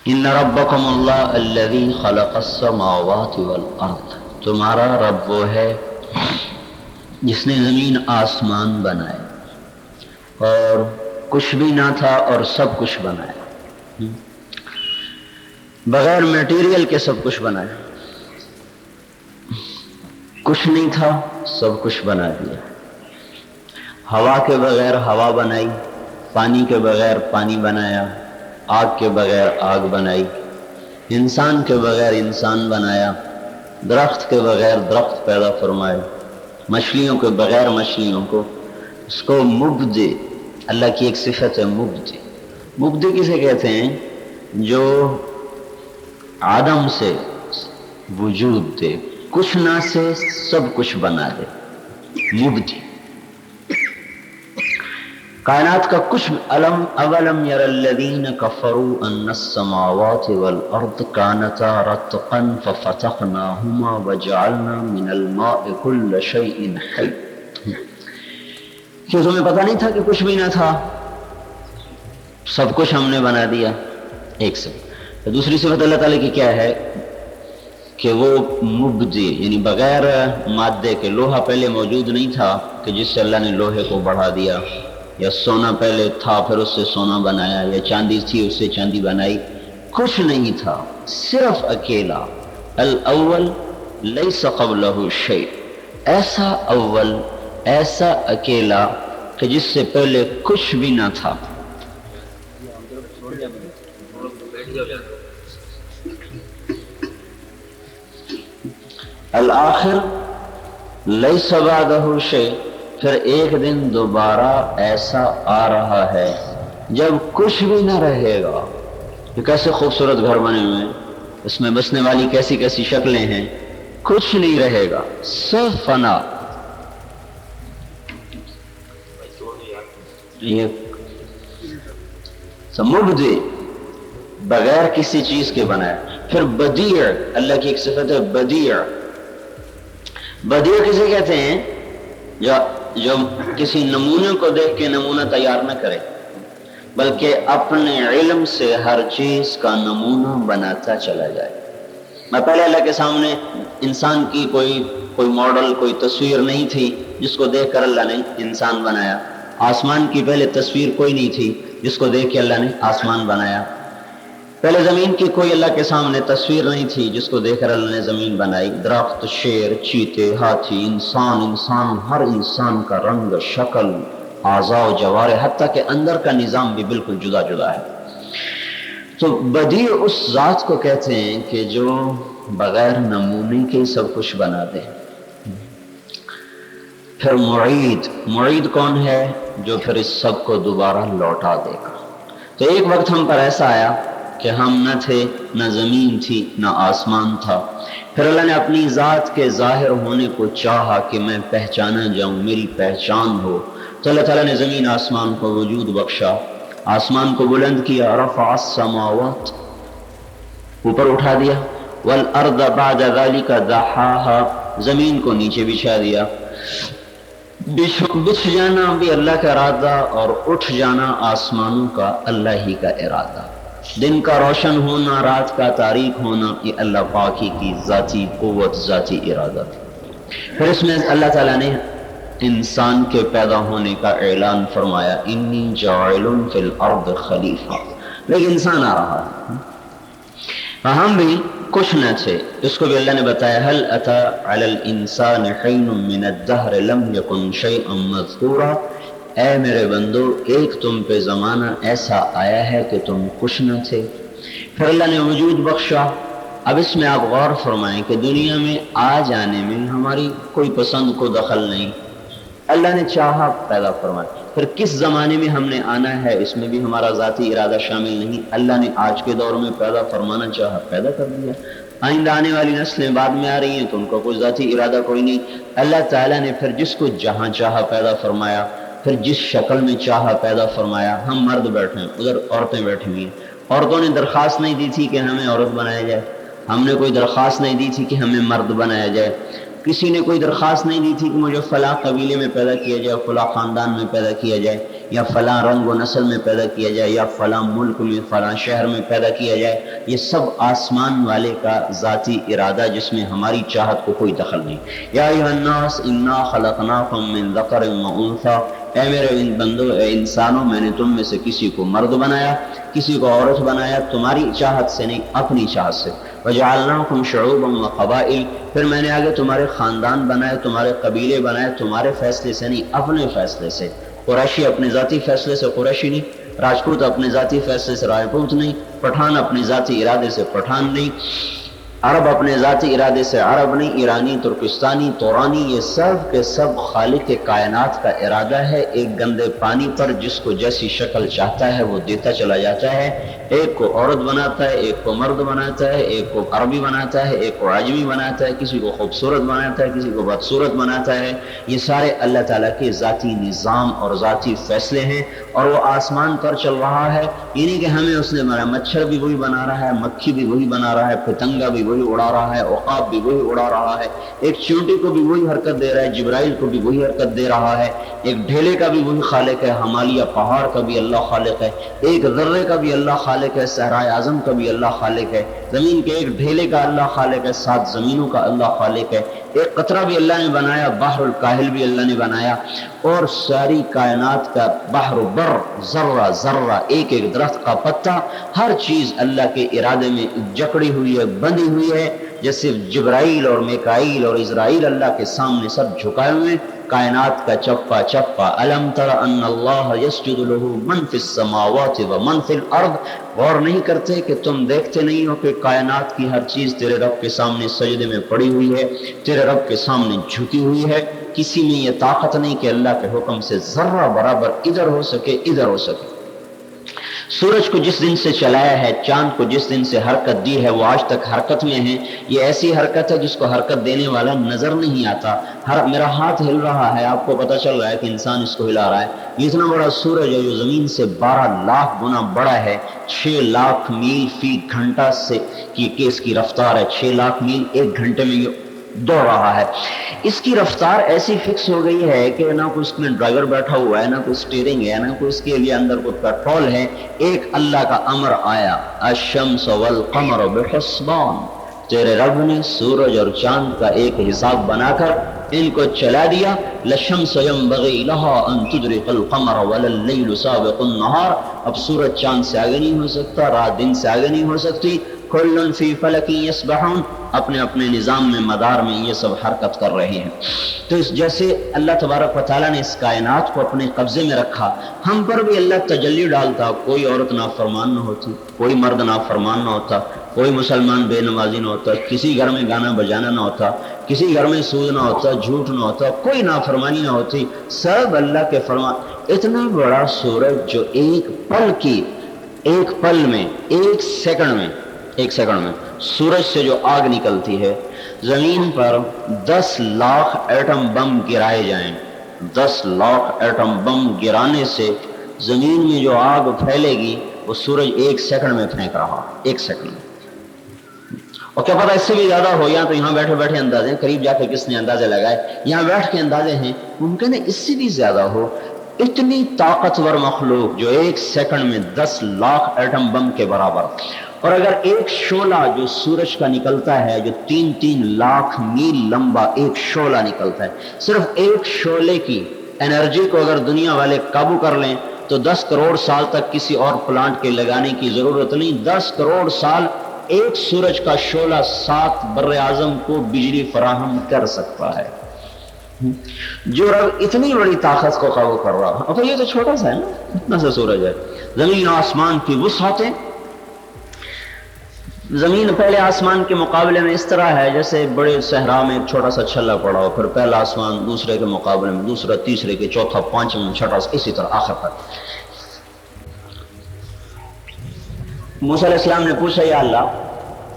ان ربکم اللہ الذی خلق السماوات والارض، تمہارا رب وہ ہے جس نے زمین آسمان بنائے اور کچھ بھی نہ تھا اور سب کچھ بنایا، بغیر میٹیریل کے سب کچھ بنایا، کچھ نہیں تھا سب کچھ بنا دیا، ہوا کے بغیر ہوا بنائی، پانی کے بغیر پانی بنایا، آگ کے بغیر آگ بنائی، انسان کے بغیر انسان بنایا، درخت کے بغیر درخت پیدا فرمائے، مچھلیوں کے بغیر مچھلیوں کو، اس کو مبدع، اللہ کی ایک صفت ہے مبدع۔ مبدع کسے کہتے ہیں؟ جو عدم سے وجود دے، کچھ نہ سے سب کچھ بنا دے، مبدع۔ کائنات کا کچھ اولم یر الذین کفروا ان السماوات والارض کانتا رتقا ففتقناہما وجعلنا من الماء کل شیء حی۔ کیوں تمہیں پتہ نہیں تھا کہ کچھ بھی نہ تھا؟ سب کچھ ہم نے بنا دیا۔ ایک صفت۔ دوسری صفت اللہ تعالیٰ کی کیا ہے کہ وہ مبدع، یعنی بغیر مادے کے، لوہا پہلے موجود نہیں تھا کہ جس سے اللہ نے لوہے کو بڑھا دیا، یا سونا پہلے تھا پھر اس سے سونا بنایا، یا چاندی تھی اس سے چاندی بنائی، کچھ نہیں تھا، صرف اکیلا الاول لیس قبلہ شیء، ایسا اول، ایسا اکیلا کہ جس سے پہلے کچھ بھی نہ تھا۔ الآخر لیس بعدہ شیء، پھر ایک دن دوبارہ ایسا آ رہا ہے جب کچھ بھی نہ رہے گا۔ یہ کیسے خوبصورت گھر بنے ہوئے ہیں، اس میں بسنے والی کیسی کیسی شکلیں ہیں، کچھ نہیں رہے گا، سب فنا۔ یہ مبدع، بغیر کسی چیز کے بنایا۔ پھر بدیع، اللہ کی ایک صفت ہے بدیع۔ بدیع کسے کہتے ہیں؟ جو کسی نمونے کو دیکھ کے نمونہ تیار نہ کرے، بلکہ اپنے علم سے ہر چیز کا نمونہ بناتا چلا جائے۔ میں پہلے اللہ کے سامنے انسان کی کوئی ماڈل، کوئی تصویر نہیں تھی جس کو دیکھ کر اللہ نے انسان بنایا۔ آسمان کی پہلے تصویر کوئی نہیں تھی جس کو دیکھ کے اللہ نے آسمان بنایا۔ پہلے زمین کی کوئی اللہ کے سامنے تصویر نہیں تھی جس کو دیکھ کر اللہ نے زمین بنائی۔ درخت، شیر، چیتے، ہاتھی، انسان، ہر انسان کا رنگ، شکل، اعضاء و جوارح، حتیٰ کہ اندر کا نظام بھی بالکل جدا جدا ہے۔ تو بدیع اس ذات کو کہتے ہیں کہ جو بغیر نمونے کے سب کچھ بنا دے۔ پھر معید کون ہے؟ جو پھر اس سب کو دوبارہ لوٹا دے گا۔ تو ایک وقت ہم پر ایسا آیا کہ ہم نہ تھے، نہ زمین تھی، نہ آسمان تھا۔ پھر اللہ نے اپنی ذات کے ظاہر ہونے کو چاہا کہ میں پہچانا جاؤں، میری پہچان ہو، تو اللہ تعالیٰ نے زمین آسمان کو وجود بخشا، آسمان کو بلند کیا، رفع السماوات، اوپر اٹھا دیا، والارض بعد ذلك دحاها، زمین کو نیچے بچھا دیا۔ بچھ جانا بھی اللہ کا ارادہ اور اٹھ جانا آسمانوں کا اللہ ہی کا ارادہ۔ دن کا روشن ہونا، رات کا تاریک ہونا، یہ اللہ پاک ہی کی ذاتی قوت، ذاتی ارادہ تھی۔ پھر اس میں اللہ تعالیٰ نے انسان کے پیدا ہونے کا اعلان فرمایا، انی جاعل فی الارض خلیفہ، لیکن انسان آ رہا ہے، ہم بھی کچھ نہ تھے۔ اس کو بھی اللہ نے بتایا، هل اتى على الانسان حین من الدہر لم یکن شیئا مذکورا، اے میرے بندو ایک تم پہ زمانہ ایسا آیا ہے کہ تم کچھ نہ تھے، پھر اللہ نے وجود بخشا۔ اب اس میں آپ غور فرمائیں کہ دنیا میں آ جانے میں ہماری کوئی پسند کو دخل نہیں، اللہ نے چاہا پیدا فرمایا۔ پھر کس زمانے میں ہم نے آنا ہے اس میں بھی ہمارا ذاتی ارادہ شامل نہیں، اللہ نے آج کے دور میں پیدا فرمانا چاہا، پیدا کر دیا۔ آئندہ آنے والی نسلیں بعد میں آ رہی ہیں تو ان کا کوئی ذاتی ارادہ کوئی نہیں، اللہ تعالیٰ نے پھر جس کو جہاں چاہا پیدا فرمایا، پھر جس شکل میں چاہا پیدا فرمایا۔ ہم مرد بیٹھے ہیں، ادھر عورتیں بیٹھی ہوئی ہیں، عورتوں نے درخواست نہیں دی تھی کہ ہمیں عورت بنایا جائے، ہم نے کوئی درخواست نہیں دی تھی کہ ہمیں مرد بنایا جائے، کسی نے کوئی درخواست نہیں دی تھی کہ مجھے فلاں قبیلے میں پیدا کیا جائے، فلاں خاندان میں پیدا کیا جائے، یا فلاں رنگ و نسل میں پیدا کیا جائے یا فلاں ملک میں فلاں شہر میں پیدا کیا جائے، یہ سب آسمان والے کا ذاتی ارادہ جس میں ہماری چاہت کو کوئی دخل نہیں۔ یا ایھا الناس انا خلقناکم من ذکر و انثی، اے میرے بندو، اے انسانوں، میں نے تم میں سے کسی کو مرد بنایا کسی کو عورت بنایا، تمہاری چاہت سے نہیں، اپنی چاہت سے۔ وجعلناکم شعوبا وقبائل، پھر میں نے آگے تمہارے خاندان بنائے، تمہارے قبیلے بنائے، تمہارے فیصلے سے نہیں، اپنے فیصلے سے۔ قریشی اپنے ذاتی فیصلے سے قریشی نہیں، راجپوت اپنے ذاتی فیصلے سے راجپوت نہیں، پٹھان اپنے ذاتی ارادے سے پٹھان نہیں، عرب اپنے ذاتی ارادے سے عرب نہیں، ایرانی، ترکستانی، تورانی، یہ سب کے سب خالق کائنات کا ارادہ ہے۔ ایک گندے پانی پر جس کو جیسی شکل چاہتا ہے وہ دیتا چلا جاتا ہے، ایک کو عورت بناتا ہے، ایک کو مرد بناتا ہے، ایک کو عربی بناتا ہے، ایک کو عجمی بناتا ہے، کسی کو خوبصورت بناتا ہے، کسی کو بدصورت بناتا ہے۔ یہ سارے اللہ تعالیٰ کے ذاتی نظام اور ذاتی فیصلے ہیں، اور وہ آسمان پر چل رہا ہے، یہ نہیں کہ ہمیں اس نے بنایا، مچھر بھی وہی بنا رہا ہے، مکھی بھی وہی بنا رہا ہے، پتنگا بھی وہی اڑا رہا ہے، عقاب بھی وہی اڑا رہا ہے، ایک چیونٹی کو بھی وہی حرکت دے رہا ہے، جبرائیل کو بھی وہی حرکت دے رہا ہے، ایک ڈھیلے کا بھی وہی خالق ہے، ہمالیہ پہاڑ کا بھی اللہ خالق ہے، ایک ذرے کا بھی اللہ خالق ہے، صحرائے اعظم کا بھی اللہ خالق ہے، زمین کے ایک ڈھیلے کا اللہ خالق ہے، 7 زمینوں کا اللہ خالق ہے، ایک قطرہ بھی اللہ نے بنایا، بحر الکاہل بھی اللہ نے بنایا، اور ساری کائنات کا بحر و بر، ذرہ ذرہ، ایک ایک درخت کا پتا، ہر چیز اللہ کے ارادے میں جکڑی ہوئی ہے، بندھی ہوئی ہے۔ جیسے جبرائیل اور میکائیل اور اسرائیل اللہ کے سامنے سب جھکائے ہوئے، کائنات کا چپا چپا۔ الم تر ان اللہ یسجد لہ من فی السماوات و من فی الارض، غور نہیں کرتے کہ تم دیکھتے نہیں ہو کہ کائنات کی ہر چیز تیرے رب کے سامنے سجدے میں پڑی ہوئی ہے، تیرے رب کے سامنے جھکی ہوئی ہے۔ کسی میں یہ طاقت نہیں کہ اللہ کے حکم سے ذرہ برابر ادھر ہو سکے ادھر ہو سکے۔ سورج کو جس دن سے چلایا ہے، چاند کو جس دن سے حرکت دی ہے، وہ آج تک حرکت میں ہیں۔ یہ ایسی حرکت ہے جس کو حرکت دینے والا نظر نہیں آتا۔ میرا ہاتھ ہل رہا ہے، آپ کو پتہ چل رہا ہے کہ انسان اس کو ہلا رہا ہے۔ یہ اتنا بڑا سورج ہے جو زمین سے 12 لاکھ گنا بڑا ہے، 6 لاکھ میل فی گھنٹہ سے کی اس کی رفتار ہے، 6 لاکھ میل ایک گھنٹے میں یہ دوڑ رہا ہے۔ اس کی رفتار ایسی فکس ہو گئی ہے کہ نہ کوئی اس میں ڈرائیور بیٹھا ہوا ہے، نہ کوئی سٹیئرنگ ہے، نہ کوئی اس کے لیے اندر کوئی پیٹرول ہے۔ ایک اللہ کا امر آیا، الشمس والقمر بحسبان، تیرے رب نے سورج اور چاند کا ایک حساب بنا کر ان کو چلا دیا۔ للشمس ينبغي لها ان تدرك القمر ولا الليل سابق النهار، اب سورج چاند سے آگے نہیں ہو سکتا، رات دن سے آگے نہیں ہو سکتی۔ کل فی فلک یسبحون، اپنے اپنے نظام میں مدار میں یہ سب حرکت کر رہے ہیں۔ تو اس جیسے اللہ تبارک و تعالیٰ نے اس کائنات کو اپنے قبضے میں رکھا، ہم پر بھی اللہ تجلی ڈالتا، کوئی عورت نافرمان نہ ہوتی، کوئی مرد نافرمان نہ ہوتا، کوئی مسلمان بے نمازی نہ ہوتا، کسی گھر میں گانا بجانا نہ ہوتا، کسی گھر میں سود نہ ہوتا، جھوٹ نہ ہوتا، کوئی نافرمانی نہ ہوتی، سب اللہ کے فرمان۔ اتنا بڑا سورج جو ایک پل میں ایک سیکنڈ میں سورج سے جو آگ نکلتی ہے، زمین پر 10 لاکھ ایٹم بم گرائے جائیں، 10 لاکھ ایٹم بم گرانے سے زمین میں جو آگ پھیلے گی وہ سورج 1 سیکنڈ میں پھینک رہا، 1 سیکنڈ میں۔ اور کیا پتہ اس سے بھی زیادہ ہو، یا تو یہاں بیٹھے بیٹھے اندازے، قریب جا کے کس نے اندازے لگائے، یہاں بیٹھ کے اندازے ہیں، ممکن ہے اس سے بھی زیادہ ہو۔ اتنی طاقتور مخلوق جو 1 سیکنڈ میں 10 لاکھ ایٹم بم کے برابر، اور اگر ایک شعلہ جو سورج کا نکلتا ہے، جو 3 لاکھ میل لمبا ایک شعلہ نکلتا ہے، صرف ایک شعلے کی انرجی کو اگر دنیا والے قابو کر لیں تو 10 کروڑ سال تک کسی اور پلانٹ کے لگانے کی ضرورت نہیں۔ 10 کروڑ سال ایک سورج کا شعلہ 7 بر اعظم کو بجلی فراہم کر سکتا ہے۔ جو رب اتنی بڑی طاقت کو قابو کر رہا ہے، اور یہ تو چھوٹا سا ہے نا، اتنا سا سورج ہے۔ زمین آسمان کی وسعتیں، زمین پہلے آسمان کے مقابلے میں اس طرح ہے جیسے بڑے صحرا میں ایک چھوٹا سا چھلا پڑا ہو، پھر پہلا آسمان دوسرے کے مقابلے میں دوسرا، تیسرے کے چوتھا، پانچواں، چھٹا، اسی طرح آخر تک۔ موسیٰ علیہ السلام نے پوچھا، یا اللہ،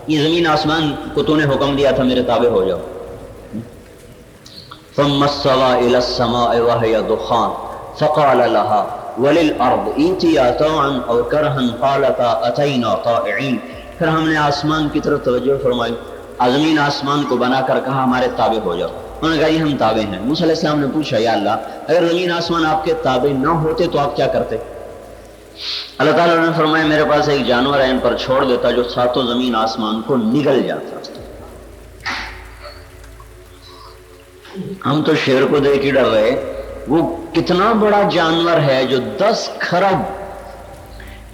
یہ زمین آسمان کو تو نے حکم دیا تھا میرے تابع ہو جاؤ۔ ثم استوى الى السماء وهي دخان فقال لها وللارض ائتيا طوعا او كرها قالتا اتينا طائعين۔ پھر ہم نے آسمان کی طرف توجہ فرمائی، زمین آسمان کو بنا کر کہا ہمارے تابع ہو جاؤ۔ انہوں نے کہا یہ ہم تابع ہیں۔ موسیٰ علیہ السلام نے پوچھا یا اللہ اگر زمین آسمان آپ کے تابع نہ ہوتے تو آپ کیا کرتے؟ اللہ تعالیٰ نے فرمایا میرے پاس ایک جانور ہے، ان پر چھوڑ دیتا جو ساتوں زمین آسمان کو نگل جاتا۔ ہم تو شیر کو دیکھ ہی ڈر رہے، وہ کتنا بڑا جانور ہے جو 10 کھرب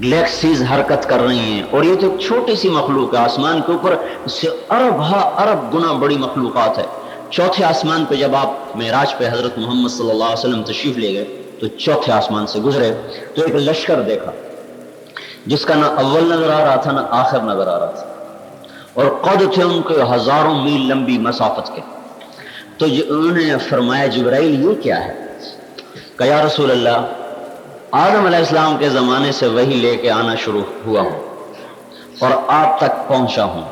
گلیکسیز حرکت کر رہی ہیں، اور یہ تو چھوٹی سی مخلوق ہے، آسمان کے اوپر اس سے ارب گنا بڑی مخلوقات ہے۔ چوتھے آسمان پہ جب آپ معراج پہ حضرت محمد صلی اللہ علیہ وسلم تشریف لے گئے تو چوتھے آسمان سے گزرے تو ایک لشکر دیکھا جس کا نہ اول نظر آ رہا تھا نہ آخر نظر آ رہا تھا، اور قد تھے ان کے ہزاروں میل لمبی مسافت کے۔ تو انہوں نے فرمایا جبرائیل یہ کیا ہے؟ کہ یا رسول اللہ آدم علیہ السلام کے زمانے سے وہی لے کے آنا شروع ہوا ہوں اور آپ تک پہنچا ہوں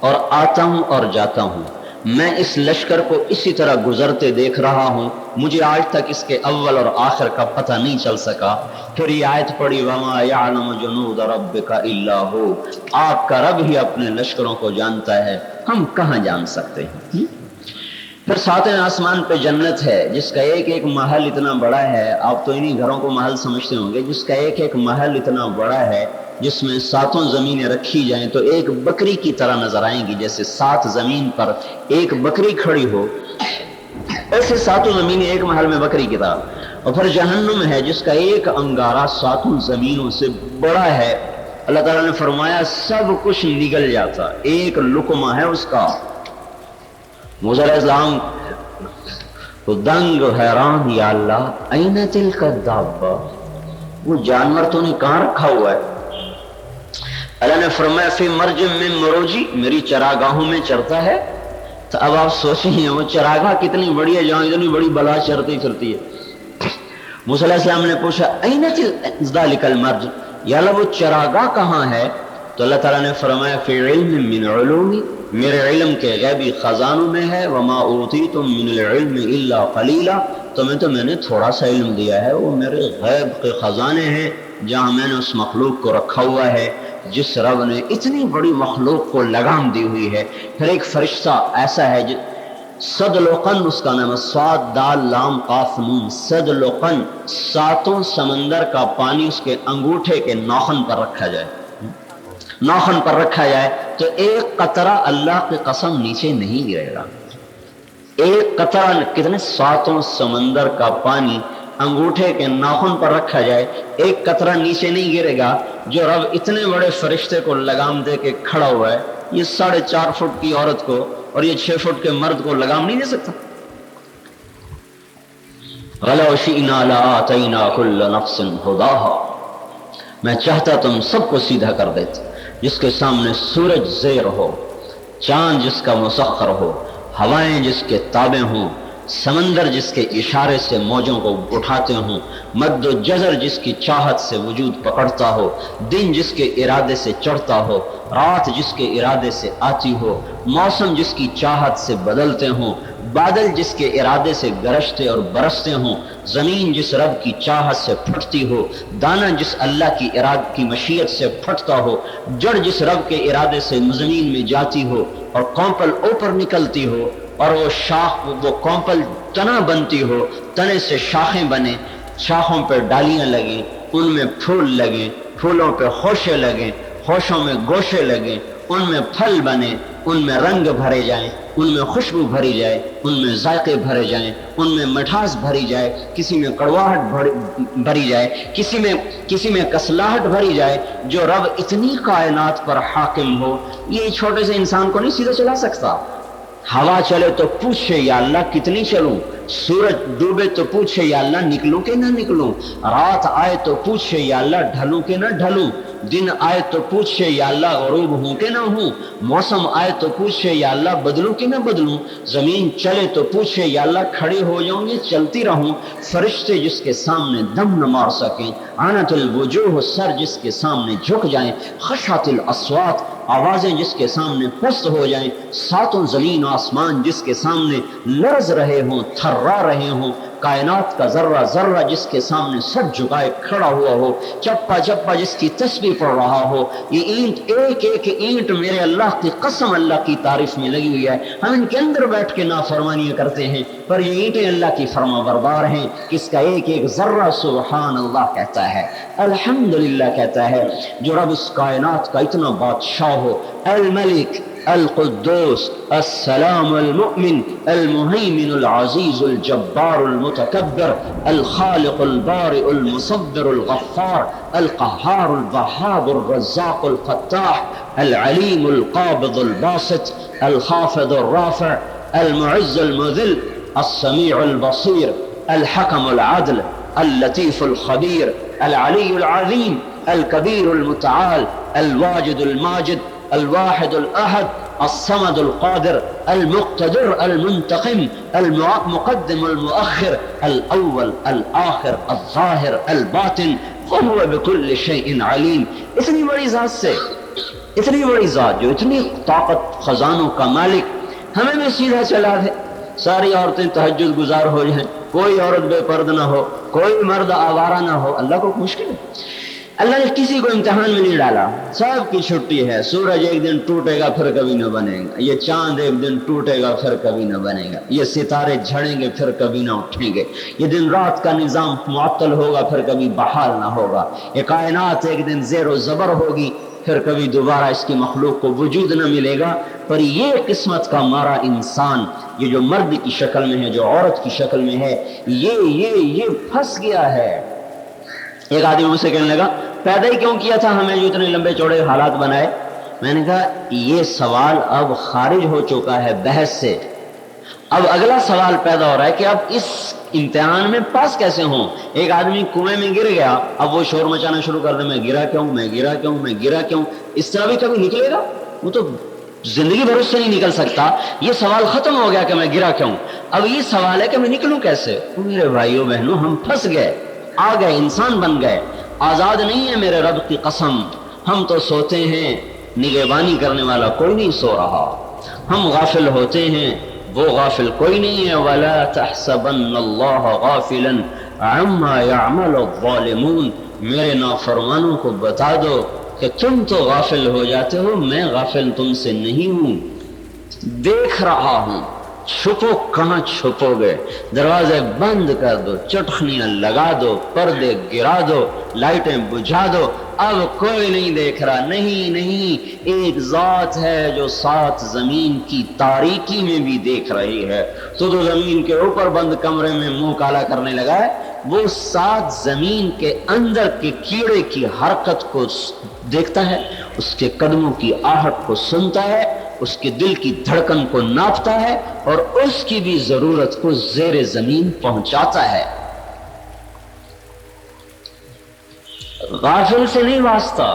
اور آتا ہوں اور جاتا ہوں، میں اس لشکر کو اسی طرح گزرتے دیکھ رہا ہوں، مجھے آج تک اس کے اول اور آخر کا پتہ نہیں چل سکا۔ پھر یہ آیت پڑھی وَمَا يَعْلَمُ جُنُودَ رَبِّكَ إِلَّا هُوَ، آپ کا رب ہی اپنے لشکروں کو جانتا ہے، ہم کہاں جان سکتے ہیں۔ پھر ساتویں آسمان پہ جنت ہے جس کا ایک ایک محل اتنا بڑا ہے، آپ تو انہی گھروں کو محل سمجھتے ہوں گے، جس کا ایک ایک محل اتنا بڑا ہے جس میں ساتوں زمینیں رکھی جائیں تو ایک بکری کی طرح نظر آئیں گی، جیسے 7 زمین پر ایک بکری کھڑی ہو ایسے ساتوں زمینیں ایک محل میں بکری کی طرح۔ اور پھر جہنم ہے جس کا ایک انگارہ 7 زمینوں سے بڑا ہے، اللہ تعالیٰ نے فرمایا سب کچھ نگل جاتا، ایک لقمہ ہے اس کا۔ موسیٰ علیہ السلام تو دنگ حیران، یا اللہ این تلک الدابہ، وہ جانور تو نے کہاں رکھا ہوا ہے؟ اللہ نے فرمایا فی مرج من مروجی، میری چراگاہوں میں چرتا ہے۔ تو اب آپ سوچیں وہ چراگاہ کتنی بڑی ہے جہاں اتنی بڑی بلا چرتی پھرتی ہے۔ موسیٰ علیہ السلام نے پوچھا این ذالک المرج، یا اللہ وہ چراگاہ کہاں ہے؟ تو اللہ تعالیٰ نے فرمایا فی علم من علومی، میرے علم کے غیبی خزانوں میں ہے، وما اوتیتم من العلم الا قلیلا، تمہیں تو میں نے تھوڑا سا علم دیا ہے، وہ میرے غیب کے خزانے ہیں جہاں میں نے اس مخلوق کو رکھا ہوا ہے جس رب نے اتنی بڑی مخلوق کو لگام دی ہوئی ہے۔ پھر ایک فرشتہ ایسا ہے صدلقن اس کا نام ہے، صاد دال لام قاف نون، صدلقن، 7 سمندر کا پانی اس کے انگوٹھے کے ناخن پر رکھا جائے، ناخن پر رکھا جائے تو ایک قطرہ اللہ کی قسم نیچے نہیں گرے گا۔ ایک قطرہ کتنے 7 سمندر کا پانی انگوٹھے کے ناخن پر رکھا جائے، ایک قطرہ نیچے نہیں گرے گا۔ جو رب اتنے بڑے فرشتے کو لگام دے کے کھڑا ہوا ہے، یہ 4.5 فٹ کی عورت کو اور یہ 6 فٹ کے مرد کو لگام نہیں دے سکتا۔ وَلَوْ شِئْنَا لَآتَيْنَا كُلَّ نَفْسٍ هُدَاهَا، میں چاہتا تم سب کو سیدھا کر دیتا، جس کے سامنے سورج زیر ہو، چاند جس کا مسخر ہو، ہوائیں جس کے تابع ہوں، سمندر جس کے اشارے سے موجوں کو اٹھاتے ہوں، مد و جزر جس کی چاہت سے وجود پکڑتا ہو، دن جس کے ارادے سے چڑھتا ہو، رات جس کے ارادے سے آتی ہو، موسم جس کی چاہت سے بدلتے ہوں، بادل جس کے ارادے سے گرجتے اور برستے ہوں، زمین جس رب کی چاہت سے پھٹتی ہو، دانہ جس اللہ کی کی مشیت سے پھٹتا ہو، جڑ جس رب کے ارادے سے زمین میں جاتی ہو اور کونپل اوپر نکلتی ہو، اور وہ شاخ وہ کونپل تنا بنتی ہو، تنے سے شاخیں بنے، شاخوں پہ ڈالیاں لگیں، ان میں پھول لگیں، پھولوں پہ خوشے لگیں، خوشوں میں گوشے لگیں، ان میں پھل بنے، ان میں رنگ بھرے جائیں، ان میں خوشبو بھری جائے، ان میں ذائقے بھرے جائیں، ان میں مٹھاس بھری جائے، کسی میں کڑواہٹ بھری جائے، کسی میں کسلاہٹ بھری جائے۔ جو رب اتنی کائنات پر حاکم ہو، یہ چھوٹے سے انسان کو نہیں سیدھا چلا سکتا۔ ہوا چلے تو پوچھے یا اللہ کتنی چلوں، سورج ڈوبے تو پوچھے یا اللہ نکلوں کہ نہ نکلوں، رات آئے تو پوچھے یا اللہ ڈھلوں کہ نہ ڈھلوں، دن آئے تو پوچھے یا اللہ غروب ہوں کہ نہ ہوں، موسم آئے تو پوچھے یا اللہ بدلوں کہ نہ بدلوں، زمین چلے تو پوچھے یا اللہ کھڑی ہو جاؤں یہ چلتی رہوں، فرشتے جس کے سامنے دم نہ مار سکیں، عنت الوجوہ، سر جس کے سامنے جھک جائیں، خشعت الاصوات، آوازیں جس کے سامنے پست ہو جائیں، ساتوں زمین آسمان جس کے سامنے لرز رہے ہوں، تھرا رہے ہوں، کائنات کا ذرہ ذرہ جس کے سامنے سر جھکائے کھڑا ہوا ہو، چپا چپا جس کی تسبیح پڑھ رہا ہو، یہ اینٹ ایک ایک اینٹ میرے اللہ کی قسم اللہ کی تعریف میں لگی ہوئی ہے۔ ہم ان کے اندر بیٹھ کے نافرمانیاں کرتے ہیں، پر یہ اینٹیں اللہ کی فرما بردار ہیں، کس کا ایک ایک ذرہ سبحان اللہ کہتا ہے، الحمدللہ کہتا ہے۔ جو رب اس کائنات کا اتنا بادشاہ ہو، الملک القدوس السلام المؤمن المهيمن العزيز الجبار المتكبر الخالق البارئ المصبر الغفار القهار الوهاب الرزاق الفتاح العليم القابض الباسط الخافض الرافع المعز المذل السميع البصير الحكم العدل اللطيف الخبير العلي العظيم الكبير المتعال الواجد الماجد الواحد الأحد الصمد القادر المقتدر المنتقم المقدم المؤخر الأول الآخر الظاہر الباطن وهو بكل شيء عليم۔ اتنی بڑی ذات سے، اتنی بڑی ذات جو اتنی طاقت خزانوں کا مالک ہمیں بھی سیدھا چلا دے، ساری عورتیں تہجد گزار ہو جائیں، کوئی عورت بے پردہ نہ ہو، کوئی مرد آوارہ نہ ہو، اللہ کو مشکل ہے؟ اللہ نے کسی کو امتحان میں نہیں ڈالا، سب کی چھٹی ہے۔ سورج ایک دن ٹوٹے گا پھر کبھی نہ بنے گا، یہ چاند ایک دن ٹوٹے گا پھر کبھی نہ بنے گا، یہ ستارے جھڑیں گے پھر کبھی نہ اٹھیں گے، یہ دن رات کا نظام معطل ہوگا پھر کبھی بحال نہ ہوگا، یہ کائنات ایک دن زیر و زبر ہوگی پھر کبھی دوبارہ اس کی مخلوق کو وجود نہ ملے گا۔ پر یہ قسمت کا مارا انسان، یہ جو مرد کی شکل میں ہے، جو عورت کی شکل میں ہے، یہ پھنس گیا ہے۔ ایک آدمی مجھ سے کہنے لگا پیدا ہی کیوں کیا تھا ہمیں جو اتنے لمبے چوڑے حالات بنائے؟ میں نے کہا یہ سوال اب خارج ہو چکا ہے بحث سے، اب اگلا سوال پیدا ہو رہا ہے کہ اب اس امتحان میں پاس کیسے ہوں؟ ایک آدمی کنویں میں گر گیا، اب وہ شور مچانا شروع کر دے، میں گرا کیوں، میں گرا کیوں، میں گرا کیوں، اس طرح بھی کبھی نکلے گا؟ وہ تو زندگی بھر اس سے نہیں نکل سکتا۔ یہ سوال ختم ہو گیا کہ میں گرا کیوں، اب یہ سوال ہے کہ میں نکلوں کیسے؟ میرے بھائیوں بہنوں، ہم پھنس گئے، آ گئے، انسان بن گئے، آزاد نہیں ہے میرے رب کی قسم۔ ہم تو سوتے ہیں، نگہبانی کرنے والا کوئی نہیں سو رہا، ہم غافل ہوتے ہیں، وہ غافل کوئی نہیں ہے۔ وَلَا تَحْسَبَنَّ اللَّهَ غَافِلًا عَمَّا يَعْمَلُ الظَّالِمُونَ، میرے نافرمانوں کو بتا دو کہ تم تو غافل ہو جاتے ہو، میں غافل تم سے نہیں ہوں، دیکھ رہا ہوں۔ چھپو کہاں چھپو گے؟ دروازے بند کر دو، چٹخنیاں لگا دو، پردے گرا دو، لائٹیں بجھا دو، اب کوئی نہیں دیکھ رہا۔ نہیں، ایک ذات ہے جو سات زمین کی تاریکی میں بھی دیکھ رہی ہے۔ تو زمین کے اوپر بند کمرے میں منہ کالا کرنے لگا ہے، وہ سات زمین کے اندر کے کیڑے کی حرکت کو دیکھتا ہے، اس کے قدموں کی آہٹ کو سنتا ہے، اس کے دل کی دھڑکن کو ناپتا ہے، اور اس کی بھی ضرورت کو زیر زمین پہنچاتا ہے۔ غافل سے نہیں واسطہ،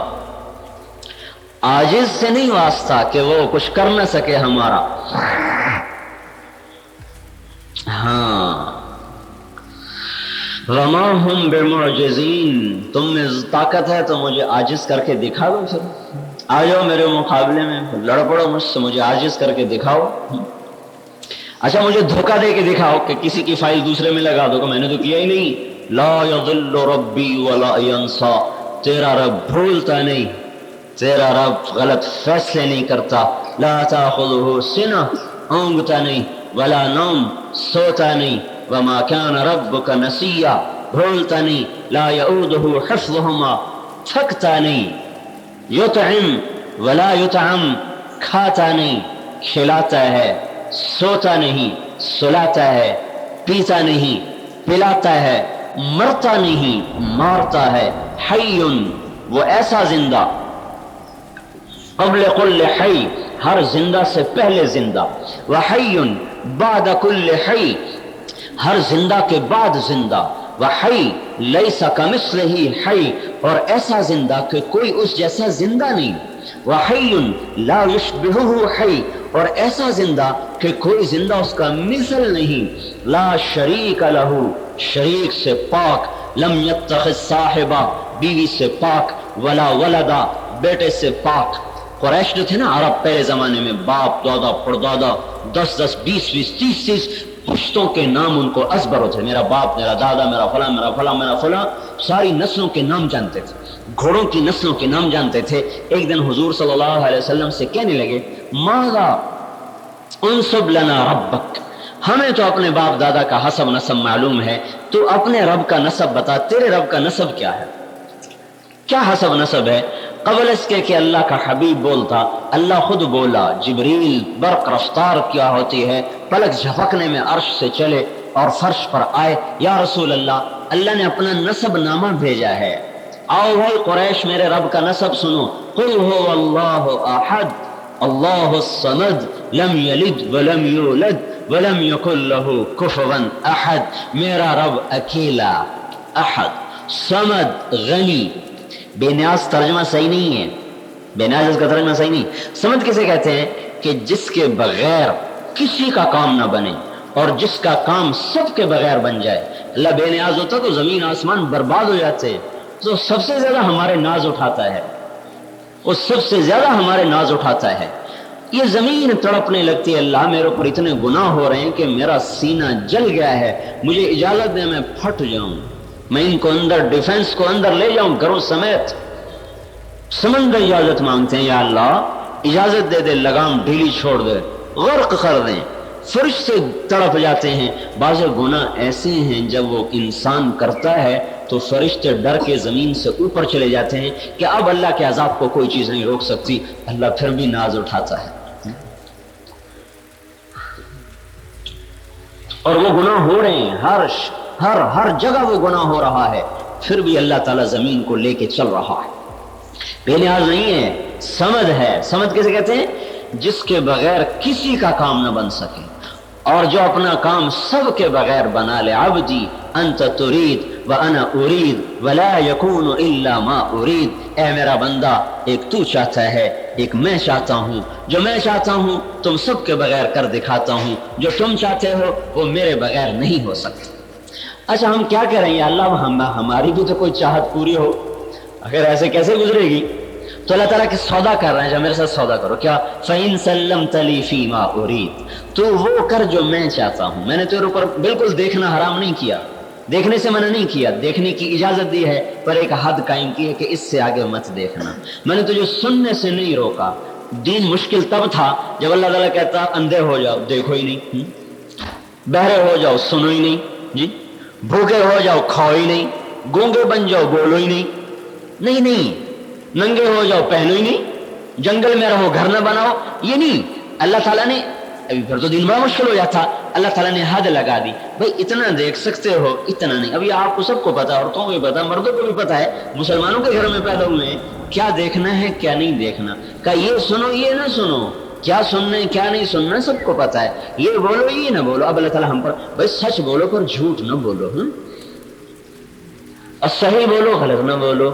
عاجز سے نہیں واسطہ کہ وہ کچھ کر نہ سکے ہمارا۔ ہاں، وما ہم بمعجزین، تم میں طاقت ہے تو مجھے عاجز کر کے دکھا دو، پھر آ جاؤ میرے مقابلے میں، لڑ پڑو مجھ سے، مجھے عاجز کر کے دکھاؤ۔ اچھا مجھے دھوکہ دے کے دکھاؤ کہ کسی کی فائل دوسرے میں لگا دو کہ میں نے تو کیا ہی نہیں۔ لا یضل ربی ولا ینسا، تیرا رب بھولتا نہیں، تیرا رب غلط فیصلے نہیں کرتا۔ لا تاخذہ سنہ، اونگتا نہیں، ولا نوم، سوتا نہیں، وما کان ربک نسیا، بھولتا نہیں، لا یعودہ حفظہما، تھکتا نہیں، یطعم ولا یطعم، کھاتا نہیں، کھلاتا ہے، سوتا نہیں، سلاتا ہے، پیتا نہیں، پلاتا ہے، مرتا نہیں، مارتا ہے۔ حی، وہ ایسا زندہ، قبل کل حی، ہر زندہ سے پہلے زندہ، وحی بعد کل حی، ہر زندہ کے بعد زندہ، وحی لیس کمثلہ حی، اور ایسا زندہ کہ کوئی اس جیسا زندہ نہیں، وحی لا یشبہہ حی، اور ایسا زندہ کہ کوئی زندہ اس کا مثل نہیں، لا شریک لہ، شریک سے پاک، لم یتخذ صاحبہ، بیوی سے پاک، ولا ولدا، بیٹے سے پاک، قریش جو تھے نا عرب پہلے زمانے میں، باپ دادا پردادا 10 20 20 30 پشتوں کے نام ان کو ازبر ہوتے، میرا باپ میرا دادا میرا فلاں میرا فلاں میرا فلاں، ساری نسلوں کے نام جانتے تھے، گھوڑوں کی نسلوں کے نام جانتے تھے۔ ایک دن حضور صلی اللہ علیہ وسلم سے کہنے لگے ماذا انصب لنا ربک، ہمیں تو اپنے باپ دادا کا حسب نسب معلوم ہے، تو اپنے رب کا نسب بتا، تیرے رب کا نسب کیا ہے، کیا حسب نسب ہے؟ قبل اس کے کہ اللہ کا حبیب بولتا، اللہ خود بولا، جبریل برق رفتار کیا ہوتی ہے، پلک جھپکنے میں عرش سے چلے اور فرش پر آئے، یا رسول اللہ، اللہ نے اپنا نسب نامہ بھیجا ہے، آؤ بھائی قریش میرے رب کا نسب سنو، قل هو اللہ احد اللہ الصمد لم یلد ولم یولد ولم یکن له کفوا احد، میرا رب اکیلا، احد، صمد، غنی۔ بے نیاز ترجمہ صحیح نہیں ہے، بے نیاز اس کا ترجمہ صحیح نہیں۔ صمد کسے کہتے ہیں؟ کہ جس کے بغیر کسی کا کام نہ بنے اور جس کا کام سب کے بغیر بن جائے۔ اللہ بے نیاز ہوتا تو زمین آسمان برباد ہو جاتے، تو سب سے زیادہ ہمارے ناز اٹھاتا ہے، وہ سب سے زیادہ ہمارے ناز اٹھاتا ہے۔ یہ زمین تڑپنے لگتی ہے، اللہ میرے اوپر اتنے گناہ ہو رہے ہیں کہ میرا سینہ جل گیا ہے، مجھے اجازت دے میں پھٹ جاؤں، میں ان کو اندر ڈیفنس کو اندر لے جاؤں گھروں سمیت۔ سمندر اجازت مانگتے ہیں، یا اللہ اجازت دے دے، لگام ڈھیلی چھوڑ دے، غرق کر دیں۔ فرشتے تڑپ جاتے ہیں۔ بعض گناہ ایسے ہیں جب وہ انسان کرتا ہے تو فرشتے ڈر کے زمین سے اوپر چلے جاتے ہیں کہ اب اللہ کے عذاب کو کوئی چیز نہیں روک سکتی، اللہ پھر بھی ناز اٹھاتا ہے، اور وہ گناہ ہو رہے ہیں، ہر جگہ وہ گناہ ہو رہا ہے، پھر بھی اللہ تعالیٰ زمین کو لے کے چل رہا ہے، بے نیاز نہیں ہے، سمد ہے۔ سمد کسے کہتے ہیں؟ جس کے بغیر کسی کا کام نہ بن سکے اور جو اپنا کام سب کے بغیر بنا لے۔ عبدی انت ترید وانا ارید ولا یکون الا ما ارید، اے میرا بندہ ایک تو چاہتا ہے ایک میں چاہتا ہوں، جو میں چاہتا ہوں تم سب کے بغیر کر دکھاتا ہوں، جو تم چاہتے ہو وہ میرے بغیر نہیں ہو سکتا۔ اچھا ہم کیا کہہ رہے ہیں؟ اللہ ہماری بھی تو کوئی چاہت پوری ہو، اگر ایسے کیسے گزرے گی؟ تو اللہ تعالیٰ کی سودا کر رہے ہیں، جو میرے ساتھ سودا کرو، کیا فَإِن سَلَّمْتَ لِي فِي مَا أُرِيدُ، تو وہ کر جو میں چاہتا ہوں۔ میں نے تیرے اوپر بالکل دیکھنا حرام نہیں کیا، دیکھنے سے منع نہیں کیا، دیکھنے کی اجازت دی ہے، پر ایک حد قائم کی ہے کہ اس سے آگے مت دیکھنا۔ میں نے تجھے سننے سے نہیں روکا۔ دین مشکل تب تھا جب اللہ تعالیٰ کہتا اندھے ہو جاؤ دیکھو ہی نہیں، بہرے ہو جاؤ سنو ہی نہیں، جی بھوکے ہو جاؤ کھاؤ ہی نہیں، گونگے بن جاؤ بولو ہی نہیں، نہیں، ننگے ہو جاؤ پہنو ہی نہیں، جنگل میں رہو گھر نہ بناؤ، یہ نہیں۔ اللہ تعالیٰ نے ابھی پھر تو دین بڑا مشکل ہو جاتا، اللہ تعالیٰ نے حد لگا دی، بھائی اتنا دیکھ سکتے ہو اتنا نہیں۔ ابھی آپ کو سب کو پتا، عورتوں کو بھی پتا، مردوں کو بھی پتا ہے، مسلمانوں کے گھروں میں پیدا ہوئے ہیں، کیا دیکھنا ہے کیا نہیں دیکھنا، کہ یہ سنو یہ نہ سنو، کیا سننا ہے کیا نہیں سننا سب کو پتا ہے، یہ بولو یہ نہ بولو۔ اب اللہ تعالیٰ ہم پر بھائی سچ بولو پر جھوٹ نہ بولو، اور صحیح بولو غلط نہ بولو،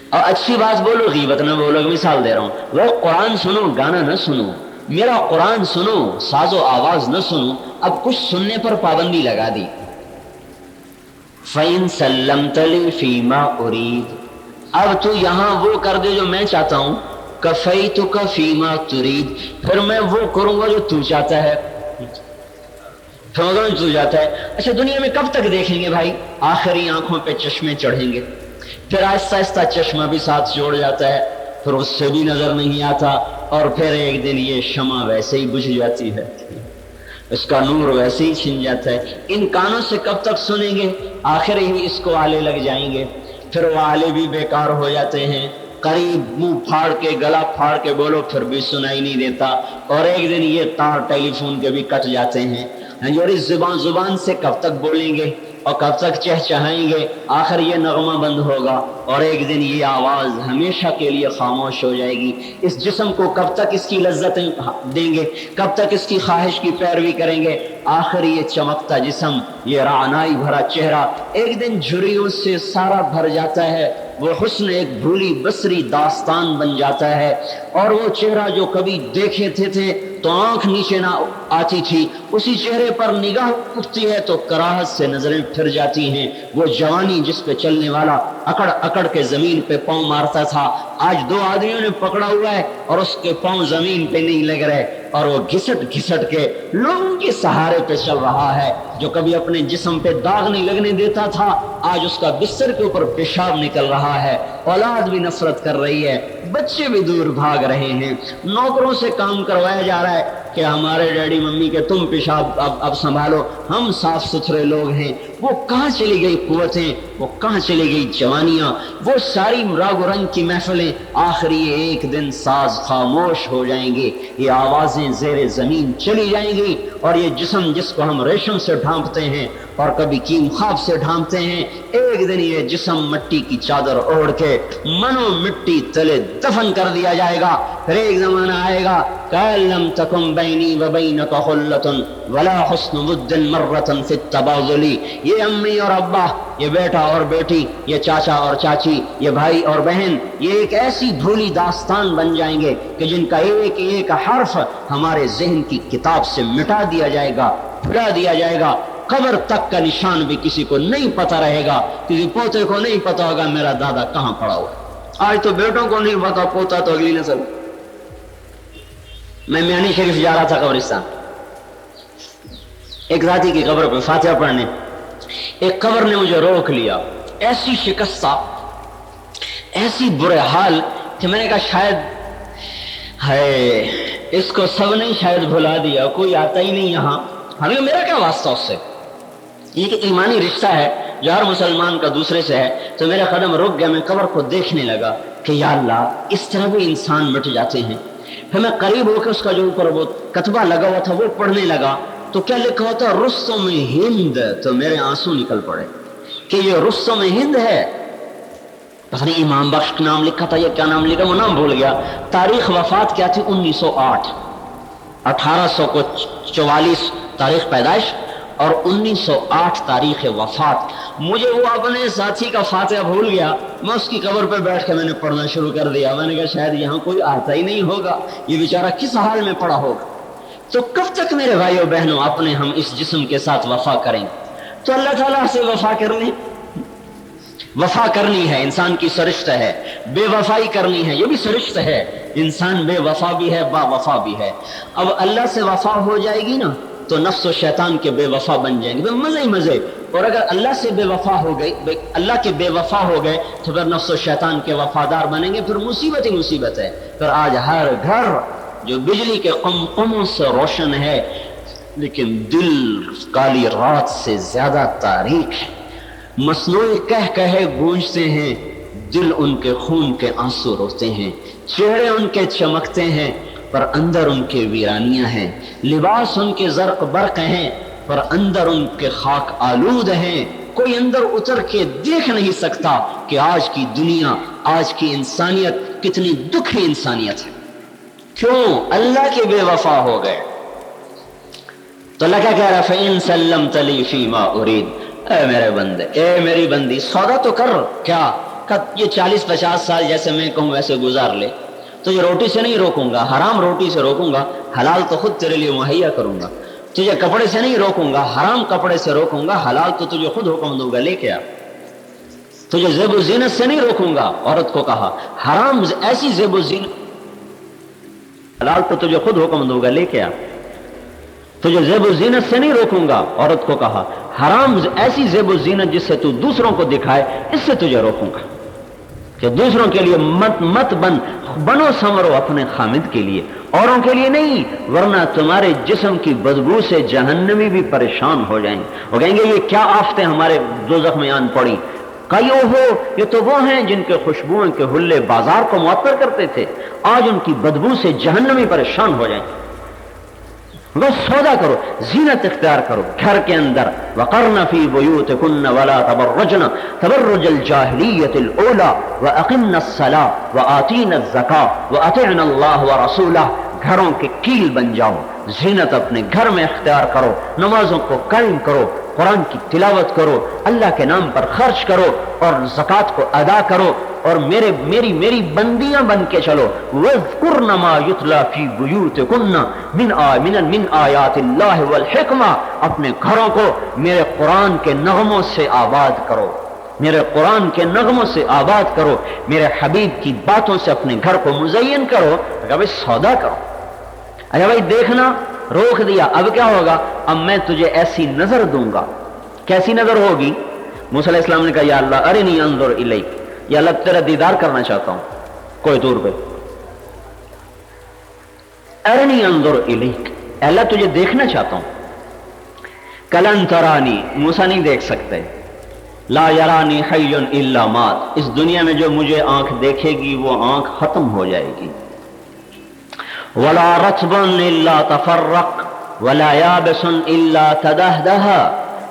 اور اچھی بات بولو غیبت نہ بولو۔ مثال دے رہا ہوں، وہ قرآن سنو گانا نہ سنو، میرا قرآن سنو ساز و آواز نہ سنو۔ اب کچھ سننے پر پابندی لگا دی، فَإِن سَلَّمْتَ لِي فِي مَا أُرِيدُ، اب تو یہاں وہ کر دے جو میں چاہتا ہوں، کَفَيْتُكَ فِي مَا تُرِيدُ، پھر میں وہ کروں گا جو تو چاہتا ہے، تو جاتا ہے۔ اچھا دنیا میں کب تک دیکھیں گے بھائی؟ آخری آنکھوں پہ چشمے چڑھیں گے، پھر آہستہ آہستہ چشمہ بھی ساتھ جوڑ جاتا ہے، پھر اس سے بھی نظر نہیں آتا، اور پھر ایک دن یہ شمع ویسے ہی بجھ جاتی ہے، اس کا نور ویسے ہی چھن جاتا ہے۔ ان کانوں سے کب تک سنیں گے؟ آخر ہی اس کو آلے لگ جائیں گے، پھر وہ آلے بھی بیکار ہو جاتے ہیں، قریب منہ پھاڑ کے گلا پھاڑ کے بولو پھر بھی سنائی نہیں دیتا، اور ایک دن یہ تار ٹیلی فون کے بھی کٹ جاتے ہیں۔ اور اس زبان سے کب تک بولیں گے اور کب تک چہچہائیں گے؟ آخر یہ نغمہ بند ہوگا اور ایک دن یہ آواز ہمیشہ کے لیے خاموش ہو جائے گی۔ اس جسم کو کب تک اس کی لذتیں دیں گے؟ کب تک اس کی خواہش کی پیروی کریں گے؟ آخر یہ چمکتا جسم، یہ رعنائی بھرا چہرہ ایک دن جھریوں سے سارا بھر جاتا ہے، وہ حسن ایک بھولی بصری داستان بن جاتا ہے، اور وہ چہرہ جو کبھی دیکھے تھے تو آنکھ نیچے نہ آتی تھی، اسی چہرے پر نگاہ اٹھتی ہے تو کراہت سے نظریں پھر جاتی ہیں۔ وہ جوانی جس پہ چلنے والا اکڑ اکڑ کے زمین پہ پاؤں مارتا تھا، آج 2 آدمیوں نے پکڑا ہوا ہے اور اس کے پاؤں زمین پہ نہیں لگ رہے، اور وہ گھسٹ گھسٹ کے لوگوں کے سہارے پہ چل رہا ہے۔ جو کبھی اپنے جسم پہ داغ نہیں لگنے دیتا تھا، آج اس کا بستر کے اوپر پیشاب نکل رہا ہے، اولاد بھی نفرت کر رہی ہے، بچے بھی دور بھاگ رہے ہیں، نوکروں سے کام کروایا جا رہا ہے کہ ہمارے ڈیڈی ممی کے تم پیشاب اب سنبھالو، ہم صاف ستھرے لوگ ہیں۔ وہ کہاں چلی گئی قوتیں، وہ کہاں چلی گئی جوانیاں، وہ ساری راگ و رنگ کی محفلیں؟ آخری ایک دن ساز خاموش ہو جائیں گے، یہ آوازیں زیر زمین چلی جائیں گی، اور یہ جسم جس کو ہم ریشم سے ڈھانپتے ہیں اور کبھی کیم خواب سے ڈھانپتے ہیں، ایک دن یہ جسم مٹی کی چادر اوڑھ کے منو مٹی تلے دفن کر دیا جائے گا۔ پھر ایک زمانہ آئے گا کہ لم تکن بینی و بینک خلۃ ولا حسن ود مرۃ فی التباذل، یہ امی اور ابا، یہ بیٹا اور بیٹی، یہ چاچا اور چاچی، یہ بھائی اور بہن، یہ ایک ایسی بھولی داستان بن جائیں گے کہ جن کا ایک ایک حرف ہمارے ذہن کی کتاب سے مٹا دیا جائے گا، بھلا دیا جائے گا۔ قبر تک کا نشان بھی کسی کو نہیں پتہ رہے گا، کسی پوتے کو نہیں پتہ ہوگا میرا دادا کہاں پڑا ہوا۔ آج تو بیٹوں کو نہیں پتا، پوتا تو اگلی نسل۔ میں میانی شریف جا رہا تھا قبرستان، ایک ذاتی کی قبر پہ فاتحہ پڑھنے، ایک قبر نے مجھے روک لیا، ایسی شکستہ، ایسی برے حال کہ میں نے کہا شاید ہے اس کو سب نے شاید بھلا دیا، کوئی آتا ہی نہیں یہاں، ہمیں میرا کیا واسطہ اس سے؟ یہ کہ ایمانی رشتہ ہے جو ہر مسلمان کا دوسرے سے ہے۔ تو میرا قدم رک گیا، میں قبر کو دیکھنے لگا کہ یا اللہ اس طرح بھی انسان مٹ جاتے ہیں۔ پھر میں قریب ہو کے اس کا جو اوپر وہ کتبہ لگا ہوا تھا وہ پڑھنے لگا، تو کیا لکھا ہوا تھا؟ رستم ہند۔ تو میرے آنسو نکل پڑے کہ یہ رستم ہند ہے۔ پتہ نہیں امام بخش کا نام لکھا تھا یا کیا نام لکھا، وہ نام بھول گیا۔ تاریخ وفات کیا تھی؟ 1908، 1844 تاریخ پیدائش اور 1908 تاریخ وفات۔ مجھے وہ اپنے ساتھی کا فاتحہ بھول گیا، میں اس کی قبر پہ بیٹھ کے میں نے پڑھنا شروع کر دیا۔ میں نے کہا شاید یہاں کوئی آتا ہی نہیں ہوگا، یہ بیچارہ کس حال میں پڑا ہوگا۔ تو کب تک میرے بھائیو بہنوں اپنے ہم اس جسم کے ساتھ وفا کریں؟ تو اللہ تعالیٰ سے وفا کر لیں۔ وفا کرنی ہے، انسان کی سرشت ہے۔ بے وفائی کرنی ہے، یہ بھی سرشت ہے۔ انسان بے وفا بھی ہے، با وفا بھی ہے۔ اب اللہ سے وفا ہو جائے گی نا تو نفس و شیطان کے بے وفا بن جائیں گے، مزے ہی مزے۔ اور اگر اللہ سے بے وفا ہو گئی، اللہ کے بے وفا ہو گئے تو پھر نفس و شیطان کے وفادار بنیں گے، پھر مصیبت ہی مصیبت ہے۔ پھر آج ہر گھر جو بجلی کے قمقموں سے روشن ہے لیکن دل کالی رات سے زیادہ تاریک ہے۔ مصنوعی کہے گونجتے ہیں، دل ان کے خون کے آنسو روتے ہیں، چہرے ان کے چمکتے ہیں پر اندر ان کے ویرانیاں ہیں، لباس ان کے زرق برق ہیں پر اندر ان کے خاک آلود ہیں۔ کوئی اندر اتر کے دیکھ نہیں سکتا کہ آج کی دنیا، آج کی انسانیت کتنی دکھی انسانیت ہے۔ کیوں؟ اللہ کے بے وفا ہو گئے۔ تو اللہ کیا کہہ رہا ہے؟ فَإِن سَلَّمْتَ لِي فِي مَا أُرِيدُ، اے میرے بندے، اے میری بندی، سودا تو کر۔ کیا؟ یہ 40-50 سال جیسے میں کہوں ویسے گزار لے، تو یہ روٹی سے نہیں روکوں گا، حرام روٹی سے روکوں گا، حلال تو خود تیرے لیے مہیا کروں گا۔ تجھے کپڑے سے نہیں روکوں گا، حرام کپڑے سے روکوں گا، حلال تو تجھے خود حکم دوں گا لے کے آ۔ تجھے زیب و زینت سے نہیں روکوں گا، عورت کو کہا، حرام ایسی زیب و زینت، حلال تو تجھے خود حکم دوں گا لے کے آ۔ تجھے زیب و زینت سے نہیں روکوں گا، عورت کو کہا، حرام ایسی زیب و زینت جس سے تو دوسروں کو دکھائے، اس سے تجھے روکوں گا کہ دوسروں کے لیے مت بنو سنورو، اپنے خامد کے لیے، اوروں کے لیے نہیں، ورنہ تمہارے جسم کی بدبو سے جہنمی بھی پریشان ہو جائیں گے۔ وہ کہیں گے یہ کیا آفتیں ہمارے دوزخ میں آن پڑی۔ کئیو ہو، یہ تو وہ ہیں جن کے خوشبوؤں کے حلے بازار کو معطر کرتے تھے، آج ان کی بدبو سے جہنمی پریشان ہو جائیں گے۔ بس سودا کرو، زینت اختیار کرو گھر کے اندر۔ وقرن فی بیوتکن ولا تبرجن تبرج الجاہلیت الاولی واقمن الصلاۃ وآتین الزکاۃ واطعن اللہ ورسولہ۔ گھروں کے کیل بن جاؤ، زینت اپنے گھر میں اختیار کرو، نمازوں کو قائم کرو، قرآن کی تلاوت کرو، اللہ کے نام پر خرچ کرو، اور زکات کو ادا کرو اور میری بندیاں بن کے چلو. وَاذْكُرْنَ مَا يُتْلَى فِي بُيُوتِكُنَّ مِنْ آیَاتِ اللَّهِ وَالْحِکْمَةِ. اپنے گھروں کو میرے قرآن کے نغموں سے آباد کرو، میرے قرآن کے نغموں سے آباد کرو، میرے حبیب کی باتوں سے اپنے گھر کو مزین کرو. اگر بھائی سودا کرو، اگر بھائی دیکھنا روک دیا، اب کیا ہوگا؟ اب میں تجھے ایسی نظر دوں گا. کیسی نظر ہوگی؟ موسیٰ علیہ السلام نے کہا یا اللہ ارنی انظر الیک، یا اللہ تیرا دیدار کرنا چاہتا ہوں کوئی دور پہ. ارنی انظر الیک، اللہ تجھے دیکھنا چاہتا ہوں. کلن ترانی، موسیٰ نہیں دیکھ سکتے. لا یرانی حی الا مات، اس دنیا میں جو مجھے آنکھ دیکھے گی وہ آنکھ ختم ہو جائے گی. ولا رطب الا تفرق ولا یابس الا تدہدہ.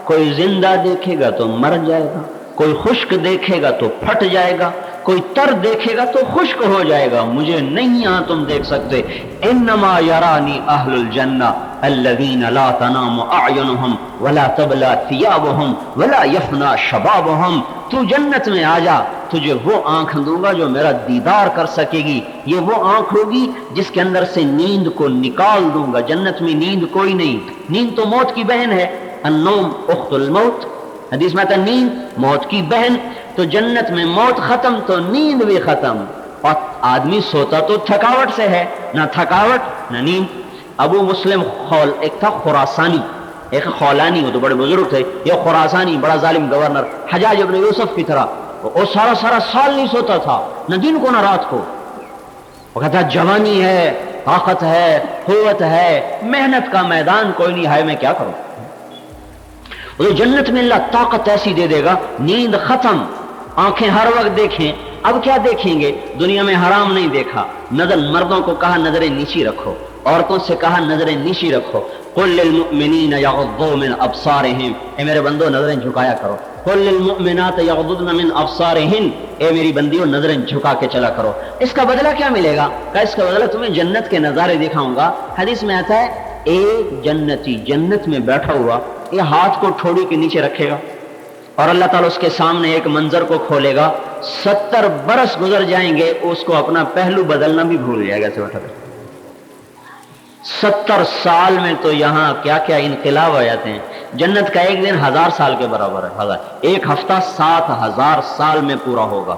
کوئی زندہ دیکھے گا تو مر جائے گا، کوئی خشک دیکھے گا تو پھٹ جائے گا، کوئی تر دیکھے گا تو خشک ہو جائے گا. مجھے نہیں یہاں تم دیکھ سکتے. انما یرانی اہل الجنہ الذین لا تنام اعینہم ولا تبلی ثیابہم ولا یفنا شبابہم. تو جنت میں آ جا، تجھے وہ آنکھ دوں گا جو میرا دیدار کر سکے گی. یہ وہ آنکھ ہوگی جس کے اندر سے نیند کو نکال دوں گا. جنت میں نیند کوئی نہیں، نیند تو موت کی بہن ہے. النوم اخت الموت، حدیث میں آتا ہے نیند موت کی بہن. تو جنت میں موت ختم تو نیند بھی ختم. اور آدمی سوتا تو تھکاوٹ سے ہے، نہ تھکاوٹ نہ نیند. ابو مسلم خول ایک تھا خراسانی، ایک خولانی، وہ تو بڑے بزرگ تھے. یہ خراسانی بڑا ظالم گورنر حجاج ابن یوسف کی طرح، وہ سارا سال نہیں سوتا تھا، نہ دن کو نہ رات کو. وہ کہتا جوانی ہے، طاقت ہے، قوت ہے، محنت کا میدان کوئی نہیں ہے، میں کیا کروں. وہ جنت میں اللہ طاقت ایسی دے دے گا، نیند ختم، آنکھیں ہر وقت دیکھیں. اب کیا دیکھیں گے؟ دنیا میں حرام نہیں دیکھا. نظر مردوں کو کہا نظریں نیچی رکھو، عورتوں سے کہا نظریں نیچی رکھو. قل للمؤمنین یغضوا من ابصارہم، اے میرے بندو نظریں جھکایا کرو. قل للمؤمنات یغضضن من ابصارہن، اے میری بندیوں نظریں جھکا کے چلا کرو. اس کا بدلہ کیا ملے گا؟ کہ اس کا بدلہ تمہیں جنت کے نظارے دکھاؤں گا. حدیث میں آتا ہے ایک جنتی جنت میں بیٹھا ہوا یہ ہاتھ کو ٹھوڑی کے نیچے رکھے گا اور اللہ تعالیٰ اس کے سامنے ایک منظر کو کھولے گا. 70 برس گزر جائیں گے، اس کو اپنا پہلو بدلنا بھی بھول جائے گا. 70 سال میں تو یہاں کیا کیا انقلاب ہو جاتے ہیں. جنت کا ایک دن 1000 سال کے برابر ہے. ایک ہفتہ 7000 سال میں پورا ہوگا.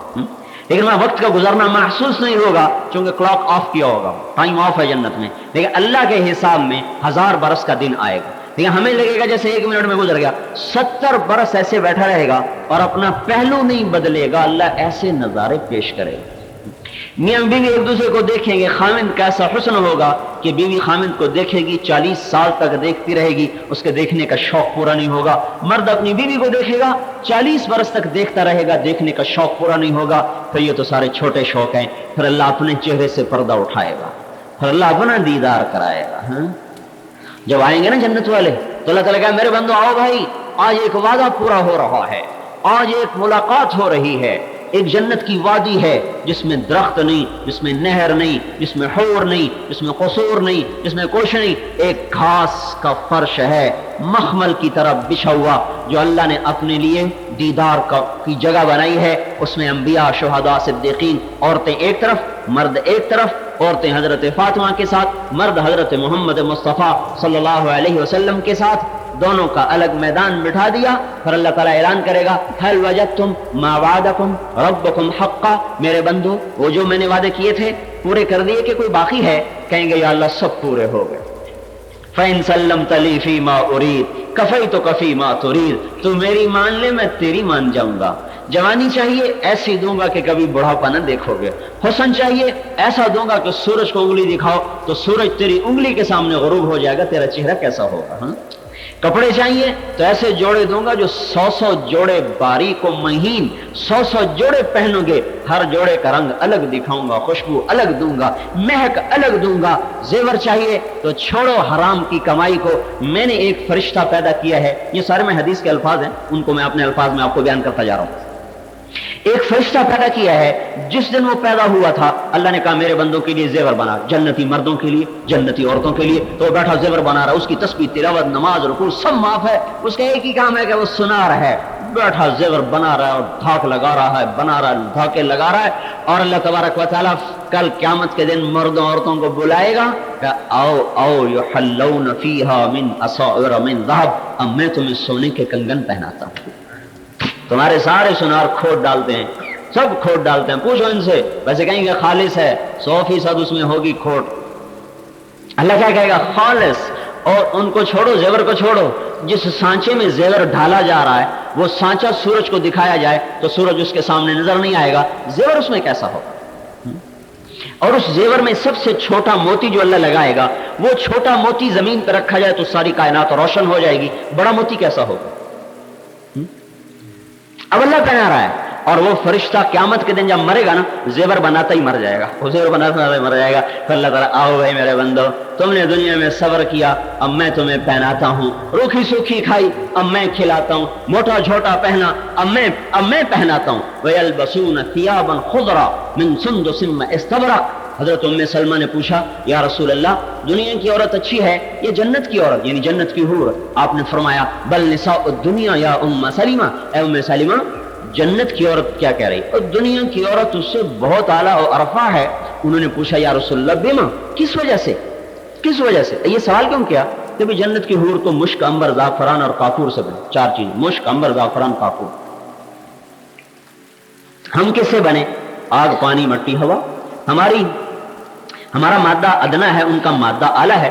لیکن وقت کا گزرنا محسوس نہیں ہوگا چونکہ کلاک آف کیا ہوگا، ٹائم آف ہے جنت میں. لیکن اللہ کے حساب میں 1000 برس کا دن آئے گا. لیکن ہمیں لگے گا جیسے 1 منٹ میں گزر گیا. 70 برس ایسے بیٹھا رہے گا اور اپنا پہلو نہیں بدلے گا. اللہ ایسے نظارے پیش کرے گا. میاں بیوی ایک دوسرے کو دیکھیں گے. خامند کا ایسا حسن ہوگا کہ بیوی خامند کو دیکھے گی، 40 سال تک دیکھتی رہے گی، اس کے دیکھنے کا شوق پورا نہیں ہوگا. مرد اپنی بیوی کو دیکھے گا، 40 برس تک دیکھتا رہے گا، دیکھنے کا شوق پورا نہیں ہوگا. پھر یہ تو سارے چھوٹے شوق ہیں. پھر اللہ اپنے چہرے سے پردہ اٹھائے گا، پھر اللہ اپنا دیدار کرائے گا. جب آئیں گے نا جنت والے تو اللہ تعالیٰ کہا میرے بندو آؤ بھائی، آج ایک وعدہ پورا ہو رہا ہے، آج ایک ملاقات ہو رہی ہے. ایک جنت کی وادی ہے جس میں درخت نہیں، جس میں نہر نہیں، جس میں حور نہیں، جس میں قصور نہیں، جس میں کوش نہیں. ایک گھاس کا فرش ہے مخمل کی طرح بچھا ہوا جو اللہ نے اپنے لیے دیدار کی جگہ بنائی ہے. اس میں انبیاء، شہداء، صدیقین، عورتیں ایک طرف، مرد ایک طرف. عورتیں حضرت فاطمہ کے ساتھ، مرد حضرت محمد مصطفیٰ صلی اللہ علیہ وسلم کے ساتھ. دونوں کا الگ میدان بٹھا دیا. پھر اللہ تعالیٰ اعلان کرے گا هل وجدتم ما وعدکم ربکم حقا، میرے بندو وہ جو میں نے وعدے کیے تھے پورے کر دیے کہ کوئی باقی ہے؟ کہیں گے یا اللہ سب پورے ہو گئے. فَإِن سَلَّمْتَ لِي فِي مَا أُرِيدُ كَفَيْتُكَ فِي مَا تُرِيدُ، تو میری مان لے میں تیری مان جاؤں گا. جوانی چاہیے ایسی دوں گا کہ کبھی بڑھاپا نہ دیکھو گے. حسن چاہیے ایسا دوں گا کہ سورج کو انگلی دکھاؤ تو سورج تیری انگلی کے سامنے غروب ہو جائے گا، تیرا چہرہ کیسا ہوگا. کپڑے چاہیے تو ایسے جوڑے دوں گا جو 100 جوڑے باریک و مہین 100 جوڑے پہنو گے، ہر جوڑے کا رنگ الگ دکھاؤں گا، خوشبو الگ دوں گا، مہک الگ دوں گا. زیور چاہیے تو چھوڑو حرام کی کمائی کو، میں نے ایک فرشتہ پیدا کیا ہے. یہ سارے میں حدیث کے الفاظ ہیں، ان کو میں اپنے الفاظ میں آپ کو بیان کرتا جا رہا ہوں. ایک فرشتہ پیدا کیا ہے. جس دن وہ پیدا ہوا تھا اللہ نے کہا میرے بندوں کے لیے زیور بنا، جنتی مردوں کے لیے، جنتی عورتوں کے لیے. تو وہ بیٹھا زیور بنا رہا، اس کی تسبیح، تلاوت، نماز، رکوع سب معاف ہے. اس کا ایک ہی کام ہے کہ وہ سنا رہا ہے. بیٹھا زیور بنا رہا ہے اور دھاک لگا رہا ہے، بنا رہا ہے، دھاکے لگا رہا ہے، اور اللہ تبارک و تعالیٰ کل قیامت کے دن مردوں عورتوں کو بلائے گا کہ آؤ آؤ یحلون فیہا من اساور من ذہب، اب میں تمہیں سونے کے کنگن پہناتا ہوں۔ تمہارے سارے سنار کھوٹ ڈالتے ہیں، سب کھوٹ ڈالتے ہیں، پوچھو ان سے، ویسے کہیں گے خالص ہے، 100% اس میں ہوگی کھوٹ۔ اللہ کیا کہے گا؟ خالص۔ اور ان کو چھوڑو، زیور کو چھوڑو، جس سانچے میں زیور ڈالا جا رہا ہے وہ سانچہ سورج کو دکھایا جائے تو سورج اس کے سامنے نظر نہیں آئے گا، زیور اس میں کیسا ہوگا؟ اور اس زیور میں سب سے چھوٹا موتی جو اللہ لگائے گا، وہ چھوٹا موتی زمین پہ رکھا جائے تو ساری کائنات روشن ہو جائے گی، بڑا موتی کیسا ہوگا؟ اب اللہ کہہ رہا ہے، اور وہ فرشتہ قیامت کے دن جب مرے گا نا، زیور بناتا ہی مر جائے گا، وہ زیور بناتا ہی مر جائے گا۔ پھر اللہ تعالیٰ، آؤ بھائی میرے بندو، تم نے دنیا میں صبر کیا، اب میں تمہیں پہناتا ہوں، روکھی سوکھی کھائی، اب میں کھلاتا ہوں، موٹا جھوٹا پہنا، اب میں پہناتا ہوں۔ وَيَلْبَسُونَ ثِيَابًا خُضْرًا مِنْ سُنْدُسٍ وَإِسْتَبْرَقٍ۔ حضرت ام سلمہ نے پوچھا، یا رسول اللہ، دنیا کی عورت اچھی ہے یا جنت کی عورت، یعنی جنت کی حور؟ آپ نے فرمایا، بل نساء الدنیا یا ام سلمہ، اے ام سلمہ، جنت کی عورت کیا کہہ رہی، اور دنیا کی عورت اس سے بہت اعلیٰ اور عرفہ ہے۔ انہوں نے پوچھا، یا رسول اللہ بما، کس وجہ سے؟ کس وجہ سے؟ یہ سوال کیوں کیا؟ کہ بھی جنت کی حور تو مشک، عنبر، زعفران اور کافور سے بنے، 4 چیز، مشک، عنبر، زعفران، کافور۔ ہم کس سے بنے؟ آگ، پانی، مٹی، ہوا۔ ہمارا مادہ ادنا ہے، ان کا مادہ اعلیٰ ہے۔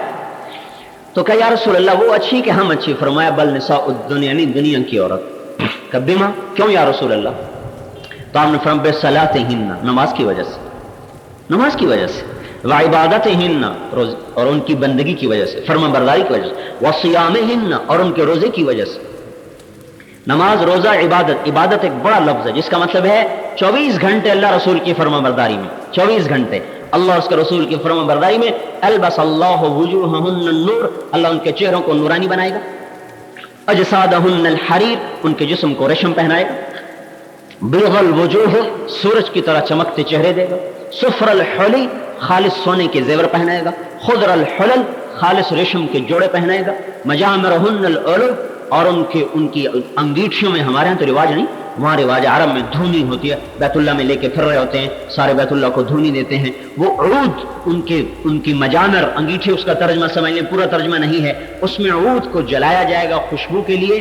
تو کہا، یا رسول اللہ وہ اچھی کہ ہم اچھی؟ فرمایا، بل نساء الدنیا، یعنی دنیا کی عورت۔ کبھی ماں، کیوں یا رسول اللہ؟ تو آپ نے فرمایا، بصلاتہن، نماز کی وجہ سے، نماز کی وجہ سے، وعبادتہن، اور ان کی بندگی کی وجہ سے، فرما برداری کی وجہ سے، وصیامہن، اور ان کے روزے کی وجہ سے۔ نماز، روزہ، عبادت۔ عبادت ایک بڑا لفظ ہے جس کا مطلب ہے 24 گھنٹے اللہ رسول کی فرما برداری میں، 24 گھنٹے اللہ اس کے رسول کی فرما برداری میں۔ البس اللہ وجوہہن النور، اللہ ان کے چہروں کو نورانی بنائے گا۔ اجسادہن الحریر، ان کے جسم کو ریشم پہنائے گا۔ بیض الوجوہ، سورج کی طرح چمکتے چہرے دے گا۔ صفر الحلی، خالص سونے کے زیور پہنائے گا۔ خضر الحلل، خالص ریشم کے جوڑے پہنائے گا۔ مجامرہن العلو، اور ان کی انگیٹھیوں میں، ہمارے ہاں تو رواج نہیں، وہاں رواج عرب میں دھونی ہوتی ہے، بیت اللہ میں لے کے پھر رہے ہوتے ہیں، سارے بیت اللہ کو دھونی دیتے ہیں، وہ عود، ان کی مجامر، انگیٹھی، اس کا ترجمہ سمجھ لیں، پورا ترجمہ نہیں ہے، اس میں عود کو جلایا جائے گا خوشبو کے لیے۔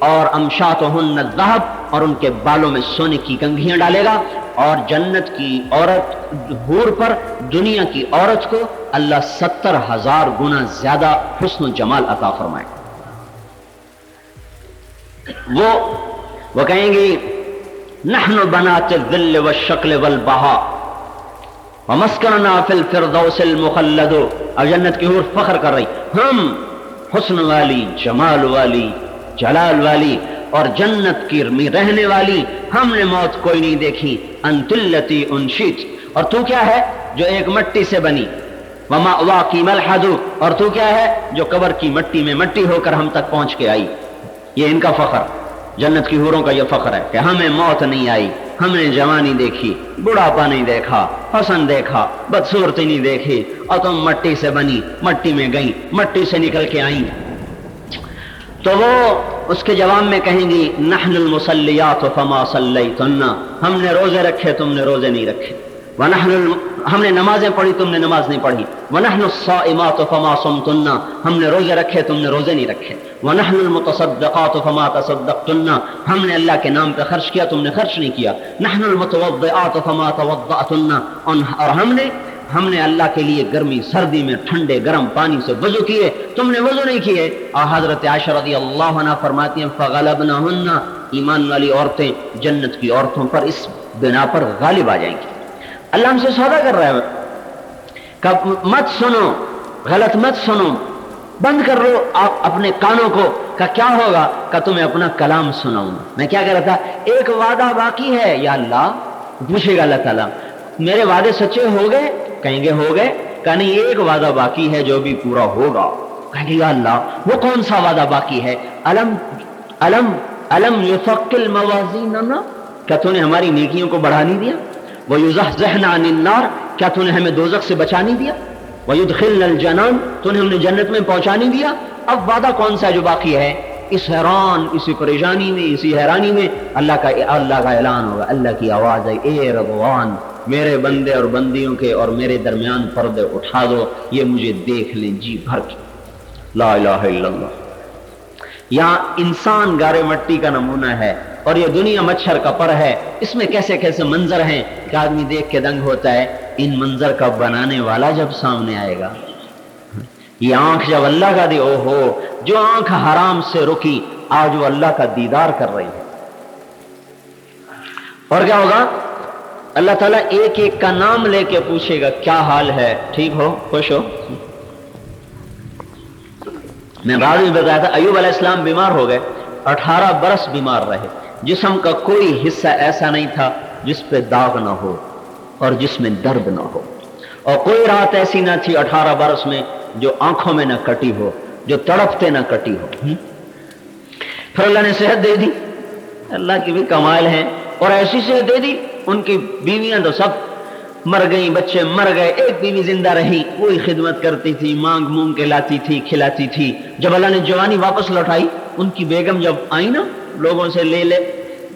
اور امشاطہن الذہب، اور ان کے بالوں میں سونے کی کنگھیاں ڈالے گا۔ اور جنت کی عورت حور پر دنیا کی عورت کو اللہ 70,000 گنا زیادہ حسن و جمال عطا فرمائے۔ وہ کہیں گی، نحن بنات الذل والشکل والبہا ومسکننا فی الفردوس المخلد۔ اور جنت کی حور فخر کر رہی، ہم حسن والی، جمال والی، جلال والی اور جنت کی رہنے والی، ہم نے موت کوئی نہیں دیکھی۔ انت التی انشیت، اور تو کیا ہے جو ایک مٹی سے بنی۔ ومأواکی ملحد، اور تو کیا ہے جو قبر کی مٹی میں مٹی ہو کر ہم تک پہنچ کے آئی۔ یہ ان کا فخر، جنت کی حوروں کا یہ فخر ہے کہ ہمیں موت نہیں آئی، ہم نے جوانی دیکھی، بڑھاپا نہیں دیکھا، حسن دیکھا، بدصورتی نہیں دیکھی، اور تم مٹی سے بنی، مٹی میں گئی، مٹی سے نکل کے آئیں۔ تو وہ اس کے جواب میں کہیں گی، نحن المصلیات فما صلیتن، ہم نے روزے رکھے، تم نے روزے نہیں رکھے۔ ہم نے نمازیں پڑھی، تم نے نماز نہیں پڑھی۔ وَنَحْنُ الصَّائِمَاتُ فَمَا صُمْتُنَّ، ہم نے روزے رکھے، تم نے روزے نہیں رکھے۔ وَنَحْنُ الْمُتَصَدِّقَاتُ فَمَا تَصَدَّقْتُنَّ، ہم نے اللہ کے نام پہ خرچ کیا، تم نے خرچ نہیں کیا۔ نَحْنُ الْمُتَوَضِّئَاتُ فَمَا تَوَضَّأْتُنَّ، اور ہم نے اللہ کے لیے گرمی سردی میں ٹھنڈے گرم پانی سے وضو کیے، تم نے وضو نہیں کیے۔ اور حضرت عائشہ رضی اللہ عنہا فرماتی ہیں، فَغَلَبْنَهُنَّ، ایمان والی عورتیں جنت کی عورتوں پر اس بنا پر غالب آ جائیں گی۔ اللہ ہم سے سودا کر رہا ہے کہ مت سنو، غلط مت سنو، بند کر لو آپ اپنے کانوں کو، کہ کیا ہوگا کہ تمہیں اپنا کلام سناؤں۔ میں کیا کہہ رہا تھا، ایک وعدہ باقی ہے یا اللہ، پوچھے گا اللہ تعالیٰ، میرے وعدے سچے ہو گئے؟ کہیں گے ہو گئے۔ کہ نہیں، ایک وعدہ باقی ہے جو بھی پورا ہوگا۔ کہیں گے یا اللہ وہ کون سا وعدہ باقی ہے؟ الم یثقل موازیننا، کیا تو نے ہماری نیکیوں کو بڑھا نہیں دیا؟ وَيُزَحْزِحْنَا عَنِ النَّارِ، کیا تو نے ہمیں دوزخ سے بچا نہیں دیا؟ وَيُدْخِلْنَا الْجَنَانِ، تو نے ہمیں جنت میں پہنچا نہیں دیا؟ اب وعدہ کون سا ہے جو باقی ہے؟ اس حیران، اسی پریشانی میں، اسی حیرانی میں اللہ کا اعلان ہوگا، اللہ کی آواز ہے، اے رضوان میرے بندے اور بندیوں کے اور میرے درمیان پردے اٹھا دو، یہ مجھے دیکھ لیں جی بھر کے۔ لا الہ الا اللہ۔ یہاں انسان گارے مٹی کا نمونہ ہے اور یہ دنیا مچھر کا پر ہے، اس میں کیسے کیسے منظر ہیں کہ آدمی دیکھ کے دنگ ہوتا ہے۔ ان منظر کا بنانے والا جب سامنے آئے گا، یہ آنکھ جب اللہ کا دی، او ہو، جو آنکھ حرام سے رکی آج وہ اللہ کا دیدار کر رہی ہے۔ اور کیا ہوگا؟ اللہ تعالیٰ ایک ایک کا نام لے کے پوچھے گا کیا حال ہے، ٹھیک ہو، خوش ہو؟ میں بعد میں بتایا تھا ایوب علیہ السلام بیمار ہو گئے، 18 برس بیمار رہے، جسم کا کوئی حصہ ایسا نہیں تھا جس پہ داغ نہ ہو اور جس میں درد نہ ہو، اور کوئی رات ایسی نہ تھی 18 برس میں جو آنکھوں میں نہ کٹی ہو، جو تڑپتے نہ کٹی ہو۔ پھر اللہ نے صحت دے دی، اللہ کی بھی کمال ہے، اور ایسی صحت دے دی، ان کی بیویاں تو سب مر گئیں، بچے مر گئے، ایک بیوی زندہ رہی، وہی خدمت کرتی تھی، مانگ مونگ کے لاتی تھی، کھلاتی تھی۔ جب اللہ نے جوانی واپس لوٹائی، ان کی بیگم جب آئی نا لوگوں سے لے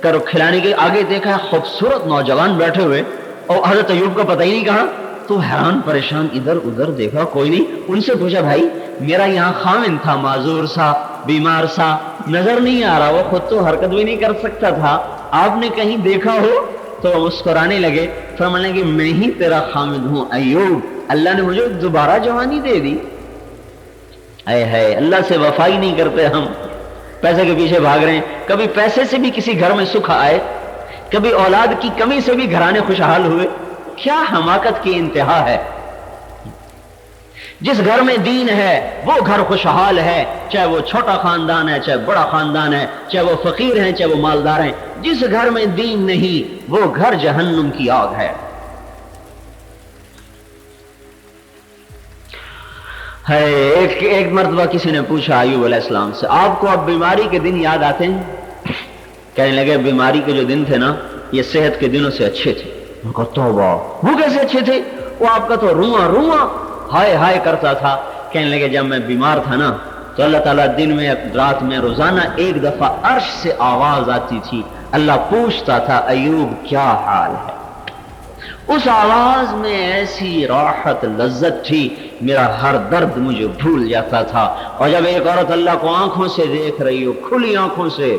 کر کھلانے کے، آگے دیکھا خوبصورت نوجوان بیٹھے ہوئے، اور حضرت ایوب کا پتہ ہی نہیں کہا، تو حیران پریشان ادھر ادھر دیکھا کوئی نہیں، ان سے پوچھا بھائی میرا یہاں خامن تھا، معذور سا، بیمار سا، نظر نہیں آ رہا، وہ خود تو حرکت بھی نہیں کر سکتا تھا، آپ نے کہیں دیکھا ہو؟ تو مسکرانے لگے، فرمانے کہ میں ہی تیرا خامد ہوں ایوب، اللہ نے مجھے دوبارہ جوانی دے دی۔ اے ہے اللہ سے وفائی نہیں کرتے ہم، پیسے کے پیچھے بھاگ رہے ہیں۔ کبھی پیسے سے بھی کسی گھر میں سکھ آئے، کبھی اولاد کی کمی سے بھی گھرانے خوشحال ہوئے، کیا حماقت کی انتہا ہے۔ جس گھر میں دین ہے وہ گھر خوشحال ہے، چاہے وہ چھوٹا خاندان ہے، چاہے بڑا خاندان ہے، چاہے وہ فقیر ہیں، چاہے وہ مالدار ہیں۔ جس گھر میں دین نہیں وہ گھر جہنم کی آگ ہے۔ ایک مرتبہ کسی نے پوچھا ایوب علیہ السلام سے، آپ کو اب بیماری کے دن یاد آتے ہیں؟ کہنے لگے بیماری کے جو دن تھے نا یہ صحت کے دنوں سے اچھے تھے۔ ان کو توبہ، وہ کیسے اچھے تھے؟ وہ آپ کا تو رواں رواں ہائے ہائے کرتا تھا۔ کہنے لگے جب میں بیمار تھا نا تو اللہ تعالیٰ دن میں رات میں روزانہ ایک دفعہ عرش سے آواز آتی تھی، اللہ پوچھتا تھا ایوب کیا حال ہے۔ اس آواز میں ایسی راحت لذت تھی، میرا ہر درد مجھے بھول جاتا تھا۔ اور جب ایک عورت اللہ کو آنکھوں سے دیکھ رہی ہو، کھلی آنکھوں سے،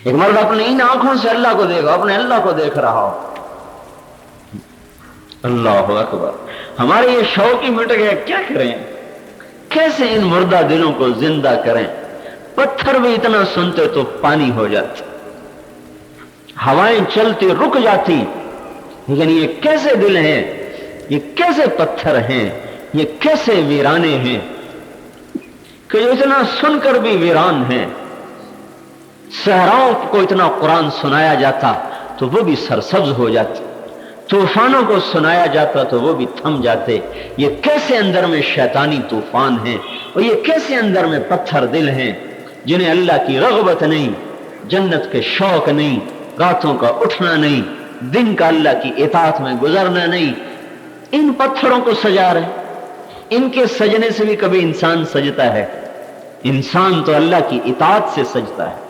ایک مرد اپنی ان آنکھوں سے اللہ کو دیکھو، اپنے اللہ کو دیکھ رہا ہو، اللہ اکبر، ہمارے یہ شوق ہی مٹ گیا، کیا کریں، کیسے ان مردہ دلوں کو زندہ کریں۔ پتھر بھی اتنا سنتے تو پانی ہو جاتے، ہوائیں چلتی رک جاتی، لیکن یہ کیسے دل ہیں، یہ کیسے پتھر ہیں، یہ کیسے ویرانے ہیں کہ جو اتنا سن کر بھی ویران ہیں۔ صحراؤں کو اتنا قرآن سنایا جاتا تو وہ بھی سرسبز ہو جاتے، طوفانوں کو سنایا جاتا تو وہ بھی تھم جاتے۔ یہ کیسے اندر میں شیطانی طوفان ہیں، اور یہ کیسے اندر میں پتھر دل ہیں جنہیں اللہ کی رغبت نہیں، جنت کے شوق نہیں، راتوں کا اٹھنا نہیں، دن کا اللہ کی اطاعت میں گزرنا نہیں۔ ان پتھروں کو سجا رہے، ان کے سجنے سے بھی کبھی انسان سجتا ہے؟ انسان تو اللہ کی اطاعت سے سجتا ہے۔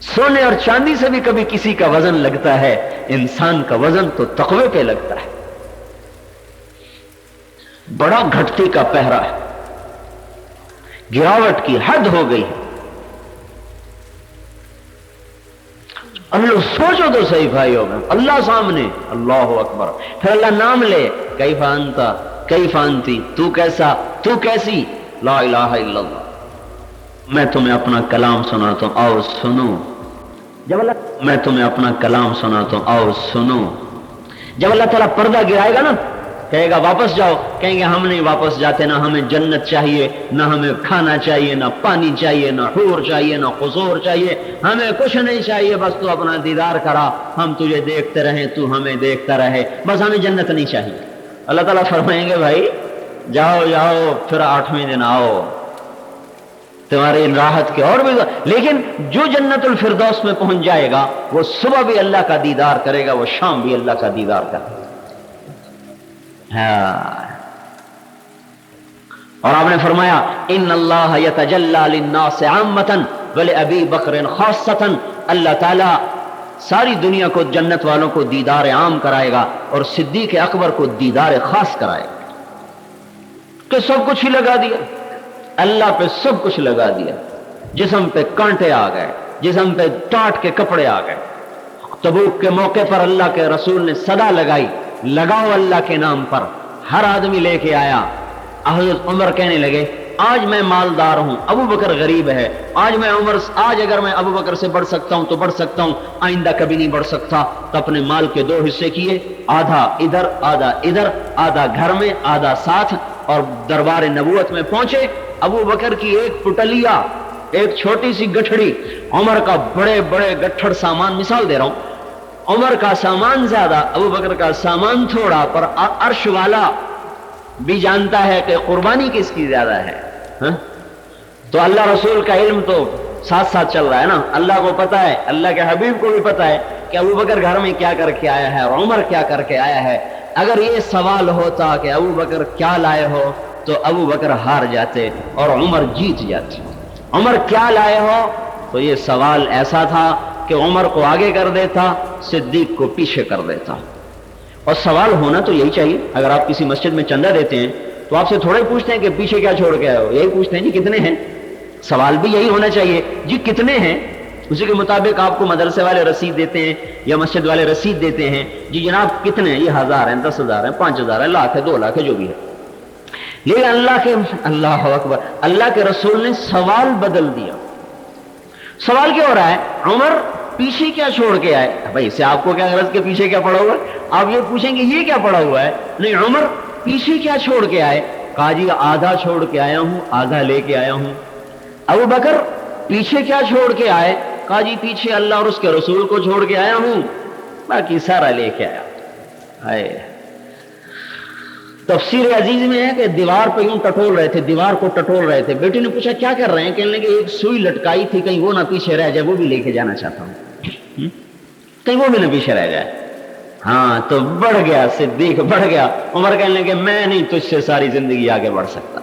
سونے اور چاندی سے بھی کبھی کسی کا وزن لگتا ہے، انسان کا وزن تو تقوی پہ لگتا ہے۔ بڑا گھٹتی کا پہرا ہے، گراوٹ کی حد ہو گئی ہے۔ اللہ سوچو تو صحیح بھائی ہوگا، اللہ سامنے، اللہ اکبر، پھر اللہ نام لے، کیف انت کیف انتی، تو کیسا، تو کیسی، لا الہ الا اللہ۔ میں تمہیں اپنا کلام سناتا ہوں، آؤ سنو۔ جب اللہ میں تمہیں اپنا کلام سناتا ہوں، آؤ سنو۔ جب اللہ تعالیٰ پردہ گرائے گا نا، کہے گا واپس جاؤ، کہیں گے ہم نہیں واپس جاتے، نہ ہمیں جنت چاہیے، نہ ہمیں کھانا چاہیے، نہ پانی چاہیے، نہ حور چاہیے، نہ قصور چاہیے، ہمیں کچھ نہیں چاہیے، بس تو اپنا دیدار کرا، ہم تجھے دیکھتے رہیں، تو ہمیں دیکھتا رہے، بس ہمیں جنت نہیں چاہیے۔ اللہ تعالیٰ فرمائیں گے بھائی جاؤ جاؤ، پھر 8ویں دن آؤ، تمہاری ان راحت کے اور بھی، لیکن جو جنت الفردوس میں پہنچ جائے گا وہ صبح بھی اللہ کا دیدار کرے گا، وہ شام بھی اللہ کا دیدار کرے گا۔ اور آپ نے فرمایا ان اللہ یتجلی للناس عامۃ ولابی بکر خاصۃ، اللہ تعالیٰ ساری دنیا کو، جنت والوں کو دیدار عام کرائے گا اور صدیق اکبر کو دیدار خاص کرائے گا، کہ سب کچھ ہی لگا دیا، اللہ پہ سب کچھ لگا دیا، جسم پہ کانٹے آ گئے، جسم پہ ٹاٹ کے کپڑے آ گئے۔ تبوک کے موقع پر اللہ کے رسول نے صدا لگائی، لگاؤ اللہ کے نام پر، ہر آدمی لے کے آیا۔ حضرت عمر کہنے لگے آج میں مالدار ہوں، ابو بکر غریب ہے، آج اگر میں ابو بکر سے بڑھ سکتا ہوں تو بڑھ سکتا ہوں، آئندہ کبھی نہیں بڑھ سکتا۔ تو اپنے مال کے 2 حصے کیے، آدھا ادھر آدھا ادھر، آدھا گھر میں آدھا ساتھ، اور دربار نبوت میں پہنچے۔ ابو بکر کی ایک پٹلیا، ایک چھوٹی سی گٹھڑی، عمر کا بڑے بڑے گٹھڑ سامان، مثال دے رہا ہوں، عمر کا سامان زیادہ، ابو بکر کا سامان تھوڑا، پر عرش والا بھی جانتا ہے کہ قربانی کس کی زیادہ ہے۔ تو اللہ رسول کا علم تو ساتھ ساتھ چل رہا ہے نا، اللہ کو پتا ہے، اللہ کے حبیب کو بھی پتا ہے کہ ابو بکر گھر میں کیا کر کے آیا ہے اور عمر کیا کر کے آیا ہے۔ اگر یہ سوال ہوتا کہ ابو بکر کیا لائے ہو تو ابو بکر ہار جاتے اور عمر جیت جاتے۔ عمر کیا لائے ہو تو یہ سوال ایسا تھا کہ عمر کو آگے کر دیتا، صدیق کو پیچھے کر دیتا۔ اور سوال ہونا تو یہی چاہیے، اگر آپ کسی مسجد میں چندہ دیتے ہیں تو آپ سے تھوڑے پوچھتے ہیں کہ پیچھے کیا چھوڑ کے آئے ہو، یہی پوچھتے ہیں جی کتنے ہیں۔ سوال بھی یہی ہونا چاہیے، جی کتنے ہیں، اسی کے مطابق آپ کو مدرسے والے رسید دیتے ہیں یا مسجد والے رسید دیتے ہیں، جی جناب کتنے ہیں، یہ 1000 ہیں، 10,000 ہیں، 5,000 ہیں، لاکھ ہے، 2 لاکھ ہے، جو بھی ہے۔ لیکن اللہ اکبر، اللہ کے رسول نے سوال بدل دیا۔ سوال کیا ہو رہا ہے، عمر پیچھے کیا چھوڑ کے آئے؟ بھائی اس سے آپ کو کیا غرض کے پیچھے کیا پڑا ہوا ہے؟ آپ یہ پوچھیں گے یہ کیا پڑا ہوا ہے؟ نہیں، عمر پیچھے کیا چھوڑ کے آئے؟ کہا جی آدھا چھوڑ کے آیا ہوں، آدھا لے کے آیا ہوں۔ ابو بکر پیچھے کیا چھوڑ کے آئے؟ کہا جی پیچھے اللہ اور اس کے رسول کو چھوڑ کے آیا ہوں، باقی سارا لے کے آیا۔ تفسیر عزیز میں ہے کہ دیوار پہ یوں ٹٹول رہے تھے، دیوار کو ٹٹول رہے تھے۔ بیٹی نے پوچھا کیا کر رہے ہیں؟ کہنے لگے ایک سوئی لٹکائی تھی، کہیں وہ نہ پیچھے رہ جائے، وہ بھی لے کے جانا چاہتا ہوں، کہیں وہ بھی نہ پیچھے رہ جائے۔ ہاں تو بڑھ گیا، صدیق بڑھ گیا۔ عمر کہنے لگے میں نہیں تجھ سے ساری زندگی آگے بڑھ سکتا۔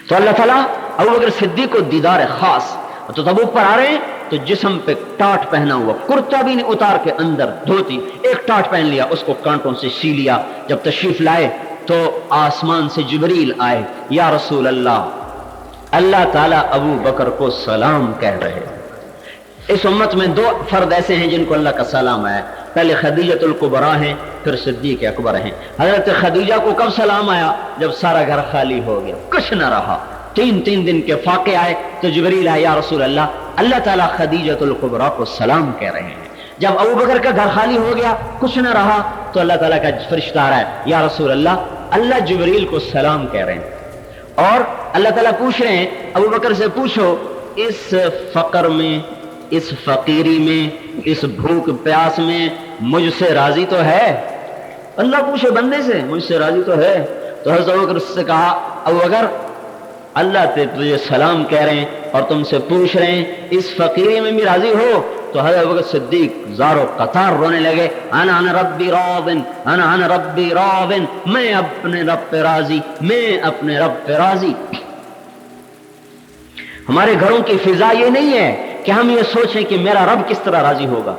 تو اللہ تعالیٰ ابو بکر صدیق کو دیدار خاص، تو تبوک پر آ رہے ہیں تو جسم پہ ٹاٹ پہنا ہوا، کرتا بھی نہیں اتار کے اندر دھوتی، ایک ٹاٹ پہن لیا، اس کو کانٹوں سے سی لیا۔ جب تشریف لائے تو آسمان سے جبریل آئے، یا رسول اللہ، اللہ تعالیٰ ابو بکر کو سلام کہہ رہے ہیں۔ اس امت میں 2 فرد ایسے ہیں جن کو اللہ کا سلام آیا، پہلے خدیجۃ الکبریٰ ہیں، پھر صدیق اکبر ہیں۔ حضرت خدیجہ کو کب سلام آیا؟ جب سارا گھر خالی ہو گیا، کچھ نہ رہا، 3 دن کے فاقے آئے تو جبریل آیا، یا رسول اللہ، اللہ تعالیٰ خدیجۃ الکبریٰ کو سلام کہہ رہے ہیں۔ جب ابو بکر کا گھر خالی ہو گیا، کچھ نہ رہا، تو اللہ تعالیٰ کا فرشتہ آ رہا ہے، یا رسول اللہ، اللہ جبریل کو سلام کہہ رہے ہیں۔ اور اللہ تعالیٰ پوچھ رہے ہیں ابو بکر سے، پوچھو اس فقر میں، اس فقیری میں، اس بھوک پیاس میں مجھ سے راضی تو ہے؟ اللہ پوچھے بندے سے، مجھ سے راضی تو ہے؟ تو حضرت ابو بکر سے کہا، ابو بکر اللہ تجھے سلام کہہ رہے ہیں اور تم سے پوچھ رہے ہیں اس فقیری میں بھی راضی ہو؟ تو حضرت ابو بکر صدیق زار و قطار رونے لگے، انا ربی راضٍ، انا ربی راضٍ، میں اپنے رب پہ راضی، میں اپنے رب پہ راضی۔ ہمارے گھروں کی فضا یہ نہیں ہے کہ ہم یہ سوچیں کہ میرا رب کس طرح راضی ہوگا۔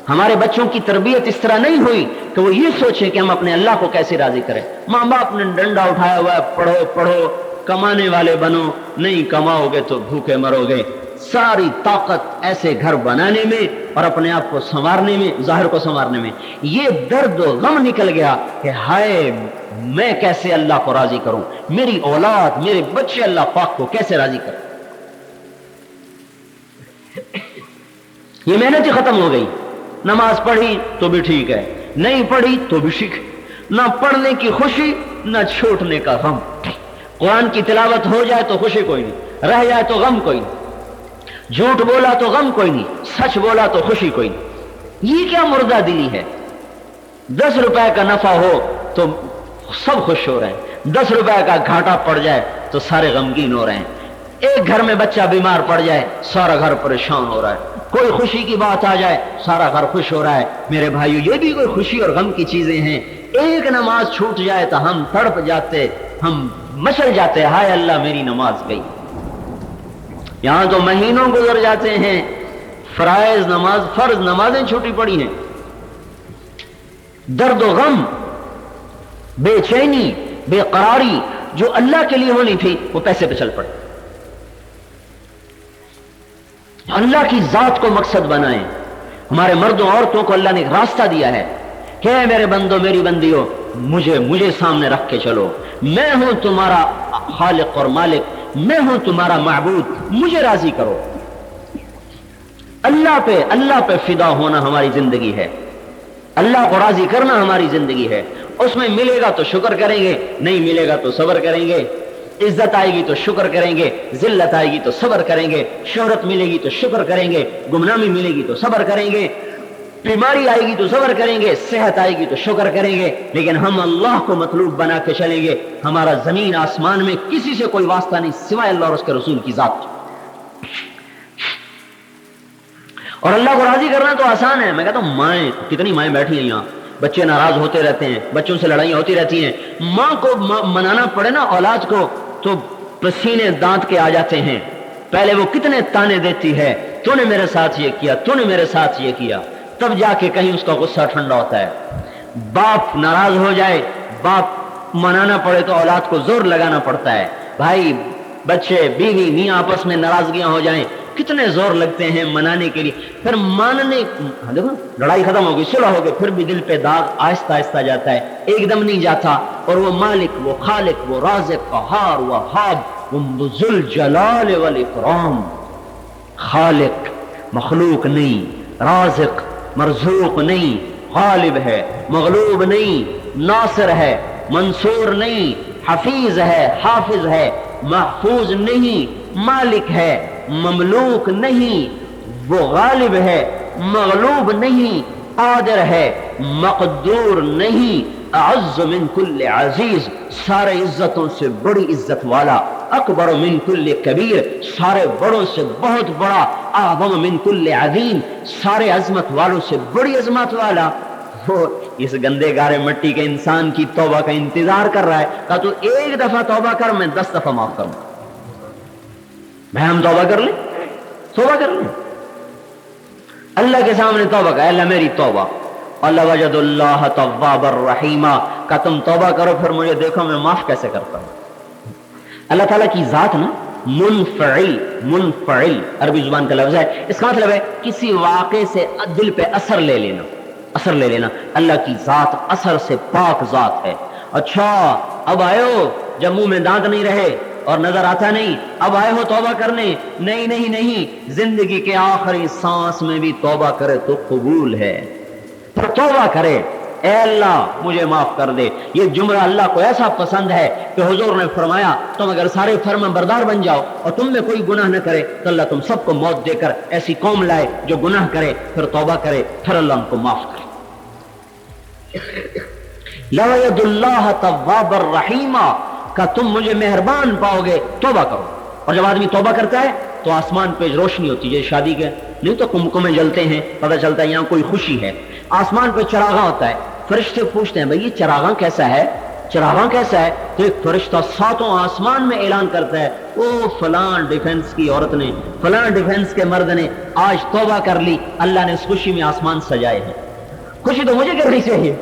ہمارے بچوں کی تربیت اس طرح نہیں ہوئی کہ وہ یہ سوچیں کہ ہم اپنے اللہ کو کیسے راضی کریں۔ ماں باپ نے ڈنڈا اٹھایا ہوا ہے، پڑھو پڑھو، کمانے والے بنو، نہیں کماؤ گے تو بھوکے مرو گے۔ ساری طاقت ایسے گھر بنانے میں اور اپنے آپ کو سنوارنے میں، ظاہر کو سنوارنے میں۔ یہ درد و غم نکل گیا کہ ہائے میں کیسے اللہ کو راضی کروں، میری اولاد، میرے بچے اللہ پاک کو کیسے راضی کروں۔ یہ محنت ہی ختم ہو گئی۔ نماز پڑھی تو بھی ٹھیک ہے، نہیں پڑھی تو بھی ٹھیک ہے، نہ پڑھنے کی خوشی نہ چھوٹنے کا غم۔ قرآن کی تلاوت ہو جائے تو خوشی کوئی نہیں، رہ جائے تو غم کوئی نہیں، جھوٹ بولا تو غم کوئی نہیں، سچ بولا تو خوشی کوئی نہیں۔ یہ کیا مردہ دلی ہے؟ 10 روپے کا نفع ہو تو سب خوش ہو رہے ہیں، 10 روپے کا گھاٹا پڑ جائے تو سارے غمگین ہو رہے ہیں، ایک گھر میں بچہ بیمار پڑ جائے سارا گھر پریشان ہو رہا ہے، کوئی خوشی کی بات آ جائے سارا گھر خوش ہو رہا ہے۔ میرے بھائیو، یہ بھی کوئی خوشی اور غم کی چیزیں ہیں۔ ایک نماز چھوٹ جائے تو ہم تڑپ جاتے، ہم مچل جاتے ہیں، ہائے اللہ میری نماز گئی۔ یہاں تو مہینوں گزر جاتے ہیں، فرائض نماز، فرض نمازیں چھوٹی پڑی ہیں، درد و غم، بے چینی، بے قراری جو اللہ کے لیے ہونی تھی وہ پیسے پہ چل پڑے۔ اللہ کی ذات کو مقصد بنائیں۔ ہمارے مردوں عورتوں کو اللہ نے ایک راستہ دیا ہے کہ اے میرے بندو میری بندیوں، مجھے سامنے رکھ کے چلو، میں ہوں تمہارا خالق اور مالک، میں ہوں تمہارا معبود، مجھے راضی کرو۔ اللہ پہ فدا ہونا ہماری زندگی ہے، اللہ کو راضی کرنا ہماری زندگی ہے۔ اس میں ملے گا تو شکر کریں گے، نہیں ملے گا تو صبر کریں گے۔ عزت آئے گی تو شکر کریں گے، ذلت آئے گی تو صبر کریں گے، شہرت ملے گی تو شکر کریں گے، گمنامی ملے گی تو صبر کریں گے، بیماری آئے گی تو صبر کریں گے، صحت آئے گی تو شکر کریں گے۔ لیکن ہم اللہ کو مطلوب بنا کے چلیں گے۔ ہمارا زمین آسمان میں کسی سے کوئی واسطہ نہیں سوائے اللہ اور اس کے رسول کی ذات۔ اور اللہ کو راضی کرنا تو آسان ہے۔ میں کہتا ہوں مائیں، کتنی مائیں بیٹھی ہیں یہاں، بچے ناراض ہوتے رہتے ہیں، بچوں سے لڑائیاں ہوتی رہتی ہیں، ماں کو منانا پڑے نا اولاد کو تو پسینے دانت کے آ جاتے ہیں۔ پہلے وہ کتنے تانے دیتی ہے، تو نے میرے ساتھ یہ کیا، تو نے میرے ساتھ یہ کیا، تب جا کے کہیں اس کا غصہ ٹھنڈا ہوتا ہے۔ باپ ناراض ہو جائے، باپ منانا پڑے تو اولاد کو زور لگانا پڑتا ہے۔ بھائی، بچے، بیوی، میاں آپس میں ناراضگیاں ہو جائیں، کتنے زور لگتے ہیں منانے کے لیے۔ پھر ماننے، دیکھو لڑائی ختم ہوگی، صلح ہوگی، پھر بھی دل پہ داغ آہستہ آہستہ جاتا ہے، ایک دم نہیں جاتا۔ اور وہ مالک، وہ خالق، وہ رازق، قہار، وہاب، وہ ذل جلال والاکرام، خالق مخلوق نہیں، رازق مرزوق نہیں، غالب ہے مغلوب نہیں، ناصر ہے منصور نہیں، حفیظ ہے حافظ ہے محفوظ نہیں، مالک ہے مملوک نہیں، وہ غالب ہے مغلوب نہیں، قادر ہے مقدور نہیں، اعز من کل عزیز، سارے عزتوں سے بڑی عزت والا، اکبر من کل کبیر، سارے بڑوں سے بہت بڑا، اعظم من کل عظیم، سارے عظمت والوں سے بڑی عظمت والا۔ وہ اس گندے گارے مٹی کے انسان کی توبہ کا انتظار کر رہا ہے، کہا تو ایک دفعہ توبہ کر، میں 10 دفعہ معاف کروں۔ میں ہم توبہ کر لیں، توبہ کر لیں اللہ کے سامنے، توبہ کا اللہ میری توبہ، اللہ وجد اللہ تواب الرحیمہ، کہ تم توبہ کرو پھر مجھے دیکھو میں معاف کیسے کرتا ہوں۔ اللہ تعالیٰ کی ذات نا منفعل عربی زبان کا لفظ ہے، اس کا مطلب ہے کسی واقعے سے دل پہ اثر لے لینا۔ اللہ کی ذات اثر سے پاک ذات ہے۔ اچھا اب آئے ہو جب منہ میں دانت نہیں رہے اور نظر آتا نہیں، اب آئے ہو توبہ کرنے؟ نہیں، زندگی کے آخری سانس میں بھی توبہ کرے تو قبول ہے۔ پھر توبہ کرے، اے اللہ مجھے معاف کر دے۔ یہ جملہ اللہ کو ایسا پسند ہے کہ حضور نے فرمایا تم اگر سارے فرمان بردار بن جاؤ اور تم میں کوئی گناہ نہ کرے تو اللہ تم سب کو موت دے کر ایسی قوم لائے جو گناہ کرے پھر توبہ کرے، پھر اللہ ان کو معاف کرے۔ لا ید اللہ تواب الرحیم، کہ تم مجھے مہربان پاؤ گے، توبہ کرو۔ اور جب آدمی توبہ کرتا ہے تو آسمان پہ روشنی ہوتی ہے، شادی کے نہیں تو کمکمے جلتے ہیں، پتہ چلتا ہے یہاں کوئی خوشی ہے۔ آسمان پہ چراغاں ہوتا ہے، فرشتے پوچھتے ہیں بھئی یہ چراغاں کیسا ہے؟ تو ایک فرشتہ 7 آسمان میں اعلان کرتا ہے، او فلاں ڈیفنس کی عورت نے، فلاں ڈیفنس کے مرد نے آج توبہ کر لی، اللہ نے اس خوشی میں آسمان سجائے ہیں۔ خوشی تو مجھے کرنی چاہیے،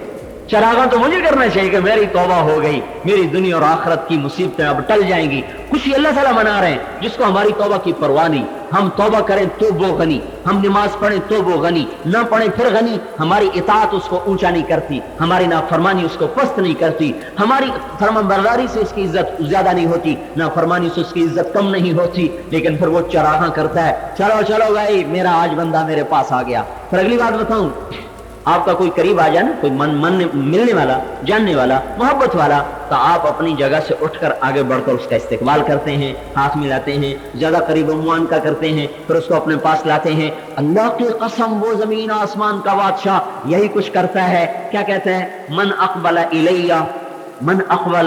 چراغاں تو مجھے کرنا چاہیے کہ میری توبہ ہو گئی، میری دنیا اور آخرت کی مصیبتیں اب ٹل جائیں گی۔ خوشی اللہ تعالیٰ منا رہے ہیں جس کو ہماری توبہ کی پرواہ نہیں۔ ہم توبہ کریں تو وہ غنی، ہم نماز پڑھیں تو وہ غنی، نہ پڑھیں پھر غنی۔ ہماری اطاعت اس کو اونچا نہیں کرتی، ہماری نافرمانی اس کو پست نہیں کرتی، ہماری فرمانبرداری سے اس کی عزت زیادہ نہیں ہوتی، نافرمانی سے اس کی عزت کم نہیں ہوتی۔ لیکن پھر وہ چراغاں کرتا ہے، چلو بھائی میرا آج بندہ میرے پاس آ گیا۔ پھر اگلی بات بتاؤں، آپ کا کوئی قریب آ جائے نا، کوئی ملنے والا، جاننے والا، محبت والا، تو آپ اپنی جگہ سے اٹھ کر آگے بڑھ کر اس کا استقبال کرتے ہیں، ہاتھ ملاتے ہیں، زیادہ قریب عنوان کا کرتے ہیں، پھر اس کو اپنے پاس لاتے ہیں۔ اللہ کی قسم وہ زمین آسمان کا بادشاہ یہی کچھ کرتا ہے۔ کیا کہتے ہیں؟ من اقبل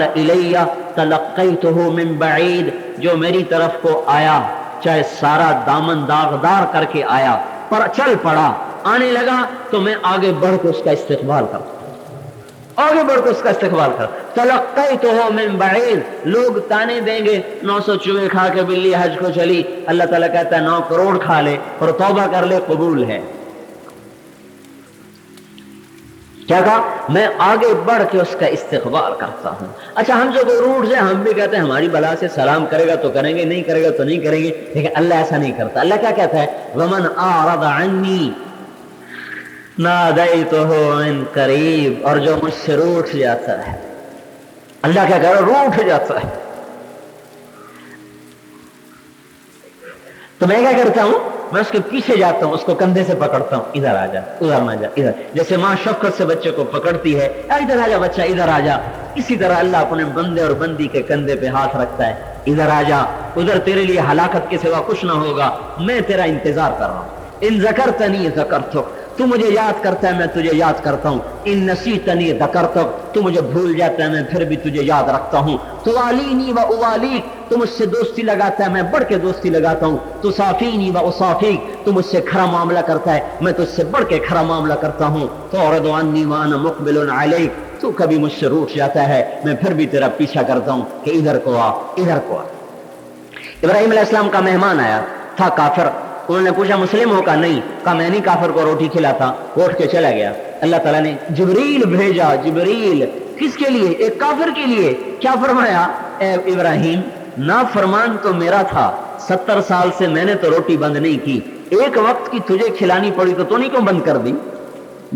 الیہ تلقیتہ من بعید، جو میری طرف کو آیا چاہے سارا دامن داغدار کر کے آیا پر چل پڑا، آنے لگا تو میں آگے بڑھ کے اس کا استقبال کرتا، تلقیتہ من بعید، لوگ تانے دیں گے 900 چوہے کھا کے بلی حج کو چلی، اللہ تعالیٰ کہتا ہے 9 کروڑ کھا لے اور توبہ کر لے، قبول ہے۔ کیا کہا؟ میں آگے بڑھ کے اس کا استقبال کرتا ہوں۔ اچھا ہم جو روٹ سے ہم بھی کہتے ہیں ہماری بلا سے سلام کرے گا تو کریں گے، نہیں کرے گا تو نہیں کریں گے، لیکن اللہ ایسا نہیں کرتا۔ اللہ کیا کہتا ہے؟ وَمَنْ أَعْرَضَ عَنِّي نَادَيْتُهُ مِنْ قَرِيبٍ، اور جو مجھ سے روٹ جاتا ہے، اللہ کیا کہہ رہا ہے؟ روٹ جاتا ہے تو میں کیا کرتا ہوں؟ میں اس کے پیچھے جاتا ہوں، اس کو کندھے سے پکڑتا ہوں، ادھر آ جا، ادھر نہ جا، ادھر، جیسے ماں شفقت سے بچے کو پکڑتی ہے، ادھر آ جا بچہ، ادھر آ جا، اسی طرح اللہ اپنے بندے اور بندی کے کندھے پہ ہاتھ رکھتا ہے، ادھر آ جا، ادھر تیرے لیے ہلاکت کے سوا کچھ نہ ہوگا، میں تیرا انتظار کر رہا ہوں۔ ان ذکرتنی ذکرتک، تو مجھے یاد کرتا ہے میں تجھے یاد کرتا ہوں۔ ان نسیتنی ذکرتک، تو مجھے بھول جاتا ہے میں پھر بھی تجھے یاد رکھتا ہوں۔ توالینی و اوالیک، تو مجھ سے دوستی لگاتا ہے میں بڑھ کے دوستی لگاتا ہوں۔ تو صافینی و اصافیک، تو مجھ سے کھرا معاملہ کرتا ہے میں تجھ سے بڑھ کے کھرا معاملہ کرتا ہوں۔ تعرض عنی وانا مقبل علیک، تو کبھی مجھ سے روٹ جاتا ہے میں پھر بھی تیرا پیچھا کرتا ہوں کہ ادھر کو آ، ادھر کو آ۔ ابراہیم علیہ السلام کا مہمان آیا تھا کافر، انہوں نے پوچھا مسلم ہو؟ کہا نہیں۔ کہا میں نہیں کافر کو روٹی کھلاتا، اٹھ کے چلا گیا۔ اللہ تعالیٰ نے جبریل بھیجا، جبریل کس کے لیے؟ ایک کافر کے لیے۔ کیا فرمایا؟ اے ابراہیم، نافرمان تو میرا تھا، 70 سال سے میں نے تو روٹی بند نہیں کی، ایک وقت کی تجھے کھلانی پڑی تو نہیں کیوں بند کر دی؟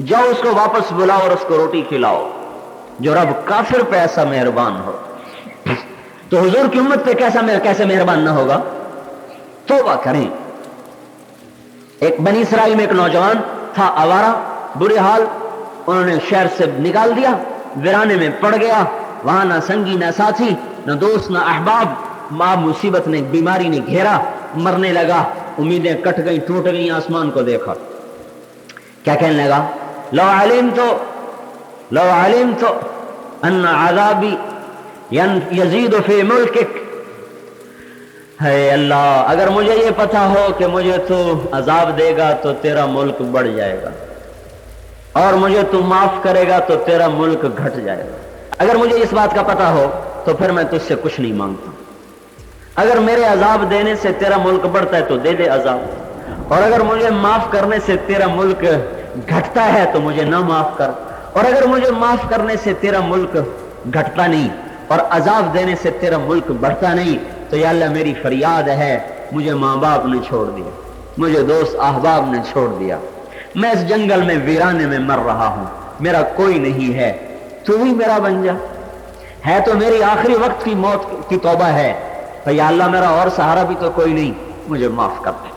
جاؤ اس کو واپس بلاؤ اور اس کو روٹی کھلاؤ۔ جو رب کافر پہ ایسا مہربان ہو تو حضور کی امت پہ کیسے مہربان نہ ہوگا؟ توبہ کریں۔ ایک بنی اسرائیل میں ایک نوجوان تھا، آوارہ، برے حال، انہوں نے شہر سے نکال دیا، ویرانے میں پڑ گیا، وہاں نہ سنگی نہ ساتھی نہ دوست نہ احباب، ماں مصیبت نے، بیماری نے گھیرا، مرنے لگا، امیدیں کٹ گئی، ٹوٹ گئی، آسمان کو دیکھا، کیا کہنے لگا؟ لو علمت ان عذابی یزید فی ملکک، ہے اللہ اگر مجھے یہ پتا ہو کہ مجھے تو عذاب دے گا تو تیرا ملک بڑھ جائے گا، اور مجھے تو معاف کرے گا تو تیرا ملک گھٹ جائے گا، اگر مجھے اس بات کا پتا ہو تو پھر میں تجھ سے کچھ نہیں مانگتا، اگر میرے عذاب دینے سے تیرا ملک بڑھتا ہے تو دے دے عذاب، اور اگر مجھے معاف کرنے سے تیرا ملک گھٹتا ہے تو مجھے نہ معاف کر، اور اگر مجھے معاف کرنے سے تیرا ملک گھٹتا نہیں اور عذاب دینے سے تیرا ملک بڑھتا نہیں تو یا اللہ میری فریاد ہے، مجھے ماں باپ نے چھوڑ دیا، مجھے دوست احباب نے چھوڑ دیا، میں اس جنگل میں ویرانے میں مر رہا ہوں، میرا کوئی نہیں ہے، تو ہی میرا بن جا، ہے تو میری آخری وقت کی موت کی توبہ ہے، تو یا اللہ میرا اور سہارا بھی تو کوئی نہیں، مجھے معاف کر دے۔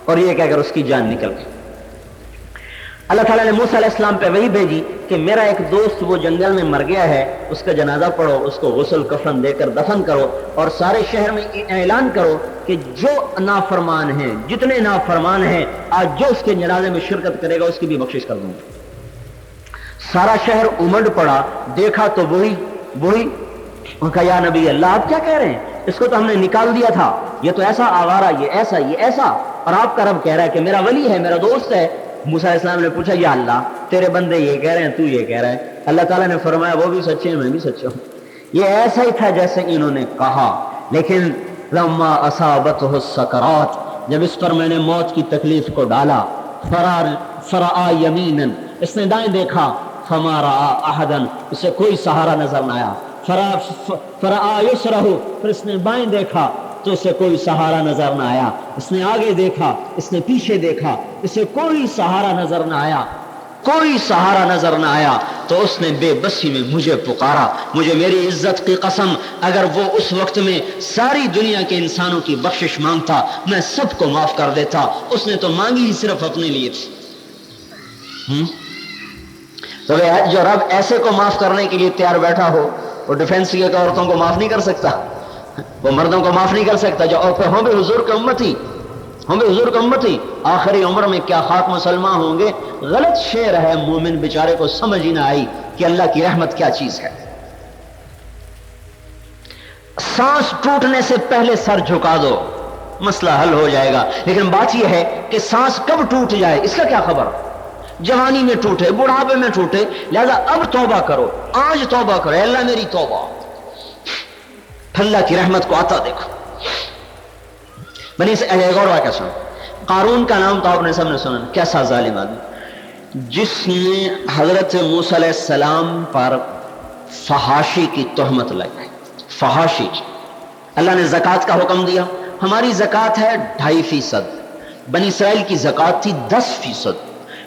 اور یہ کہہ کر اس کی جان نکل گئی۔ اللہ تعالیٰ نے موسیٰ علیہ السلام پہ وہی بھیجی کہ میرا ایک دوست وہ جنگل میں مر گیا ہے، اس کا جنازہ پڑھو، اس کو غسل کفن دے کر دفن کرو، اور سارے شہر میں اعلان کرو کہ جو نافرمان ہیں، جتنے نافرمان ہیں، آج جو اس کے جنازے میں شرکت کرے گا اس کی بھی بخشش کر دوں گا۔ سارا شہر امڈ پڑا، دیکھا تو وہی ان کا، یا نبی اللہ آپ کیا کہہ رہے ہیں؟ اس کو تو ہم نے نکال دیا تھا، یہ تو ایسا آوارہ، یہ ایسا، اور آپ کا رب کہہ رہا ہے کہ میرا ولی ہے، میرا دوست ہے۔ موسیٰ علیہ السلام نے پوچھا یا اللہ تیرے بندے یہ کہہ رہے ہیں، تو یہ کہہ رہا ہے؟ اللہ تعالیٰ نے فرمایا وہ بھی سچے ہیں، میں بھی سچا ہوں، یہ ایسا ہی تھا جیسے انہوں نے کہا، لیکن لما اصابتہ السکرات، جب اس پر میں نے موت کی تکلیف کو ڈالا، فرآ یمینا، اس نے دائیں دیکھا، فما رآ احدا، اسے کوئی سہارا نظر نہ آیا، فرآ یسرہ، پھر اس نے بائیں دیکھا تو اسے کوئی سہارا نظر نہ آیا، اس نے آگے دیکھا، اس نے پیچھے دیکھا، اسے کوئی سہارا نظر نہ آیا، کوئی سہارا نظر نہ آیا، تو اس نے بے بسی میں مجھے پکارا، مجھے میری عزت کی قسم اگر وہ اس وقت میں ساری دنیا کے انسانوں کی بخشش مانگتا میں سب کو معاف کر دیتا، اس نے تو مانگی ہی صرف اپنے لیے تھی۔ تو جو رب ایسے کو معاف کرنے کے لیے تیار بیٹھا ہو، وہ ڈیفینس کی عورتوں کو معاف نہیں کر سکتا، وہ مردوں کو معاف نہیں کر سکتا، جو عورتیں ہوں بھی حضور کی امتی، آخری عمر میں کیا خاک مسلمان ہوں گے۔ غلط شعر ہے، مومن بیچارے کو سمجھ ہی نہ آئی کہ اللہ کی رحمت کیا چیز ہے۔ سانس ٹوٹنے سے پہلے سر جھکا دو، مسئلہ حل ہو جائے گا، لیکن بات یہ ہے کہ سانس کب ٹوٹ جائے اس کا کیا خبر؟ جوانی میں ٹوٹے، بڑھاپے میں ٹوٹے، لہذا اب توبہ کرو، آج توبہ کرو، اے اللہ میری توبہ۔ اللہ کی رحمت کو آتا دیکھو۔ ایک اور واقعہ سنو، قارون کا نام تو آپ نے سب نے سنا، کیسا ظالم آدمی، جس نے حضرت موسیٰ علیہ السلام پر فحاشی کی تہمت لگائی، فحاشی۔ اللہ نے زکوٰۃ کا حکم دیا، ہماری زکوٰۃ ہے 2.5%، بنی اسرائیل کی زکوٰۃ تھی 10%،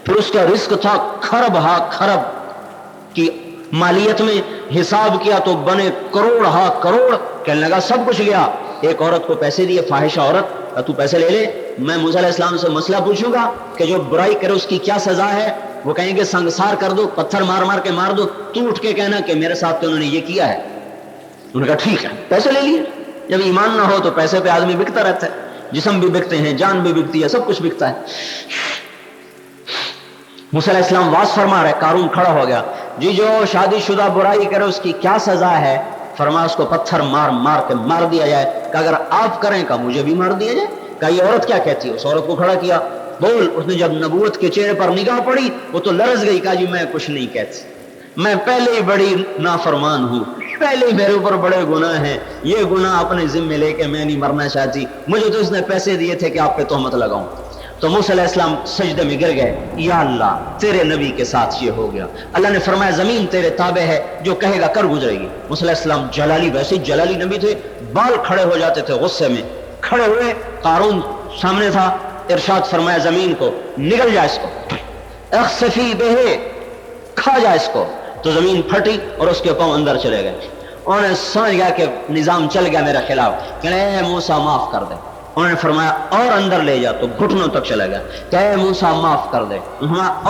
پھر اس کا رزق تھا کھرب ہا کھرب کی مالیت میں، حساب کیا تو بنے کروڑ ہا کروڑ، کہنے لگا سب کچھ گیا۔ ایک عورت کو پیسے دیے، فاحشہ عورت، تو پیسے لے لے، میں موسیٰ علیہ السلام سے مسئلہ پوچھوں گا کہ جو برائی کرے اس کی کیا سزا ہے، وہ کہیں گے سنگسار کر دو، پتھر مار مار کے مار دو، تو اٹھ کے کہنا کہ میرے ساتھ تو انہوں نے یہ کیا ہے۔ انہوں نے کہا ٹھیک ہے، پیسے لے لیے۔ جب ایمان نہ ہو تو پیسے پہ آدمی بکتا رہتا ہے، جسم بھی بکتے ہیں، جان بھی بکتی ہے، سب کچھ بکتا ہے۔ موسیٰ علیہ السلام واز فرما رہے، قارون کھڑا ہو گیا، جی جو شادی شدہ برائی کرے اس کی کیا سزا ہے؟ فرمایا اس کو پتھر مار مار کے مار دیا جائے۔ کہ اگر آپ کریں کہ مجھے بھی مار دیا جائے۔ کہ یہ عورت کیا کہتی ہے؟ اس عورت کو کھڑا کیا، بول۔ اس نے جب نبوت کے چہرے پر نگاہ پڑی وہ تو لرز گئی، کہا جی میں کچھ نہیں کہتی، میں پہلے ہی بڑی نافرمان ہوں، پہلے ہی میرے اوپر بڑے گناہ ہیں، یہ گناہ اپنے ذمے لے کے میں نہیں مرنا چاہتی، مجھے تو اس نے پیسے دیے تھے کہ آپ پہ تہمت لگاؤں۔ تو موسیٰ علیہ السلام سجدے میں گر گئے، یا اللہ تیرے نبی کے ساتھ یہ ہو گیا۔ اللہ نے فرمایا زمین تیرے تابع ہے، جو کہے گا کر گزرے گی۔ موسیٰ علیہ السلام جلالی، ویسے ہی جلالی نبی تھے، بال کھڑے ہو جاتے تھے غصے میں، کھڑے ہوئے، قارون سامنے تھا، ارشاد فرمایا زمین کو نگل جا اس کو، اخسفی بہ، کھا جا اس کو۔ تو زمین پھٹی اور اس کے پاؤں اندر چلے گئے۔ انہوں نے سمجھ گیا کہ نظام چل گیا میرے خلاف، کہ اے موسیٰ معاف کر دے۔ انہوں نے فرمایا اور اندر لے جا، تو گھٹنوں تک چلا گیا، کہ اے موسیٰ معاف کر دے۔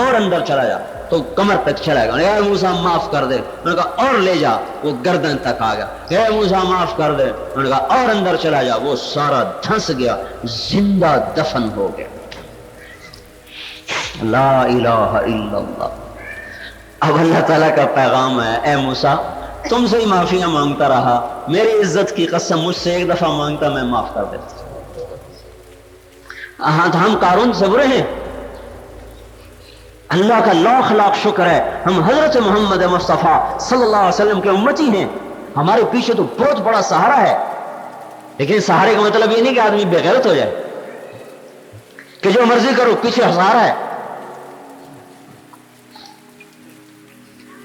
اور اندر چلا جا، تو کمر تک چلا گیا، اے موسیٰ معاف کر دے۔ انہوں نے کہا اور لے جا، وہ گردن تک آ گیا، کہ اے موسیٰ معاف کر دے۔ انہوں نے کہا اور اندر چلا جا، وہ سارا دھنس گیا، زندہ دفن ہو گیا۔ لا الہ الا اللہ۔ اب اللہ تعالیٰ کا پیغام ہے، اے موسیٰ تم سے ہی معافیاں مانگتا رہا، میری عزت کی قسم مجھ سے ایک دفعہ مانگتا میں معاف کر دیتا۔ ہاں تو ہم قارون سے برے ہیں؟ اللہ کا لاکھ لاکھ شکر ہے ہم حضرت محمد مصطفیٰ صلی اللہ علیہ وسلم کے امتی ہیں، ہمارے پیچھے تو بہت بڑا سہارا ہے۔ لیکن سہارے کا مطلب یہ نہیں کہ آدمی بے غیرت ہو جائے، کہ جو مرضی کرو پیچھے سہارا ہے۔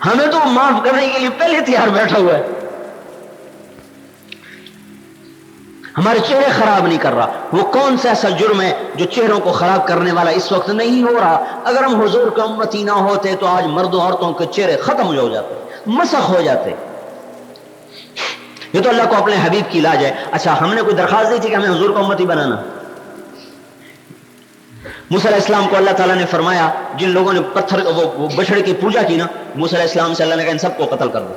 ہمیں تو معاف کرنے کے لیے پہلے تیار بیٹھا ہوا ہے، ہمارے چہرے خراب نہیں کر رہا۔ وہ کون سا ایسا جرم ہے جو چہروں کو خراب کرنے والا اس وقت نہیں ہو رہا؟ اگر ہم حضور کے امتی نہ ہوتے تو آج مردوں عورتوں کے چہرے ختم ہو جاتے، مسخ ہو جاتے۔ یہ تو اللہ کو اپنے حبیب کی لاج ہے۔ اچھا ہم نے کوئی درخواست دی تھی کہ ہمیں حضور کا امتی بنانا؟ موسیٰ علیہ السلام کو اللہ تعالیٰ نے فرمایا، جن لوگوں نے پتھر وہ بچڑے کی پوجا کی نا، موسیٰ علیہ السلام سے اللہ نے کہا ان سب کو قتل کر دو،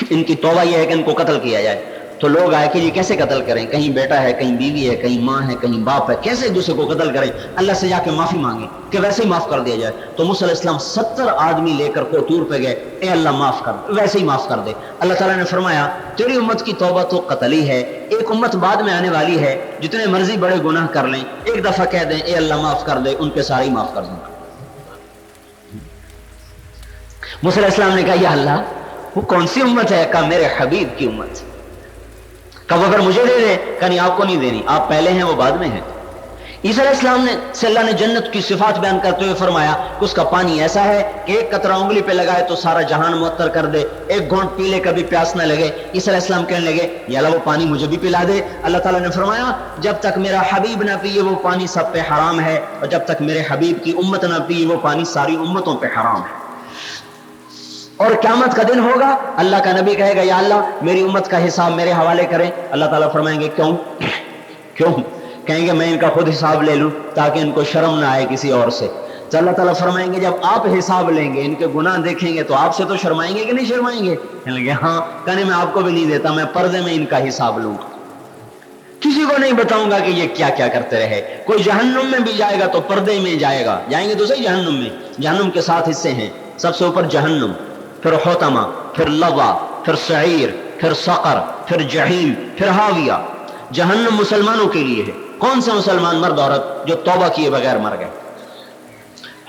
ان کی توبہ یہ ہے کہ ان کو قتل کیا جائے۔ تو لوگ آئے کہ یہ کیسے قتل کریں، کہیں بیٹا ہے، کہیں بیوی ہے، کہیں ماں ہے، کہیں باپ ہے، کیسے ایک دوسرے کو قتل کریں؟ اللہ سے جا کے معافی مانگیں کہ ویسے ہی معاف کر دیا جائے۔ تو موسیٰ علیہ السلام 70 آدمی لے کر کو طور پہ گئے، اے اللہ معاف کر دے، ویسے ہی معاف کر دے۔ اللہ تعالیٰ نے فرمایا تیری امت کی توبہ تو قتل ہی ہے، ایک امت بعد میں آنے والی ہے جتنے مرضی بڑے گناہ کر لیں، ایک دفعہ کہہ دیں اے اللہ معاف کر دے، ان کے سارے ہی معاف کر دوں گا۔ موسیٰ علیہ السلام نے کہا یا اللہ وہ کون سی امت ہے؟ کہا میرے حبیب کی امت۔ کہا اگر مجھے دے دے، کہا نہیں آپ کو نہیں دینی، آپ پہلے ہیں وہ بعد میں ہیں۔ عیسیٰ علیہ السلام نے سے اللہ نے جنت کی صفات بیان کرتے ہوئے فرمایا کہ اس کا پانی ایسا ہے کہ ایک قطرہ انگلی پہ لگائے تو سارا جہان معطر کر دے، ایک گھونٹ پی لے کبھی پیاس نہ لگے۔ عیسیٰ علیہ السلام کہنے لگے یا اللہ وہ پانی مجھے بھی پلا دے۔ اللہ تعالیٰ نے فرمایا جب تک میرا حبیب نہ پیے وہ پانی سب پہ حرام ہے، اور جب تک میرے حبیب کی امت نہ پیے وہ پانی ساری امتوں پہ حرام ہے۔ اور قیامت کا دن ہوگا، اللہ کا نبی کہے گا یا اللہ میری امت کا حساب میرے حوالے کریں۔ اللہ تعالیٰ فرمائیں گے کیوں؟ کہیں گے میں ان کا خود حساب لے لوں تاکہ ان کو شرم نہ آئے کسی اور سے۔ تو اللہ تعالیٰ فرمائیں گے جب آپ حساب لیں گے، ان کے گناہ دیکھیں گے تو آپ سے تو شرمائیں گے کہ نہیں شرمائیں گے؟ کہنے لگے ہاں۔ کہنے میں آپ کو بھی نہیں دیتا، میں پردے میں ان کا حساب لوں گا، کسی کو نہیں بتاؤں گا کہ یہ کیا کیا کرتے رہے۔ کوئی جہنم میں بھی جائے گا تو پردے میں جائے گا، جائیں گے تو صحیح جہنم میں۔ جہنم کے 7 حصے ہیں، سب سے اوپر جہنم، پھر حطمہ، پھر لظہ، پھر سعیر، پھر سقر، پھر جحیم، پھر ہاویہ۔ جہنم مسلمانوں کے لیے ہے۔ کون سے مسلمان مرد عورت جو توبہ کیے بغیر مر گئے؟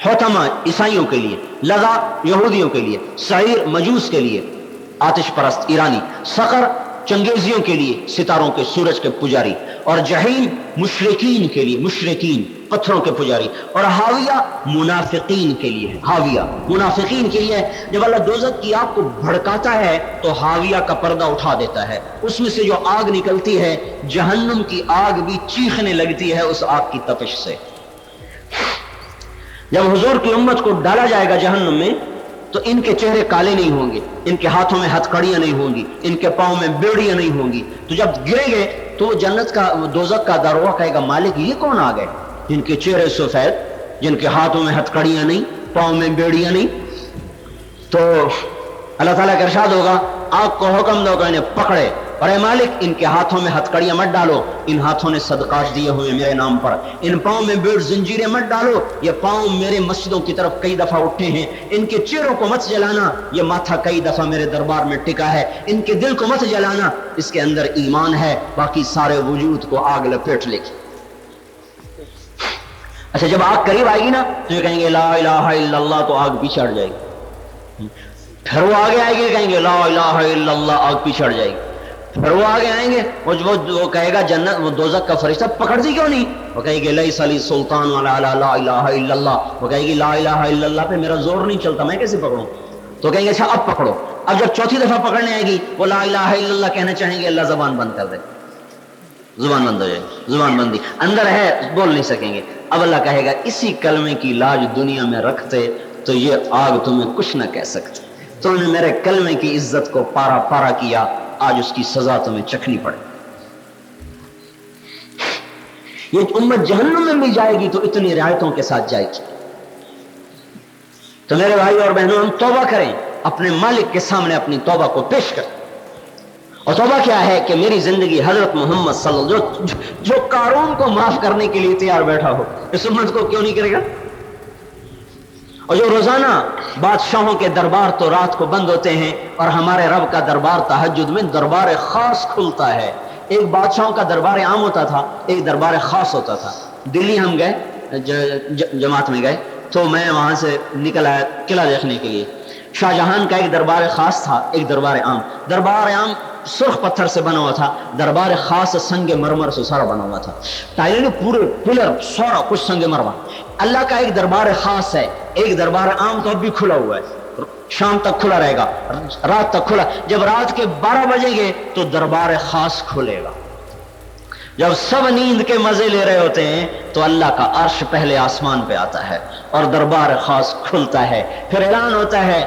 حطمہ عیسائیوں کے لیے، لظا یہودیوں کے لیے، سعیر مجوس کے لیے آتش پرست ایرانی، سقر چنگیزیوں کے لیے ستاروں کے سورج کے پجاری، اور جہیم مشرکین کے لیے، مشرکین پتھروں کے پجاری، اور حاویہ منافقین کے لیے ہے، حاویہ منافقین کے لیے ہے۔ جب اللہ دوزخ کی آگ کو بھڑکاتا ہے تو حاویہ کا پردہ اٹھا دیتا ہے، اس میں سے جو آگ نکلتی ہے جہنم کی آگ بھی چیخنے لگتی ہے اس آگ کی تپش سے۔ جب حضور کی امت کو ڈالا جائے گا جہنم میں تو ان کے چہرے کالے نہیں ہوں گے، ان کے ہاتھوں میں ہتھ کڑیاں نہیں ہوں گی، ان کے پاؤں میں بیڑیاں نہیں ہوں گی۔ تو جب گریں گے تو جنت کا دوزخ کا داروغہ کہے گا مالک یہ کون آ گئے جن کے چہرے سفید، جن کے ہاتھوں میں ہتھ کڑیاں نہیں، پاؤں میں بیڑیاں نہیں؟ تو اللہ تعالیٰ کا ارشاد ہوگا آگ کو حکم دو کہ انہیں پکڑے، اور اے مالک ان کے ہاتھوں میں ہتھ کڑیاں مت ڈالو، ان ہاتھوں نے صدقات دیے ہوئے میرے نام پر، ان پاؤں میں بیڑ زنجیریں مت ڈالو، یہ پاؤں میرے مسجدوں کی طرف کئی دفعہ اٹھے ہیں، ان کے چہروں کو مت جلانا، یہ ماتھا کئی دفعہ میرے دربار میں ٹکا ہے، ان کے دل کو مت جلانا، اس کے اندر ایمان ہے، باقی سارے وجود کو آگ لپیٹ لے گی۔ اچھا جب آگ قریب آئے گی نا تو یہ کہیں گے لا الہ الا اللہ، تو آگ پیچھے ہٹ جائے گی، پھر وہ آگے آئے گی کہیں گے لا الہ الا اللہ، آگ پیچھے ہٹ جائے گی، پھر وہ آگے آئیں گے وہ کہے گا جنت وہ دوزخ کا فرشتہ پکڑ دی کیوں نہیں؟ وہ کہے گی لیس لی سلطان علی لا الہ الا اللہ، وہ کہے گی لا الہ الا اللہ پہ میرا زور نہیں چلتا، میں کیسے پکڑوں؟ تو کہیں گے اچھا اب پکڑو۔ اب جب چوتھی دفعہ پکڑنے آئے گی وہ لا الہ الا اللہ کہنا چاہیں گے، اللہ زبان بند کر دے، زبان بند ہو جائے، زبان بندی اندر ہے، بول نہیں سکیں گے۔ اب اللہ کہے گا اسی کلمے کی لاج دنیا میں رکھتے تو یہ آگ تمہیں کچھ نہ کہہ سکتے، تم نے میرے کلمے کی عزت کو پارا پارا کیا، آج اس کی سزا تمہیں چکھنی پڑے۔ یہ امت جہنم میں بھی جائے گی تو اتنی رعایتوں کے ساتھ جائے گی۔ تو میرے بھائی اور بہنوں ہم توبہ کریں، اپنے مالک کے سامنے اپنی توبہ کو پیش کریں۔ اور توبہ کیا ہے کہ میری زندگی حضرت محمد صلی اللہ علیہ وسلم جو قارون کو معاف کرنے کے لیے تیار بیٹھا ہو، اس امت کو کیوں نہیں کرے گا؟ اور جو روزانہ بادشاہوں کے دربار تو رات کو بند ہوتے ہیں اور ہمارے رب کا دربار تہجد میں دربار خاص کھلتا ہے۔ ایک بادشاہوں کا دربار عام ہوتا تھا، ایک دربار خاص ہوتا تھا۔ دلی ہم گئے، جماعت میں گئے تو میں وہاں سے نکل آیا قلعہ دیکھنے کے لیے۔ شاہ جہان کا ایک دربار خاص تھا، ایک دربار عام۔ دربار عام سرخ پتھر سے بنا ہوا تھا، دربار خاص سنگ مرمر سے سارا بنا ہوا تھا، ٹائلیں پورے پلر سارا کچھ سنگ مرمر۔ اللہ کا ایک دربار خاص ہے، ایک دربار عام تو اب بھی کھلا ہوا ہے، شام تک کھلا رہے گا، رات تک کھلا۔ جب رات کے 12 بجیں گے تو دربار خاص کھلے گا۔ جب سب نیند کے مزے لے رہے ہوتے ہیں تو اللہ کا عرش پہلے آسمان پہ آتا ہے اور دربار خاص کھلتا ہے، پھر اعلان ہوتا ہے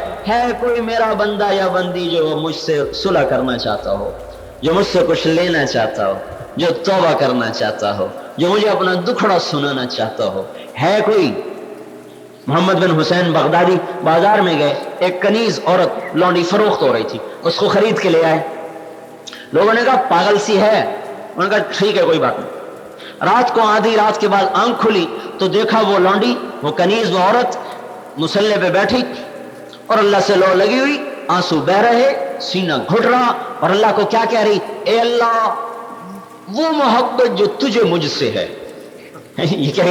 کوئی میرا بندہ یا بندی جو مجھ سے صلح کرنا چاہتا ہو، جو مجھ سے کچھ لینا چاہتا ہو، جو توبہ کرنا چاہتا ہو، جو مجھے اپنا دکھڑا سنانا چاہتا ہو، ہے کوئی؟ محمد بن حسین بغدادی بازار میں گئے، ایک کنیز عورت لونڈی فروخت ہو رہی تھی، اس کو خرید کے لے آئے۔ لوگوں نے کہا پاگل سی ہے، انہوں نے کہا ٹھیک ہے کوئی بات نہیں۔ رات کو آدھی رات کے بعد آنکھ کھلی تو دیکھا وہ لونڈی، وہ کنیز، وہ عورت مصلے پہ بیٹھی اور اللہ سے لو لگی ہوئی، آنسو بہ رہے، سینہ گھٹ رہا، اور اللہ کو کیا کہہ رہی؟ اے اللہ وہ محبت جو تجھے مجھ سے ہے۔ یہ کیا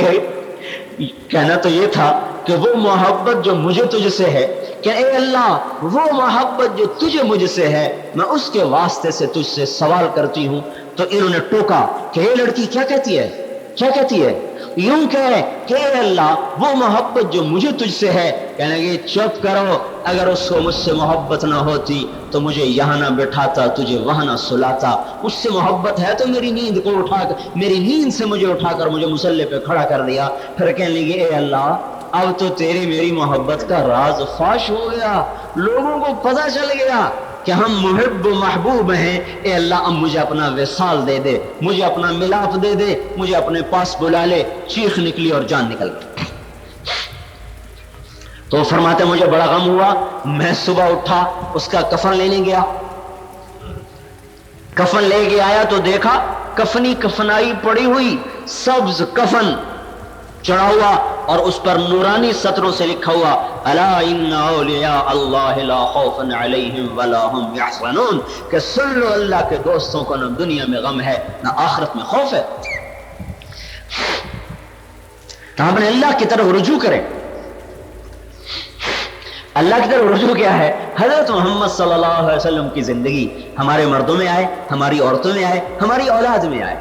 کہنا تو یہ تھا کہ وہ محبت جو مجھے تجھ سے ہے، کہ اے اللہ وہ محبت جو تجھے مجھ سے ہے میں اس کے واسطے سے تجھ سے سوال کرتی ہوں۔ تو انہوں نے ٹوکا کہ یہ لڑکی کیا کہتی ہے، کیا کہتی ہے؟ یوں کہے کہ اے اللہ وہ محبت جو مجھے تجھ سے ہے۔ کہنے لگے چپ کرو، اگر اس کو مجھ سے محبت نہ ہوتی تو مجھے یہاں نہ بٹھاتا، تجھے وہاں نہ سلاتا۔ مجھ سے محبت ہے تو میری نیند کو اٹھا کر، میری نیند سے مجھے اٹھا کر مجھے مصلے پہ کھڑا کر دیا۔ پھر کہنے لگے اے اللہ اب تو تیری میری محبت کا راز فاش ہو گیا، لوگوں کو پتہ چل گیا کہ ہم محب و محبوب ہیں۔ اے اللہ اب مجھے اپنا وصال دے دے، مجھے اپنا ملاپ دے دے، مجھے اپنے پاس بلا لے۔ چیخ نکلی اور جان نکل گئی۔ تو فرماتے مجھے بڑا غم ہوا، میں صبح اٹھا اس کا کفن لینے گیا، کفن لے کے آیا تو دیکھا کفنی کفنائی پڑی ہوئی، سبز کفن چڑھا ہوا اور اس پر نورانی سطروں سے لکھا ہوا الا ان اولیاء اللہ لا خوف علیہم ولا هم یحزنون، کہ سن لو اللہ کے دوستوں کو نہ دنیا میں غم ہے نہ آخرت میں خوف ہے۔ تو ہم نے اللہ کی طرف رجوع کریں، اللہ کی طرف رجوع کیا ہے؟ حضرت محمد صلی اللہ علیہ وسلم کی زندگی ہمارے مردوں میں آئے، ہماری عورتوں میں آئے، ہماری اولاد میں آئے۔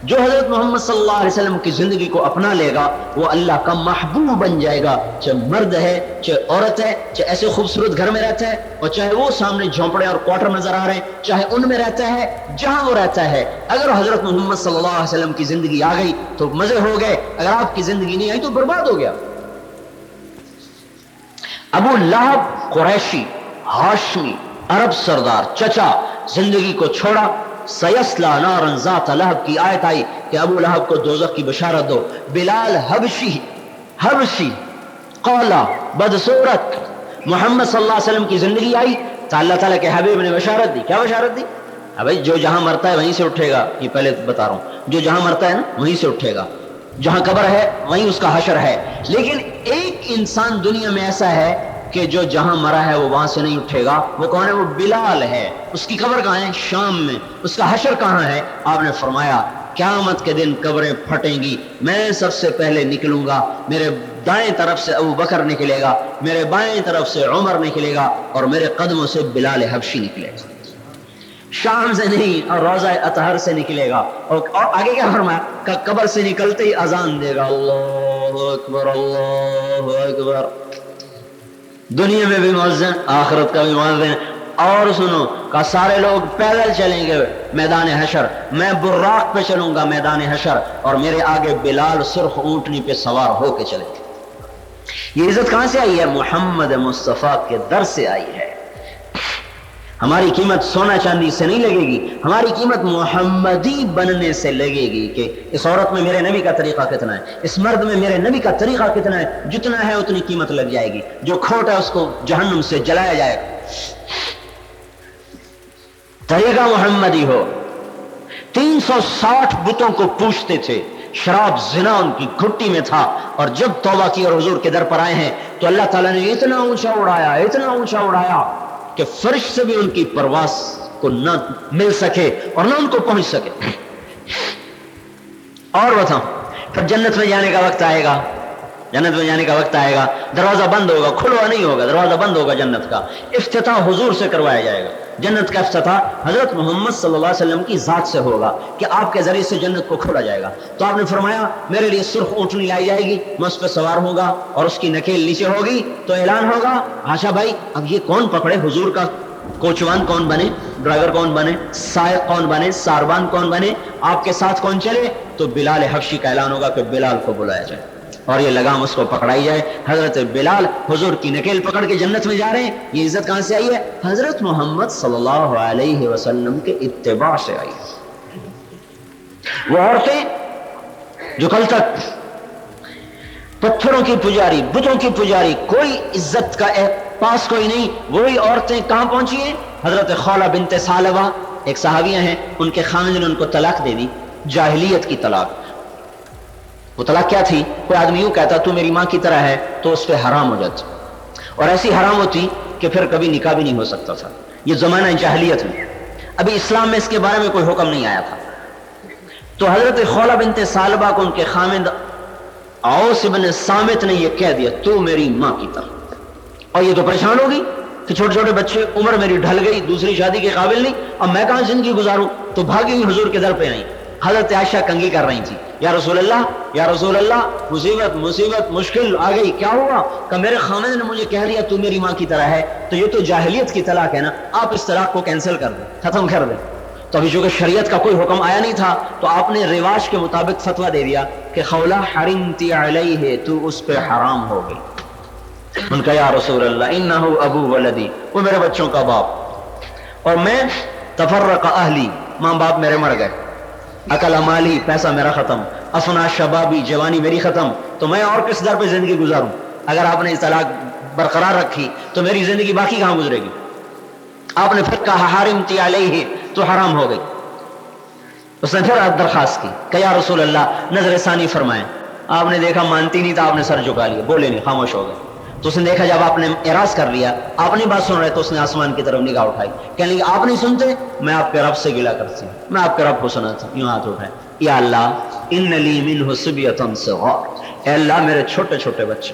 جو حضرت محمد صلی اللہ علیہ وسلم کی زندگی کو اپنا لے گا وہ اللہ کا محبوب بن جائے گا، چاہے مرد ہے، چاہے عورت ہے، چاہے ایسے خوبصورت گھر میں رہتا ہے اور چاہے وہ سامنے جھونپڑے اور کوارٹر نظر آ رہے ہیں، چاہے ان میں رہتا ہے، جہاں وہ رہتا ہے۔ اگر حضرت محمد صلی اللہ علیہ وسلم کی زندگی آ گئی تو مزے ہو گئے، اگر آپ کی زندگی نہیں آئی تو برباد ہو گیا۔ ابو لہب قریشی ہاشمی عرب سردار چچا زندگی کو چھوڑا، سیسلا نارا ذات لہب کی آیت آئی کہ ابو لہب کو دوزخ کی بشارت دو۔ بلال حبشی قولا بدصورت، محمد صلی اللہ علیہ وسلم کی زندگی آئی تو اللہ تعالیٰ کے حبیب نے بشارت دی۔ کیا بشارت دی؟ بھائی جو جہاں مرتا ہے وہیں سے اٹھے گا، یہ پہلے بتا رہا ہوں، جو جہاں مرتا ہے نا وہیں سے اٹھے گا، جہاں قبر ہے وہیں اس کا حشر ہے۔ لیکن ایک انسان دنیا میں ایسا ہے کہ جو جہاں مرا ہے وہ وہاں سے نہیں اٹھے گا۔ وہ کون ہے؟ وہ بلال ہے۔ اس کی قبر کہاں ہے؟ شام میں۔ اس کا حشر کہاں ہے؟ آپ نے فرمایا قیامت کے دن قبریں پھٹیں گی، میں سب سے پہلے نکلوں گا، میرے دائیں طرف سے ابو بکر نکلے گا، میرے بائیں طرف سے عمر نکلے گا اور میرے قدموں سے بلال حبشی نکلے گا۔ شام سے نہیں اور روضہ اطہر سے نکلے گا۔ اور آگے کیا فرمایا کہ قبر سے نکلتے ہی اذان دے گا، اللہ اکبر اللہ اکبر۔ دنیا میں بھی مؤذن، آخرت کا بھی مؤذن۔ اور سنو کہ سارے لوگ پیدل چلیں گے میدان حشر، میں براق پہ چلوں گا میدان حشر اور میرے آگے بلال سرخ اونٹنی پہ سوار ہو کے چلے گا۔ یہ عزت کہاں سے آئی ہے؟ محمد مصطفیٰ کے در سے آئی ہے۔ ہماری قیمت سونا چاندی سے نہیں لگے گی، ہماری قیمت محمدی بننے سے لگے گی کہ اس عورت میں میرے نبی کا طریقہ کتنا ہے، اس مرد میں میرے نبی کا طریقہ کتنا ہے۔ جتنا ہے اتنی قیمت لگ جائے گی، جو کھوٹ ہے اس کو جہنم سے جلایا جائے گا۔ طریقہ محمدی ہو۔ 360 بتوں کو پوچھتے تھے، شراب زنا ان کی گھٹی میں تھا، اور جب توبہ کی اور حضور کے در پر آئے ہیں تو اللہ تعالیٰ نے اتنا اونچا اڑایا، اتنا اونچا اڑایا کہ فرش سے بھی ان کی پرواز کو نہ مل سکے اور نہ ان کو پہنچ سکے۔ اور بتاؤ پھر جنت میں جانے کا وقت آئے گا، جنت میں جانے کا وقت آئے گا، دروازہ بند ہوگا، کھلوا نہیں ہوگا، دروازہ بند ہوگا جنت کا۔ افتتاح حضور سے کروایا جائے گا، جنت کا افتتاح حضرت محمد صلی اللہ علیہ وسلم کی ذات سے ہوگا کہ آپ کے ذریعے سے جنت کو کھولا جائے گا۔ تو آپ نے فرمایا میرے لیے سرخ اونٹنی لائی جائے گی، میں اس پہ سوار ہوگا اور اس کی نکیل نیچے ہوگی تو اعلان ہوگا آشا بھائی اب یہ کون پکڑے، حضور کا کوچوان کون بنے، ڈرائیور کون بنے، سائق کون بنے، ساربان کون بنے، آپ کے ساتھ کون چلے؟ تو بلال حبشی کا اعلان ہوگا کہ بلال کو بلایا جائے اور یہ لگام اس کو پکڑائی جائے۔ حضرت بلال حضور کی نکیل پکڑ کے جنت میں جا رہے ہیں۔ یہ عزت کہاں سے آئی ہے؟ حضرت محمد صلی اللہ علیہ وسلم کے اتباع سے آئی ہے۔ وہ عورتیں جو کل تک پتھروں کی پجاری، بتوں کی پجاری، کوئی عزت کا پاس کوئی نہیں، وہی عورتیں کہاں پہنچی ہیں؟ حضرت خولہ بنت ثعلبہ ایک صحابیہ ہیں، ان کے خامد نے ان کو طلاق دے دی، جاہلیت کی طلاق۔ وہ طلاق کیا تھی؟ کوئی آدمی یوں کہتا تو میری ماں کی طرح ہے تو اس پہ حرام ہو جاتی، اور ایسی حرام ہوتی کہ پھر کبھی نکاح بھی نہیں ہو سکتا تھا۔ یہ زمانہ جاہلیت میں، ابھی اسلام میں اس کے بارے میں کوئی حکم نہیں آیا تھا۔ تو حضرت خولہ بنت ثعلبہ کو ان کے خامد اوس بن صامت نے یہ کہہ دیا تو میری ماں کی طرح، اور یہ تو پریشان ہوگی کہ چھوٹے چھوٹے بچے، عمر میری ڈھل گئی، دوسری شادی کے قابل نہیں، اب میں کہاں زندگی گزاروں؟ تو بھاگی ہوئی حضور کے در پہ آئیں۔ حضرت عائشہ کنگھی کر رہی تھی، یا رسول اللہ مصیبت مصیبت مشکل آ گئی، کیا ہوا؟ کہ میرے خامد نے مجھے کہہ دیا تو میری ماں کی طرح ہے، تو یہ تو جاہلیت کی طلاق ہے نا، آپ اس طلاق کو کینسل کر دیں، ختم کر دیں۔ تو ابھی چونکہ شریعت کا کوئی حکم آیا نہیں تھا تو آپ نے رواج کے مطابق فتویٰ دے دیا کہ خولہ حرمتی علیہ، تو اس پہ حرام ہو گئی۔ ان کا یا رسول اللہ انہ ابو ولدی، وہ میرے بچوں کا باپ، اور میں تفرق اہلی، ماں باپ میرے مر گئے، اکل مالی، پیسہ میرا ختم، افنا شبابی، جوانی میری ختم، تو میں اور کس در پہ زندگی گزاروں؟ اگر آپ نے طلاق برقرار رکھی تو میری زندگی باقی کہاں گزرے گی؟ آپ نے پھر کہا حرمتی علیہ، تو حرام ہو گئی۔ اس نے پھر درخواست کی کہ یا رسول اللہ نظر ثانی فرمائیں۔ آپ نے دیکھا مانتی نہیں تھا، آپ نے سر جھکا لیا، بولے نہیں، خاموش ہو گئے۔ تو اس نے دیکھا جب آپ نے اعراض کر لیا، آپ نہیں بات سن رہے، تو اس نے آسمان کی طرف نگاہ اٹھائی، کہنے لگا آپ نہیں سنتے، میں آپ کے رب سے گلہ کرتی ہوں، میں آپ کے رب کو سناتا ہوں۔ یوں ہاتھ اٹھائے، یا اللہ ان لی منہ صبیۃ صغار، اے اللہ میرے چھوٹے چھوٹے بچے،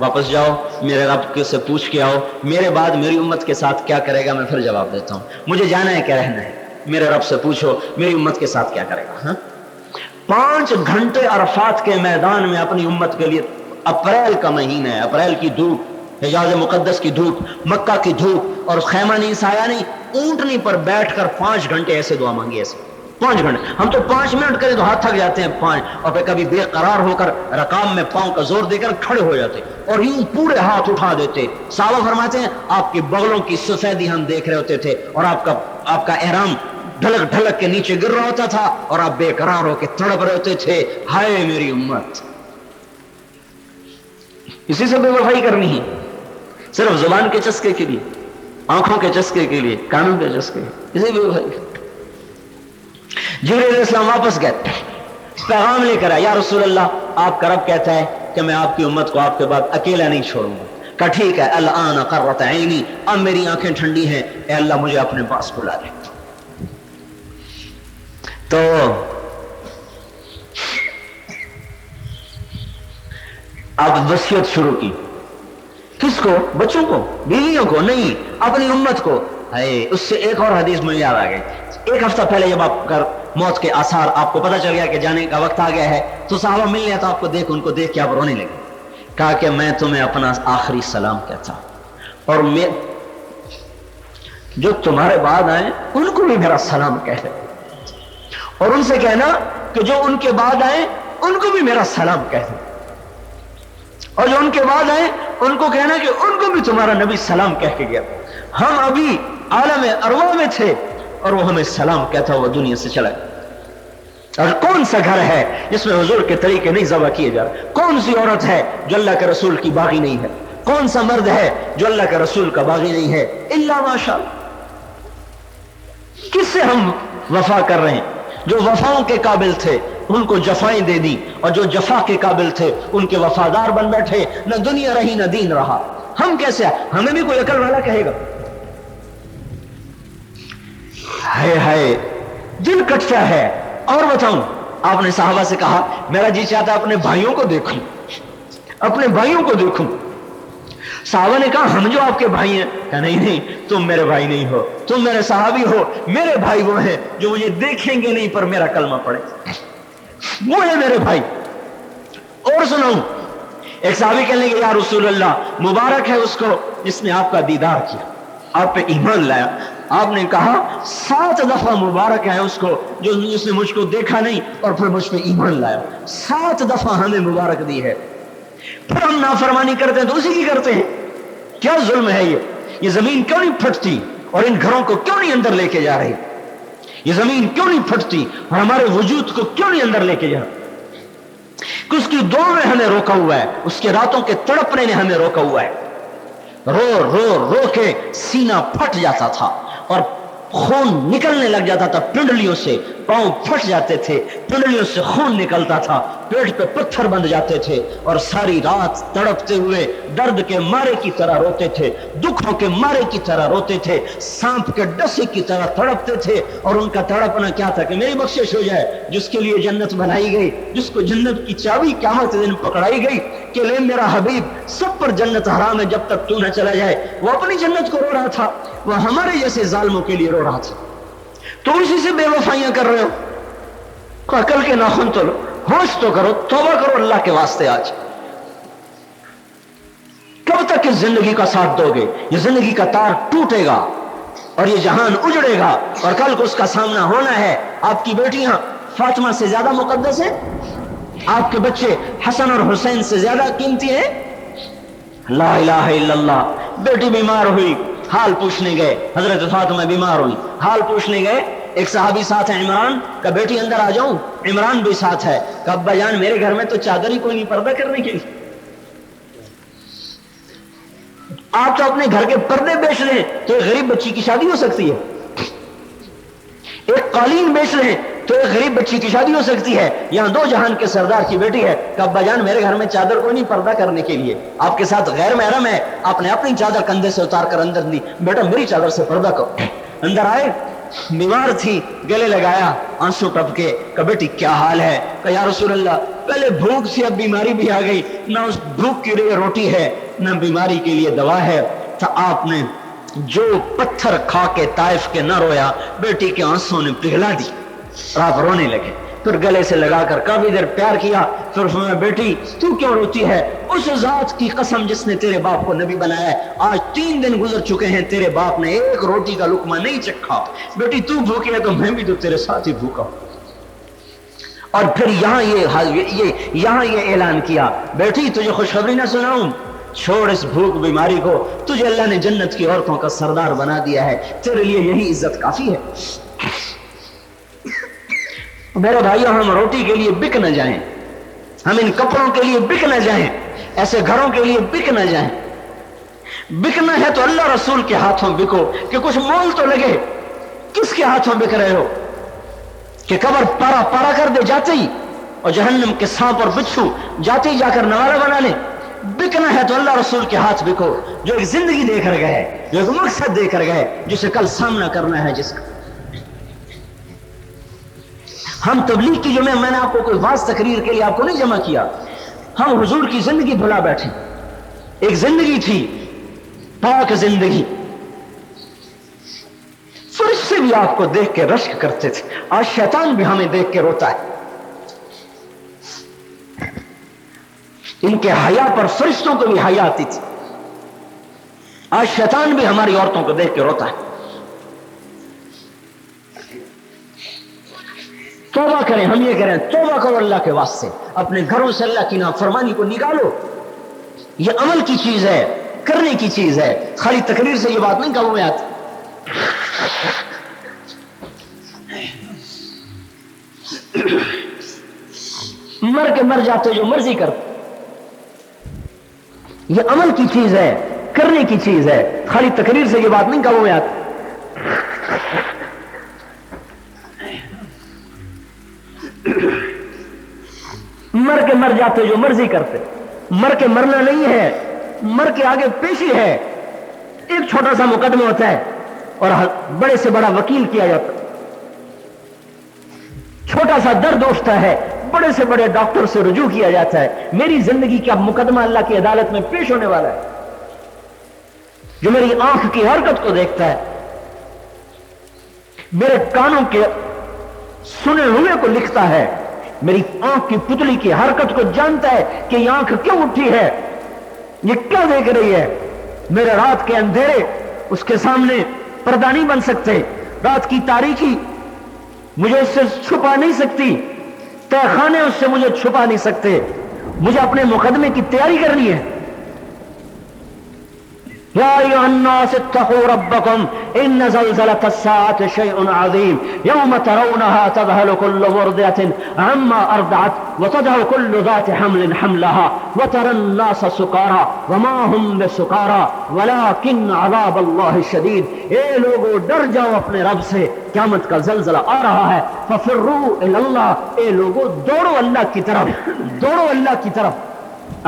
واپس جاؤ میرے رب سے پوچھ کے آؤ میرے بعد میری امت کے ساتھ کیا کرے گا، میں پھر جواب دیتا ہوں، مجھے جانا ہے کیا رہنا ہے، میرے رب سے پوچھو میری امت کے ساتھ کیا کرے گا۔ ہاں 5 گھنٹے عرفات کے میدان میں اپنی امت کے لیے، اپریل کا مہینہ ہے، اپریل کی دھوپ، حجاز مقدس کی دھوپ، مکہ کی دھوپ، اور خیمہ نہیں، سایہ نہیں، اونٹنی پر بیٹھ کر 5 گھنٹے ایسے دعا مانگی، ایسے 5 گھنٹے۔ ہم تو 5 منٹ کریں تو ہاتھ تھک جاتے ہیں 5، اور پھر کبھی بے قرار ہو کر رکام میں پاؤں کا زور دے کر کھڑے ہو جاتے اور یوں پورے ہاتھ اٹھا دیتے۔ صحابہ فرماتے ہیں آپ کے بغلوں کی سفیدی ہم دیکھ رہے ہوتے تھے، اور آپ کا احرام ڈھلک ڈھلک کے نیچے گر رہا ہوتا تھا، اور آپ بے قرار ہو کے تڑپ رہے ہوتے تھے، ہائے میری امت۔ اسی سے بے وفائی کرنی ہے، صرف زبان کے چسکے کے لیے، آنکھوں کے چسکے کے لیے، کانوں کے چسکے، اسی بے وفائی۔ جبرائیل علیہ السلام واپس گئے، پیغام لے کر آئے، یا رسول اللہ آپ کا رب کہتا ہے کہ میں آپ کی امت کو آپ کے بعد اکیلا نہیں چھوڑوں گا۔ کہا ٹھیک ہے، الآن قرۃ عینی، اب میری آنکھیں ٹھنڈی ہیں، اے اللہ مجھے اپنے پاس بلا لے۔ تو اب وصیت شروع کی، کس کو؟ بچوں کو، بیویوں کو نہیں، اپنی امت کو۔ اس سے ایک اور حدیث مجھے یاد آ گئی، ایک ہفتہ پہلے جب آپ کا موت کے آثار آپ کو پتہ چل گیا کہ جانے کا وقت آ گیا ہے، تو صحابہ مل لیا، تو آپ کو ان کو دیکھ کے آپ رونے لگے۔ کہا کہ میں تمہیں اپنا آخری سلام کہتا ہوں، اور میں جو تمہارے بعد آئے ان کو بھی میرا سلام کہہ، اور ان سے کہنا کہ جو ان کے بعد آئے ان کو بھی میرا سلام کہہ، اور جو ان کے بعد آئے ان کو کہنا کہ ان کو بھی تمہارا نبی سلام کہہ کے گیا۔ ہم ابھی عالم ارواح میں تھے اور وہ ہمیں سلام کہتا ہوا دنیا سے چلا گیا۔ اور کون سا گھر ہے جس میں حضور کے طریقے نہیں ذبح کیے جا رہے؟ کون سی عورت ہے جو اللہ کے رسول کی باغی نہیں ہے؟ کون سا مرد ہے جو اللہ کے رسول کا باغی نہیں ہے؟ الا ماشاءاللہ۔ کس سے ہم وفا کر رہے ہیں؟ جو وفاؤں کے قابل تھے ان کو جفائیں دے دی، اور جو جفا کے قابل تھے ان کے وفادار بن بیٹھے، نہ دنیا رہی نہ دین رہا۔ ہم کیسے؟ ہمیں بھی کوئی عقل والا کہے گا؟ ہائے ہائے دل کٹتا ہے۔ اور بتاؤں، آپ نے صحابہ سے کہا میرا جی چاہتا ہے اپنے بھائیوں کو دیکھوں، اپنے بھائیوں کو دیکھوں۔ صحابہ نے کہا ہم جو آپ کے بھائی ہیں؟ کہا نہیں نہیں، تم میرے بھائی نہیں ہو، تم میرے صحابی ہو، میرے بھائی وہ ہیں جو مجھے دیکھیں گے نہیں پر میرا کلمہ پڑھیں، وہ ہے میرے بھائی۔ اور سناؤں، ایک صحابی کہنے لگے یا رسول اللہ مبارک ہے اس کو جس نے آپ کا دیدار کیا، آپ پہ ایمان لایا۔ آپ نے کہا 7 دفعہ مبارک ہے اس کو جو جس نے مجھ کو دیکھا نہیں اور پھر مجھ پہ ایمان لایا۔ 7 دفعہ ہمیں مبارک دی ہے۔ پھر ہم نافرمانی کرتے ہیں تو اسی کی کرتے ہیں۔ کیا ظلم ہے یہ زمین کیوں نہیں پھٹتی اور ان گھروں کو کیوں نہیں اندر لے کے جا رہی؟ یہ زمین کیوں نہیں پھٹتی اور ہمارے وجود کو کیوں نہیں اندر لے کے جا رہی؟ کہ اس کی دعا میں ہمیں روکا ہوا ہے، اس کے راتوں کے تڑپنے نے ہمیں روکا ہوا ہے۔ رو رو رو کے سینہ پھٹ جاتا تھا اور خون نکلنے لگ جاتا تھا پنڈلیوں سے، پاؤں پھٹ جاتے تھے، پنڈلیوں سے خون نکلتا تھا، پیٹ پہ پتھر بندھ جاتے تھے، اور ساری رات تڑپتے ہوئے درد کے مارے کی طرح روتے تھے، دکھوں کے مارے کی طرح روتے تھے، سانپ کے ڈسے کی طرح تڑپتے تھے۔ اور ان کا تڑپنا کیا تھا کہ میری بخشش ہو جائے، جس کے لیے جنت بنائی گئی، جس کو جنت کی چابی قیامت کے دن پکڑائی گئی کہ لے میرا حبیب سب پر جنت حرام ہے جب تک تو نہ چلا جائے، وہ اپنی جنت کو رو رہا تھا، وہ ہمارے جیسے ظالموں کے لیے رو رہا تھا۔ تو اسی سے بے وفائیاں کر رہے ہو، عقل کے ناخن تو لو، ہوش تو کرو، توبہ کرو اللہ کے واسطے۔ آج کب تک اس زندگی کا ساتھ دو گے؟ یہ زندگی کا تار ٹوٹے گا اور یہ جہان اجڑے گا، اور کل کو اس کا سامنا ہونا ہے۔ آپ کی بیٹیاں فاطمہ سے زیادہ مقدس ہیں، آپ کے بچے حسن اور حسین سے زیادہ قیمتی ہیں۔ لا الہ الا اللہ۔ بیٹی بیمار ہوئی، حال پوچھنے گئے، حضرت فاطمہ بیمار ہوئی، حال پوچھنے گئے، ایک صحابی ساتھ ہے عمران کا، بیٹی اندر آ جاؤں؟ عمران بھی ساتھ ہے۔ کہ ابا جان میرے گھر میں تو چادر ہی کوئی نہیں پردہ کرنے کے لیے، آپ تو اپنے گھر کے پردے بیچ لیں تو ایک غریب بچی کی شادی ہو سکتی ہے، ایک قالین بیچ لیں تو ایک غریب بچی کی شادی ہو سکتی ہے۔ یہاں 2 جہان کے سردار کی بیٹی ہے کہ ابا جان میرے گھر میں چادر کوئی نہیں پردہ کرنے کے لیے، آپ کے ساتھ غیر محرم ہے، آپ نے اپنی چادر کندھے سے اتار کر اندر دی، بیٹا میری چادر سے پردہ کرو۔ اندر آئے، بیمار تھی، گلے لگایا، آنسو ٹپکے کہ بیٹی کیا حال ہے؟ کہ یا رسول اللہ پہلے بھوک سے اب بیماری بھی آ گئی، نہ اس بھوک کے لیے روٹی ہے نہ بیماری کے لیے دوا ہے۔ تو آپ نے جو پتھر کھا کے طائف کے نہ رویا، بیٹی کے آنسوں نے پگھلا دی اور آپ رونے لگے۔ پھر گلے سے لگا کر کافی دیر پیار کیا، پھر فرمایا بیٹی تو کیوں روتی ہے؟ اس ذات کی قسم جس نے تیرے باپ کو نبی بنایا ہے، آج 3 دن گزر چکے ہیں، تیرے باپ نے ایک روٹی کا لقمہ نہیں چکھا، بیٹی تو بھوکی ہے تو میں بھی تو تیرے ساتھ ہی بھوکا ہوں۔ اور پھر یہاں یہ اعلان کیا، بیٹی تجھے خوشخبری نہ سناؤں؟ چھوڑ اس بھوک بیماری کو، تجھے اللہ نے جنت کی عورتوں کا سردار بنا دیا ہے، تیرے لیے یہی عزت کافی ہے۔ میرے بھائیوں، ہم روٹی کے لیے بک نہ جائیں، ہم ان کپڑوں کے لیے بک نہ جائیں، ایسے گھروں کے لیے بک نہ جائیں۔ بکنا ہے تو اللہ رسول کے ہاتھوں بکو کہ کچھ مول تو لگے۔ کس کے ہاتھوں بک رہے ہو کہ قبر پارا پارا کر دے جاتے ہی، اور جہنم کے سانپ اور بچھو جاتے ہی جا کر نوالہ بنا لیں؟ بکنا ہے تو اللہ رسول کے ہاتھ بکو، جو ایک زندگی دے کر گئے، جو ایک مقصد دے کر گئے، جسے کل سامنا کرنا ہے، جس کا ہم تبلیغ کی جو میں نے آپ کو کوئی واضح تقریر کے لیے آپ کو نہیں جمع کیا، ہم حضور کی زندگی بھلا بیٹھے۔ ایک زندگی تھی، پاک زندگی، فرشتے بھی آپ کو دیکھ کے رشک کرتے تھے، آج شیطان بھی ہمیں دیکھ کے روتا ہے۔ ان کے حیا پر فرشتوں کو بھی حیا آتی تھی، آج شیطان بھی ہماری عورتوں کو دیکھ کے روتا ہے۔ توبہ کریں، ہم یہ کہہ رہے ہیں توبہ کرو اللہ کے واسطے، اپنے گھروں سے اللہ کی نافرمانی کو نکالو۔ یہ عمل کی چیز ہے، کرنے کی چیز ہے، خالی تقریر سے یہ بات نہیں کہوں میں آتی۔ مر کے مر جاتے جو مرضی کر، یہ عمل کی چیز ہے، کرنے کی چیز ہے، خالی تقریر سے یہ بات نہیں کہوں میں آتی۔ مر کے مر جاتے جو مرضی کرتے، مر کے مرنا نہیں ہے، مر کے آگے پیشی ہے۔ ایک چھوٹا سا مقدمہ ہوتا ہے اور بڑے سے بڑا وکیل کیا جاتا ہے، چھوٹا سا درد اٹھتا ہے، بڑے سے بڑے ڈاکٹر سے رجوع کیا جاتا ہے۔ میری زندگی کا مقدمہ اللہ کی عدالت میں پیش ہونے والا ہے، جو میری آنکھ کی حرکت کو دیکھتا ہے، میرے کانوں کے سنے ہوئے کو لکھتا ہے، میری آنکھ کی پتلی کی حرکت کو جانتا ہے کہ یہ آنکھ کیوں اٹھی ہے، یہ کیا دیکھ رہی ہے۔ میرے رات کے اندھیرے اس کے سامنے پردہ نہیں بن سکتے، رات کی تاریکی مجھے اس سے چھپا نہیں سکتی، تہ خانے اس سے مجھے چھپا نہیں سکتے۔ مجھے اپنے مقدمے کی تیاری کرنی ہے۔ یا ایھا الناس اتقوا ربکم ان زلزلۃ الساعۃ شیء عظیم یوم ترونها تذهل كل مرضعة عما ارضعت وتضع كل ذات حمل حملها وترى الناس سکارى وما هم بسکارى ولكن عذاب اللہ شدید۔ اے لوگو ڈر جاؤ اپنے رب سے، قیامت کا زلزلہ آ رہا ہے۔ ففروا الی اللہ، اے لوگو دوڑو اللہ کی طرف، دوڑو اللہ کی طرف،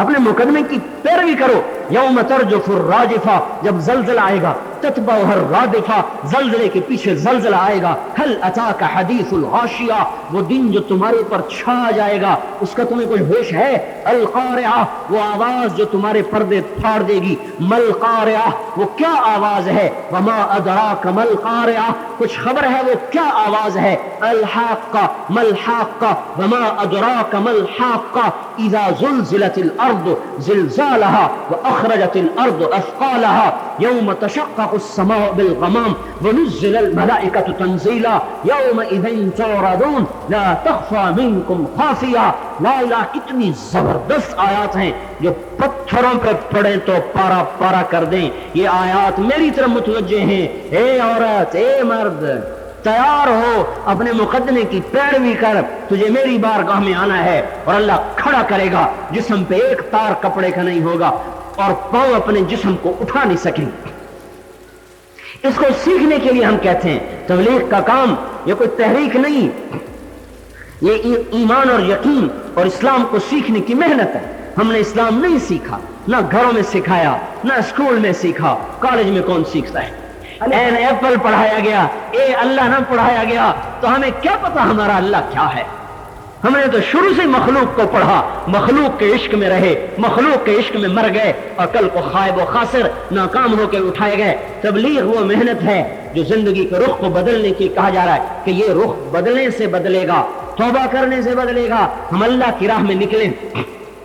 اپنے مقدمے کی پیروی کرو۔ یوم ترجف الراجفہ، جب زلزلہ آئے گا، تتبعها الرادفہ، زلزلے کے پیچھے زلزلہ آئے گا۔ هل اتاک حدیث الغاشیہ، وہ دن جو تمہارے اوپر چھا جائے گا، اس کا تمہیں کوئی ہوش ہے؟ القارعہ، وہ آواز جو تمہارے پردے پھاڑ دے گی۔ مل قارعہ، وہ کیا آواز ہے؟ وما ادراک مل قارعہ، کچھ خبر ہے وہ کیا آواز ہے؟ الحاقہ، مل حاقہ، وما ادراک مل حاقہ، اذا زلزلت الارض زلزالها واخرجت الارض اثقالها یوم تشقق السماء بالغمام ونزل الملائکۃ تنزیلا یومئذ تعرضون لا تخفى منکم خافیہ۔ لا الہ، کتنی زبردست آیات ہیں جو پتھروں پہ پڑے تو پارا پارا کر دیں۔ یہ آیات میری طرف متوجہ ہیں۔ اے عورت، اے مرد، تیار ہو، اپنے مقدمے کی پیروی کر، تجھے میری بارگاہ میں آنا ہے، اور اللہ کھڑا کرے گا، جسم پہ ایک تار کپڑے کا نہیں ہوگا، اور پاؤں اپنے جسم کو اٹھا نہیں سکیں۔ اس کو سیکھنے کے لیے ہم کہتے ہیں تبلیغ کا کام یہ کوئی تحریک نہیں، یہ ایمان اور یقین اور اسلام کو سیکھنے کی محنت ہے۔ ہم نے اسلام نہیں سیکھا، نہ گھروں میں سکھایا، نہ اسکول میں سیکھا، کالج میں کون سیکھتا ہے؟ این ایپل پڑھایا گیا، اے اللہ نہ پڑھایا گیا، تو ہمیں کیا پتا ہمارا اللہ کیا ہے؟ ہم نے تو شروع سے مخلوق کو پڑھا، مخلوق کے عشق میں رہے، مخلوق کے عشق میں مر گئے اور کل کو خائب و خاسر ناکام ہو کے اٹھائے گئے۔ تبلیغ وہ محنت ہے جو زندگی کے رخ کو بدلنے کی کہا جا رہا ہے کہ یہ رخ بدلنے سے بدلے گا، توبہ کرنے سے بدلے گا۔ ہم اللہ کی راہ میں نکلیں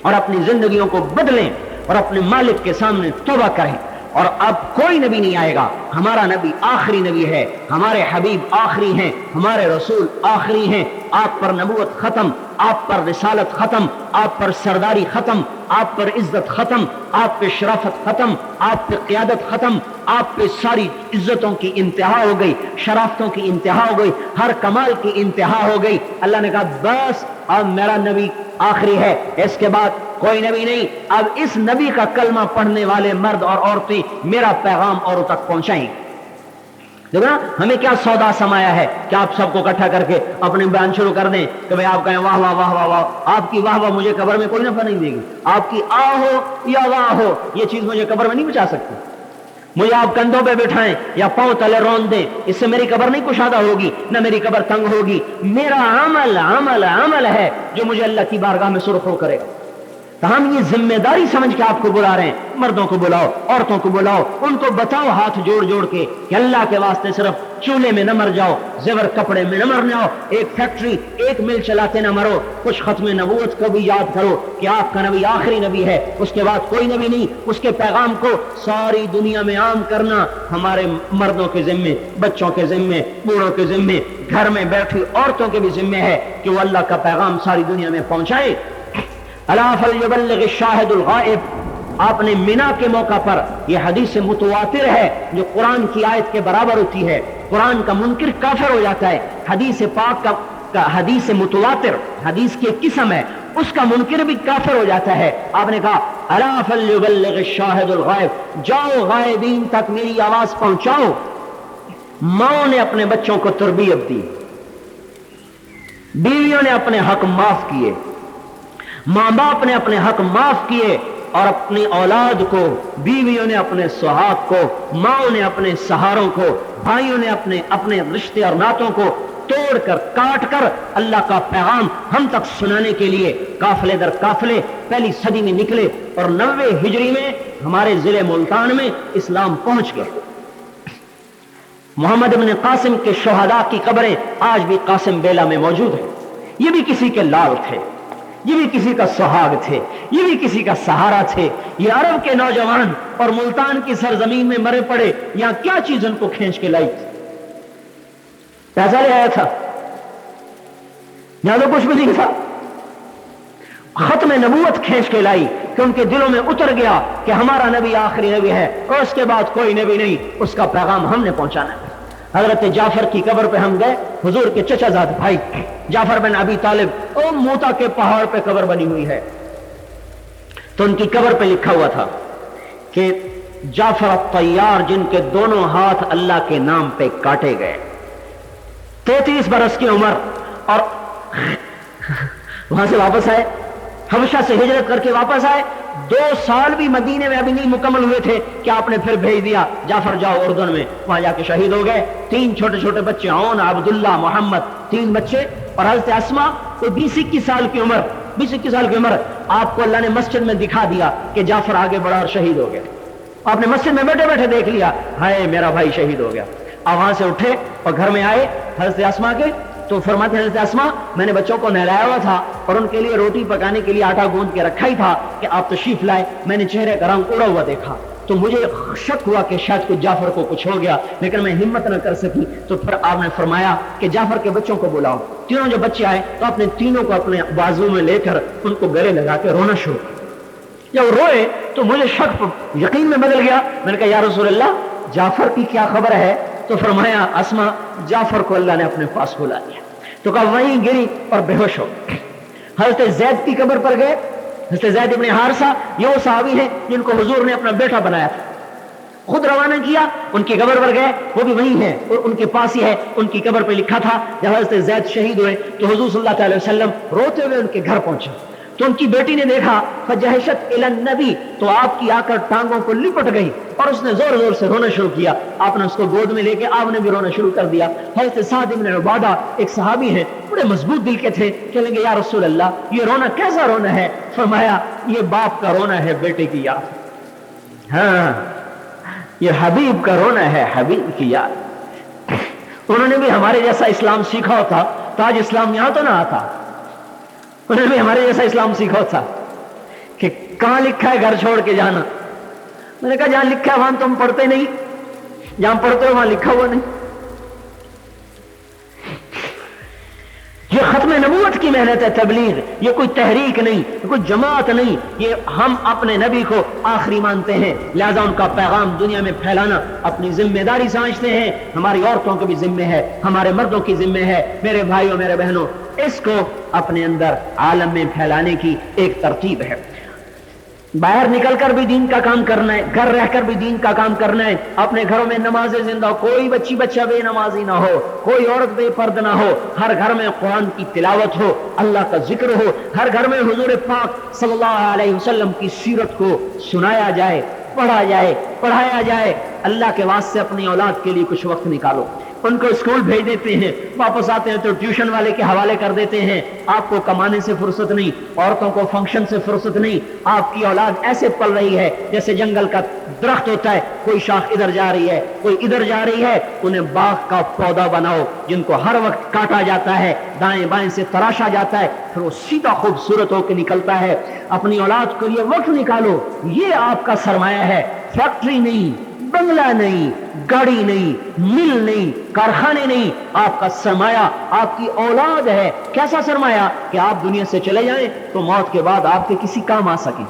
اور اپنی زندگیوں کو بدلیں اور اپنے مالک کے سامنے توبہ کریں۔ اور اب کوئی نبی نہیں آئے گا، ہمارا نبی آخری نبی ہے، ہمارے حبیب آخری ہیں، ہمارے رسول آخری ہیں۔ آپ پر نبوت ختم، آپ پر رسالت ختم، آپ پر سرداری ختم، آپ پر عزت ختم، آپ پہ شرافت ختم، آپ پہ قیادت ختم، آپ پہ ساری عزتوں کی انتہا ہو گئی، شرافتوں کی انتہا ہو گئی، ہر کمال کی انتہا ہو گئی۔ اللہ نے کہا بس اب میرا نبی آخری ہے، اس کے بعد کوئی نبی نہیں۔ اب اس نبی کا کلمہ پڑھنے والے مرد اور عورتیں میرا پیغام اوروں تک پہنچائیں۔ دیکھو نا ہمیں کیا سودا سمایا ہے کہ آپ سب کو اکٹھا کر کے اپنے بیان شروع کر دیں کہ بھئی آپ کہیں واہ واہ واہ واہ واہ۔ آپ کی واہ واہ مجھے قبر میں کوئی نفع نہیں دے گی، آپ کی آ ہو یا واہ ہو یہ چیز مجھے قبر میں نہیں بچا سکتی۔ مجھے آپ کندھوں پہ بٹھائیں یا پاؤں تلے رون دیں، اس سے میری قبر نہیں کشادہ ہوگی، نہ میری قبر تنگ ہوگی۔ میرا عمل عمل عمل ہے جو مجھے اللہ کی بارگاہ میں سرخرو کرے گا۔ تو ہم یہ ذمہ داری سمجھ کے آپ کو بلا رہے ہیں، مردوں کو بلاؤ، عورتوں کو بلاؤ، ان کو بتاؤ ہاتھ جوڑ جوڑ کے کہ اللہ کے واسطے صرف چولہے میں نہ مر جاؤ، زیور کپڑے میں نہ مر جاؤ، ایک فیکٹری ایک مل چلاتے نہ مرو، کچھ ختم نبوت کو بھی یاد کرو کہ آپ کا نبی آخری نبی ہے، اس کے بعد کوئی نبی نہیں۔ اس کے پیغام کو ساری دنیا میں عام کرنا ہمارے مردوں کے ذمے، بچوں کے ذمے، بوڑھوں کے ذمے، گھر میں بیٹھی عورتوں کے بھی ذمے ہے کہ وہ اللہ کا پیغام ساری دنیا میں پہنچائے۔ الا فلیبلغ الشاہد الغائب، آپ نے مینا کے موقع پر یہ حدیث متواتر ہے جو قرآن کی آیت کے برابر ہوتی ہے۔ قرآن کا منکر کافر ہو جاتا ہے، حدیث پاک کا حدیث متواتر حدیث کی ایک قسم ہے، اس کا منکر بھی کافر ہو جاتا ہے۔ آپ نے کہا الا فلیبلغ الشاہد الغائب، جاؤ غائبین تک میری آواز پہنچاؤ۔ ماؤں نے اپنے بچوں کو تربیت دی، بیویوں نے اپنے حق معاف کیے، ماں باپ نے اپنے حق معاف کیے اور اپنی اولاد کو، بیویوں نے اپنے سہاگ کو، ماں نے اپنے سہاروں کو، بھائیوں نے اپنے رشتے اور ناتوں کو توڑ کر کاٹ کر اللہ کا پیغام ہم تک سنانے کے لیے قافلے در قافلے پہلی صدی میں نکلے اور 90 ہجری میں ہمارے ضلع ملتان میں اسلام پہنچ گئے۔ محمد ابن قاسم کے شہداء کی قبریں آج بھی قاسم بیلا میں موجود ہیں۔ یہ بھی کسی کے لال تھے، یہ بھی کسی کا سہاگ تھے، یہ بھی کسی کا سہارا تھے۔ یہ عرب کے نوجوان اور ملتان کی سرزمین میں مرے پڑے، یہاں کیا چیز ان کو کھینچ کے لائی؟ پیسہ لے آیا تھا؟ یہاں تو کچھ بھی نہیں تھا۔ ختم نبوت کھینچ کے لائی کہ ان کے دلوں میں اتر گیا کہ ہمارا نبی آخری نبی ہے اور اس کے بعد کوئی نبی نہیں، اس کا پیغام ہم نے پہنچانا ہے۔ حضرت جعفر کی قبر پہ ہم گئے، حضور کے چچا زاد بھائی جعفر بن ابی طالب، او موتا کے پہاڑ پہ قبر بنی ہوئی ہے، تو ان کی قبر پہ لکھا ہوا تھا کہ جعفر الطیار جن کے دونوں ہاتھ اللہ کے نام پہ کاٹے گئے، 33 برس کی عمر، اور وہاں سے واپس آئے، حبشہ سے ہجرت کر کے واپس آئے، 2 سال بھی مدینے میں ابھی نہیں مکمل ہوئے تھے کہ آپ نے پھر بھیج دیا جعفر جاؤ اردن میں، وہاں جا کے شہید ہو گئے۔ 3 چھوٹے چھوٹے بچے، عون، عبداللہ، محمد، 3 بچے، اور حضرت اسما کوئی 20-21 سال کی عمر، 20-21 سال کی عمر، آپ کو اللہ نے مسجد میں دکھا دیا کہ جعفر آگے بڑھا اور شہید ہو گیا۔ آپ نے مسجد میں بیٹھے بیٹھے دیکھ لیا، ہائے میرا بھائی شہید ہو گیا۔ آپ وہاں سے اٹھے اور گھر میں آئے حضرت اسما کے، تو فرماتے ہیں حضرت اسما میں نے بچوں کو نہلایا ہوا تھا اور ان کے لیے روٹی پکانے کے لیے آٹا گوندھ کے رکھا ہی تھا کہ آپ تشریف لائے، میں نے چہرے کا رنگ اڑا ہوا دیکھا تو مجھے شک ہوا کہ شاید کچھ جعفر کو کچھ ہو گیا، لیکن میں ہمت نہ کر سکی۔ تو پھر آپ نے فرمایا کہ جعفر کے بچوں کو بلاؤ۔ تینوں جو بچے آئے تو آپ نے تینوں کو اپنے بازو میں لے کر ان کو گلے لگا کے رونا شروع کیا۔ جب روئے تو مجھے شک یقین میں بدل گیا، میں نے کہا یا رسول اللہ جعفر کی کیا خبر ہے؟ تو فرمایا اسما جعفر کو اللہ نے اپنے پاس بلا لیا۔ تو کہا وہیں گری اور بے ہوش ہو۔ حضرت زید کی قبر پر گئے، حضرت زید ابن حارثہ، یہ وہ صحابی ہیں جن کو حضور نے اپنا بیٹا بنایا تھا، خود روانہ کیا، ان کی قبر پر گئے، وہ بھی وہیں ہیں اور ان کے پاس ہی ہے۔ ان کی قبر پہ لکھا تھا جب حضرت زید شہید ہوئے تو حضور صلی اللہ علیہ وسلم روتے ہوئے ان کے گھر پہنچے تو ان کی بیٹی نے دیکھا فجہشت الی النبی، تو آپ کی آ کر ٹانگوں کو لپٹ گئی اور اس نے زور زور سے رونا شروع کیا. آپ نے اس کو گود میں لے کے آپ نے بھی رونا شروع کر دیا. حضرت سعد بن عبادہ ایک صحابی ہیں، بڑے مضبوط دل کے تھے، کہنے لگے یا رسول اللہ یہ رونا کیسا رونا ہے؟ فرمایا یہ باپ کا رونا ہے بیٹے کی یاد. ہاں یہ حبیب کا رونا ہے، حبیب کی یاد. انہوں نے بھی ہمارے جیسا اسلام سیکھا ہوتا تو آج اسلام یہاں تو نہ آتا. انہوں نے بھی ہمارے جیسا اسلام سیکھا ہوتا کہ کہاں لکھا ہے گھر چھوڑ کے جانا. میں نے کہا جہاں لکھا ہے وہاں تم پڑھتے نہیں، جہاں پڑھتے ہو وہاں لکھا ہوا نہیں. یہ ختم نبوت کی محنت ہے تبلیغ، یہ کوئی تحریک نہیں، یہ کوئی جماعت نہیں. یہ ہم اپنے نبی کو آخری مانتے ہیں، لہذا ان کا پیغام دنیا میں پھیلانا اپنی ذمہ داری سمجھتے ہیں. ہماری عورتوں کو بھی ذمہ ہے، ہمارے مردوں کی ذمہ ہے. میرے بھائیوں میرے بہنوں، اس کو اپنے اندر عالم میں پھیلانے کی ایک ترتیب ہے. باہر نکل کر بھی دین کا کام کرنا ہے، گھر رہ کر بھی دین کا کام کرنا ہے. اپنے گھروں میں نمازیں زندہ ہو، کوئی بچی بچہ بے نمازی نہ ہو، کوئی عورت بے پرد نہ ہو. ہر گھر میں قرآن کی تلاوت ہو، اللہ کا ذکر ہو. ہر گھر میں حضور پاک صلی اللہ علیہ وسلم کی سیرت کو سنایا جائے، پڑھا جائے، پڑھایا جائے. اللہ کے واسطے اپنی اولاد کے لیے کچھ وقت نکالو. ان کو اسکول بھیج دیتے ہیں، واپس آتے ہیں تو ٹیوشن والے کے حوالے کر دیتے ہیں. آپ کو کمانے سے فرصت نہیں، عورتوں کو فنکشن سے فرصت نہیں. آپ کی اولاد ایسے پل رہی ہے جیسے جنگل کا درخت ہوتا ہے، کوئی شاخ ادھر جا رہی ہے، کوئی ادھر جا رہی ہے. انہیں باغ کا پودا بناؤ جن کو ہر وقت کاٹا جاتا ہے، دائیں بائیں سے تراشا جاتا ہے، پھر وہ سیدھا خوبصورت ہو کے نکلتا ہے. اپنی اولاد کو یہ وقت نکالو، یہ آپ کا سرمایہ ہے. فیکٹری نہیں، بنگلہ نہیں، گاڑی نہیں، مل نہیں، کارخانے نہیں. آپ کا سرمایہ آپ کی اولاد ہے. کیسا سرمایہ؟ کہ آپ دنیا سے چلے جائیں تو موت کے بعد آپ کے کسی کام آ سکیں.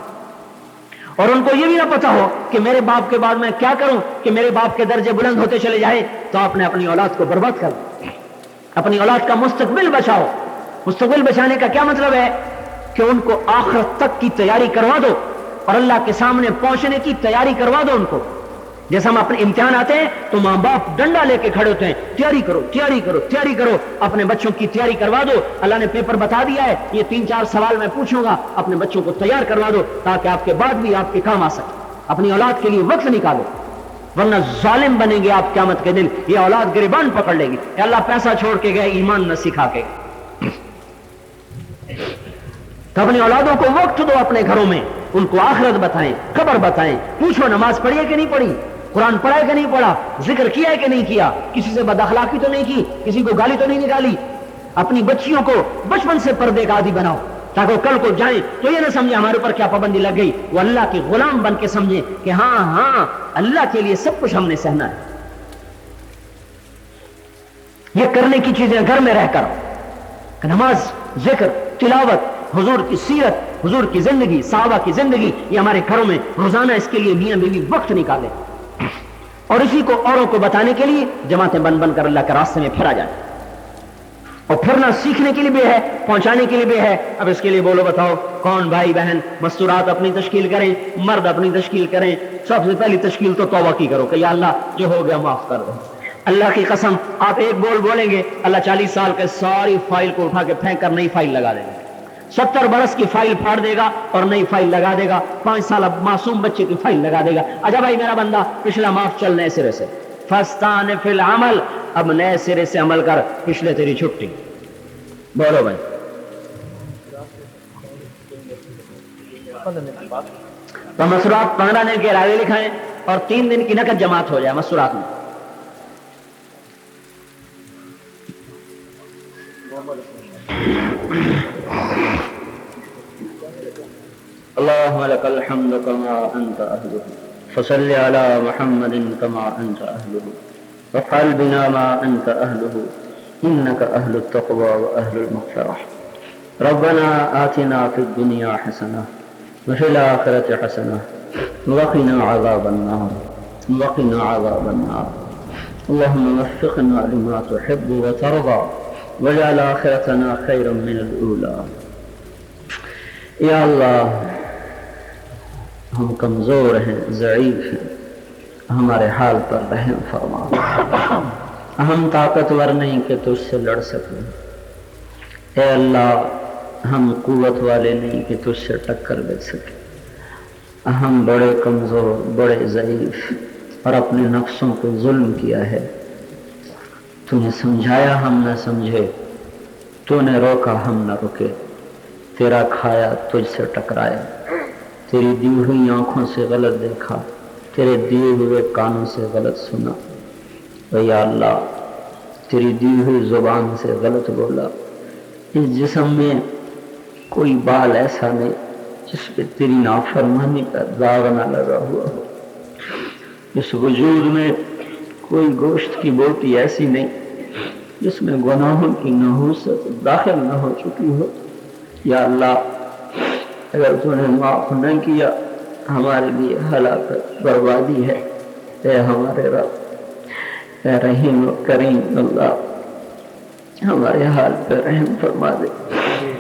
اور ان کو یہ بھی نہ پتا ہو کہ میرے باپ کے بعد میں کیا کروں کہ میرے باپ کے درجے بلند ہوتے چلے جائیں. تو آپ نے اپنی اولاد کو برباد کر دیا. اپنی اولاد کا مستقبل بچاؤ. مستقبل بچانے کا کیا مطلب ہے؟ کہ ان کو آخرت تک کی تیاری کروا دو اور اللہ کے سامنے پہنچنے کی تیاری کروا دو ان کو. جیسے ہم اپنے امتحان آتے ہیں تو ماں باپ ڈنڈا لے کے کھڑے ہوتے ہیں، تیاری کرو، تیاری کرو، تیاری کرو. اپنے بچوں کی تیاری کروا دو. اللہ نے پیپر بتا دیا ہے، یہ 3-4 سوال میں پوچھوں گا، اپنے بچوں کو تیار کروا دو تاکہ آپ کے بعد بھی آپ کے کام آ سکے. اپنی اولاد کے لیے وقت نکالو، ورنہ ظالم بنیں گے آپ قیامت کے دن. یہ اولاد گریبان پکڑ لے گی. اللہ پیسہ چھوڑ کے گئے، ایمان نہ سکھا کے. تو اپنی اولادوں کو وقت دو اپنے گھروں میں، ان کو آخرت بتائیں، خبر بتائیں. پوچھو نماز پڑھی ہے کہ نہیں پڑھی، قرآن پڑھا ہے کہ نہیں پڑھا، ذکر کیا ہے کہ نہیں کیا، کسی سے بد اخلاقی تو نہیں کی، کسی کو گالی تو نہیں نکالی. اپنی بچیوں کو بچپن سے پردے کا عادی بناؤ تاکہ وہ کل کو جائیں تو یہ نہ سمجھے ہمارے اوپر کیا پابندی لگ گئی. وہ اللہ کے غلام بن کے سمجھے کہ ہاں اللہ کے لیے سب کچھ ہم نے سہنا ہے. یہ کرنے کی چیزیں گھر میں رہ کر، نماز، ذکر، تلاوت، حضور کی سیرت، حضور کی زندگی، صحابہ کی زندگی، یہ ہمارے گھروں میں روزانہ اس کے لیے میاں بیوی وقت نکالے اور اسی کو اوروں کو بتانے کے لیے جماعتیں بن بن کر اللہ کے راستے میں پھرا جائے. اور پھرنا سیکھنے کے لیے بھی ہے، پہنچانے کے لیے بھی ہے. اب اس کے لیے بولو بتاؤ کون بھائی بہن مستورات اپنی تشکیل کریں، مرد اپنی تشکیل کریں. سب سے پہلی تشکیل تو توبہ کی کرو کہ یا اللہ جو ہو گیا معاف کر دو. اللہ کی قسم آپ ایک بول بولیں گے، اللہ 40 سال کے ساری فائل کو اٹھا کے پھینک کر نئی فائل لگا دے گا. 70 برس کی فائل پھاڑ دے گا اور نئی فائل لگا دے گا. 5 سال اب معصوم بچے کی فائل لگا دے گا. اچھا بھائی میرا بندہ پچھلا معاف، چل نئے سرے سے. فستان فی العمل، اب نئے سرے سے عمل کر، پچھلے تیری چھٹی. بولو بھائی. تو مسورات 15 دن کے ارادے لکھائیں اور 3 دن کی نقد جماعت ہو جائے مسورات میں. اللهم لك الحمد كما أنت أهله فصل على محمد كما أنت أهله وافعل بنا ما أنت أهله إنك أهل التقوى وأهل المغفرة. ربنا آتنا في الدنيا حسنة وفي الآخرة حسنة وقنا عذاب النار وقنا عذاب النار. اللهم وفقنا لما تحب وترضى واجعل آخرتنا خيرا من الأولى. یا اللہ ہم کمزور ہیں، ضعیف ہیں، ہمارے حال پر رحم فرما. ہم طاقتور نہیں کہ تجھ سے لڑ سکیں. اے اللہ ہم قوت والے نہیں کہ تجھ سے ٹکر دے سکے، ہم بڑے کمزور، بڑے ضعیف، اور اپنے نفسوں کو ظلم کیا ہے۔ تو نے سمجھایا ہم نہ سمجھے، تو نے روکا ہم نہ رکے، تیرا کھایا تجھ سے ٹکرایا، تیری دی ہوئی آنکھوں سے غلط دیکھا، تیرے دیے ہوئے کانوں سے غلط سنا، اور یا اللہ تیری دی ہوئی زبان سے غلط بولا۔ اس جسم میں کوئی بال ایسا نہیں جس پہ تیری نافرمانی کا داغ نہ لگا ہوا ہو، اس وجود میں کوئی گوشت کی بوٹی ایسی نہیں جس میں گناہوں کی نحوست داخل نہ ہو چکی ہو۔ یا اللہ اگر تو نے معاف نہ کیا ہمارے لیے ہلاکت بربادی ہے۔ اے ہمارے رب، اے رحیم و کریم اللہ، ہمارے حال پہ رحم فرما دے،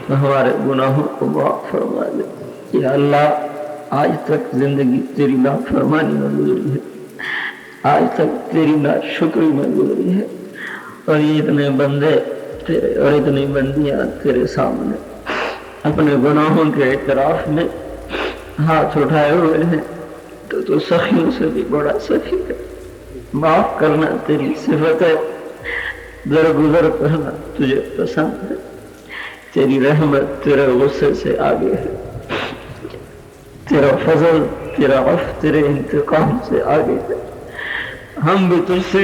ہمارے گناہوں کو معاف فرما دے۔ یا اللہ آج تک زندگی تیری نافرمانی میں گزری ہے، آج تک تیری ناشکری میں گزری ہے، اور یہ اتنے بندے تیرے اور اتنی بندیاں تیرے سامنے اپنے گناہوں کے اعتراف میں ہاتھ اٹھائے ہوئے ہیں، تو سخیوں سے بھی بڑا سخی ہے۔ معاف کرنا تیری صفت ہے، درگزر کرنا تجھے پسند ہے، تیری رحمت تیرے غصے سے آگے ہے، تیرا فضل، تیرا عفو، تیرے انتقام سے آگے ہے۔ ہم بھی تجھ سے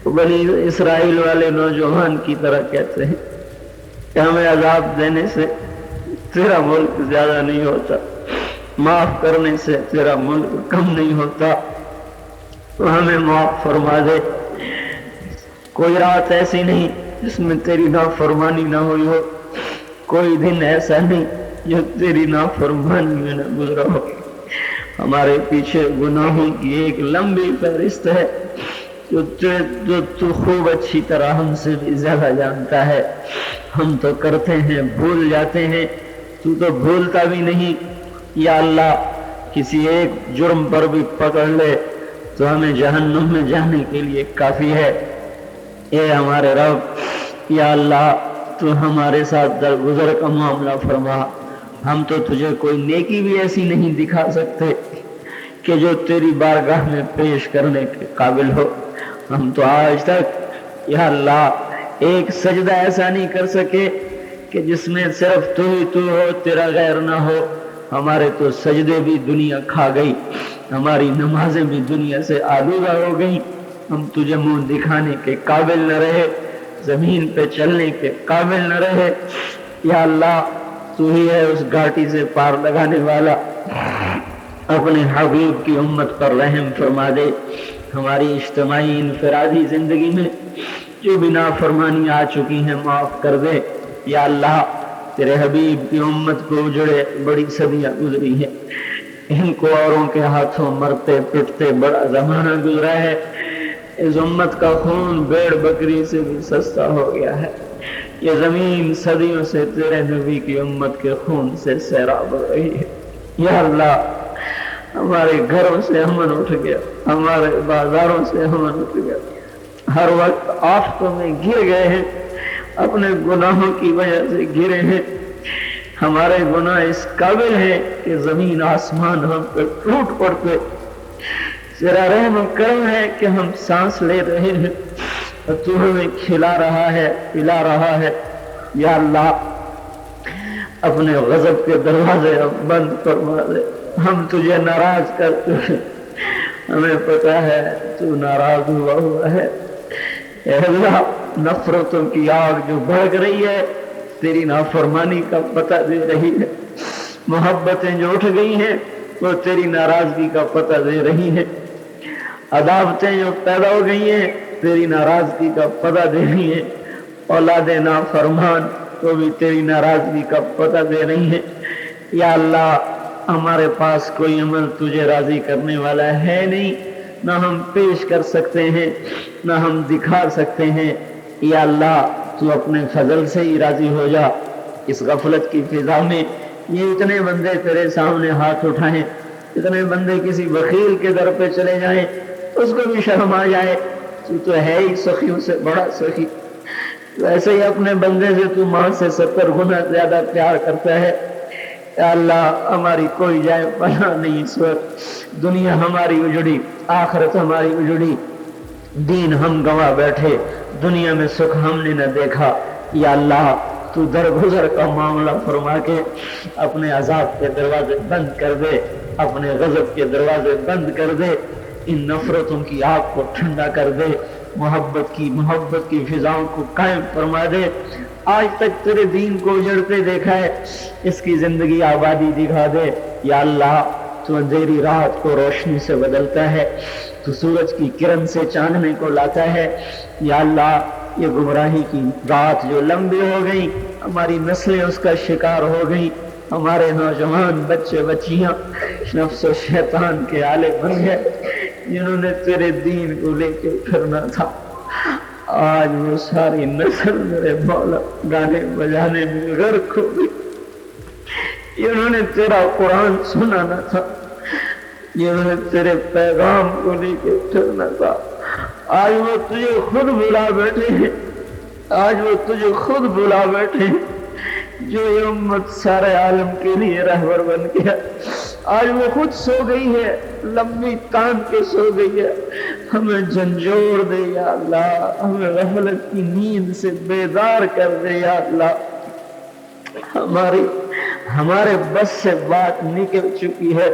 بنی اسرائیل والے نوجوان کی طرح کہتے ہیں کہ ہمیں عذاب دینے سے تیرا ملک زیادہ نہیں ہوتا، معاف کرنے سے تیرا ملک کم نہیں ہوتا، تو ہمیں معاف فرما دے۔ کوئی رات ایسی نہیں جس میں تیری نافرمانی نہ ہوئی ہو، کوئی دن ایسا نہیں جو تیری نافرمانی میں نہ گزرا ہو۔ ہمارے پیچھے گناہوں کی ایک لمبی فہرست ہے جو تو خوب اچھی طرح ہم سے بھی زیادہ جانتا ہے۔ ہم تو کرتے ہیں، بھول جاتے ہیں، تو بھولتا بھی نہیں۔ یا اللہ کسی ایک جرم پر بھی پکڑ لے تو ہمیں جہنم میں جانے کے لیے کافی ہے۔ اے ہمارے رب، یا اللہ تو ہمارے ساتھ درگزر کا معاملہ فرما۔ ہم تو تجھے کوئی نیکی بھی ایسی نہیں دکھا سکتے کہ جو تیری بارگاہ میں پیش کرنے کے قابل ہو۔ ہم تو آج تک یا اللہ ایک سجدہ ایسا نہیں کر سکے کہ جس میں صرف تو ہی تو ہو، تیرا غیر نہ ہو۔ ہمارے تو سجدے بھی دنیا کھا گئی، ہماری نمازیں بھی دنیا سے آلودہ ہو گئی، ہم تجھے منہ دکھانے کے قابل نہ رہے، زمین پہ چلنے کے قابل نہ رہے۔ یا اللہ تو ہی ہے اس گھاٹی سے پار لگانے والا، اپنے حبیب کی امت پر رحم فرما دے۔ ہماری اجتماعی انفرادی زندگی میں جو بھی نافرمانی آ چکی ہیں معاف کر دے۔ یا اللہ تیرے حبیب کی امت کو اجڑے بڑی صدیاں گزری ہیں، ان کو اوروں کے ہاتھوں مرتے پٹتے بڑا زمانہ گزرا ہے۔ اس امت کا خون بیڑ بکری سے بھی سستا ہو گیا ہے۔ یہ زمین صدیوں سے تیرے نبی کی امت کے خون سے سیراب ہو رہی ہے۔ یا اللہ ہمارے گھروں سے امن اٹھ گیا، ہمارے بازاروں سے امن اٹھ گیا، ہر وقت آفتوں میں گر گئے ہیں، اپنے گناہوں کی وجہ سے گرے ہیں۔ ہمارے گناہ اس قابل ہیں کہ زمین آسمان ہم پہ ٹوٹ پڑتے۔ تیرا رحم و کرم ہے کہ ہم سانس لے رہے ہیں اور تو ہمیں کھلا رہا ہے، پلا رہا ہے۔ یا اللہ اپنے غضب کے دروازے اب بند فرما دے، ہم تجھے ناراض کرتے ہیں، ہمیں پتا ہے تو ناراض ہوا ہے۔ اے اللہ نفرتوں کی آگ جو بھڑک رہی ہے تیری نافرمانی کا پتہ دے رہی ہے، محبتیں جو اٹھ گئی ہیں وہ تیری ناراضگی کا پتہ دے رہی ہیں، عداوتیں جو پیدا ہو گئی ہیں تیری ناراضگی کا پتہ دے رہی ہیں، اولاد نافرمان وہ بھی تیری ناراضگی کا پتہ دے رہی ہیں۔ یا اللہ ہمارے پاس کوئی عمل تجھے راضی کرنے والا ہے نہیں، نہ ہم پیش کر سکتے ہیں نہ ہم دکھا سکتے ہیں۔ یا اللہ تو اپنے فضل سے ہی راضی ہو جا۔ اس غفلت کی فضا میں یہ اتنے بندے تیرے سامنے ہاتھ اٹھائیں، اتنے بندے کسی بخیل کے در پہ چلے جائیں، اس کو بھی شرم آ جائے، تو ہے ہی سخیوں سے بڑا سخی۔ ویسے ہی اپنے بندے سے تو ماں سے 70 گنا زیادہ پیار کرتا ہے۔ یا اللہ ہماری کوئی جائے پناہ نہیں اس وقت، دنیا ہماری اجڑی، آخرت ہماری اجڑی، دین ہم گوا بیٹھے، دنیا میں سکھ ہم نے نہ دیکھا۔ یا اللہ تو درگزر کا معاملہ فرما کے اپنے عذاب کے دروازے بند کر دے، اپنے غضب کے دروازے بند کر دے، ان نفرتوں کی آگ کو ٹھنڈا کر دے، محبت کی فضاؤں کو قائم فرما دے۔ آج تک تیرے دین کو اجڑتے دیکھا ہے، اس کی زندگی آبادی دکھا دے۔ یا اللہ تو اندھیری رات کو روشنی سے بدلتا ہے، تو سورج کی کرن سے چاندنے کو لاتا ہے۔ یا اللہ یہ گمراہی کی رات جو لمبی ہو گئی، ہماری نسلیں اس کا شکار ہو گئی، ہمارے نوجوان بچے بچیاں نفس و شیطان کے آلے بن گئے، جنہوں نے تیرے دین کو لے کے پھرنا تھا، آج وہ ساری نسل میرے مولا گانے بجانے میں غرق ہو گئی۔ جنہوں نے تیرا قرآن سنانا تھا، جنہوں نے تیرے پیغام کو لے کے پھرنا تھا، آج وہ تجھے خود بلا بیٹھے ہیں، آج وہ تجھے خود بلا بیٹھے ہیں۔ جو یہ امت سارے عالم کے لیے رہبر بن گیا، آج وہ خود سو گئی ہے، لمبی تان کے سو گئی ہے۔ ہمیں جھنجھوڑ دے یا اللہ، ہمیں غفلت کی نیند سے بیدار کر دے یا اللہ۔ ہمارے بس سے بات نکل چکی ہے،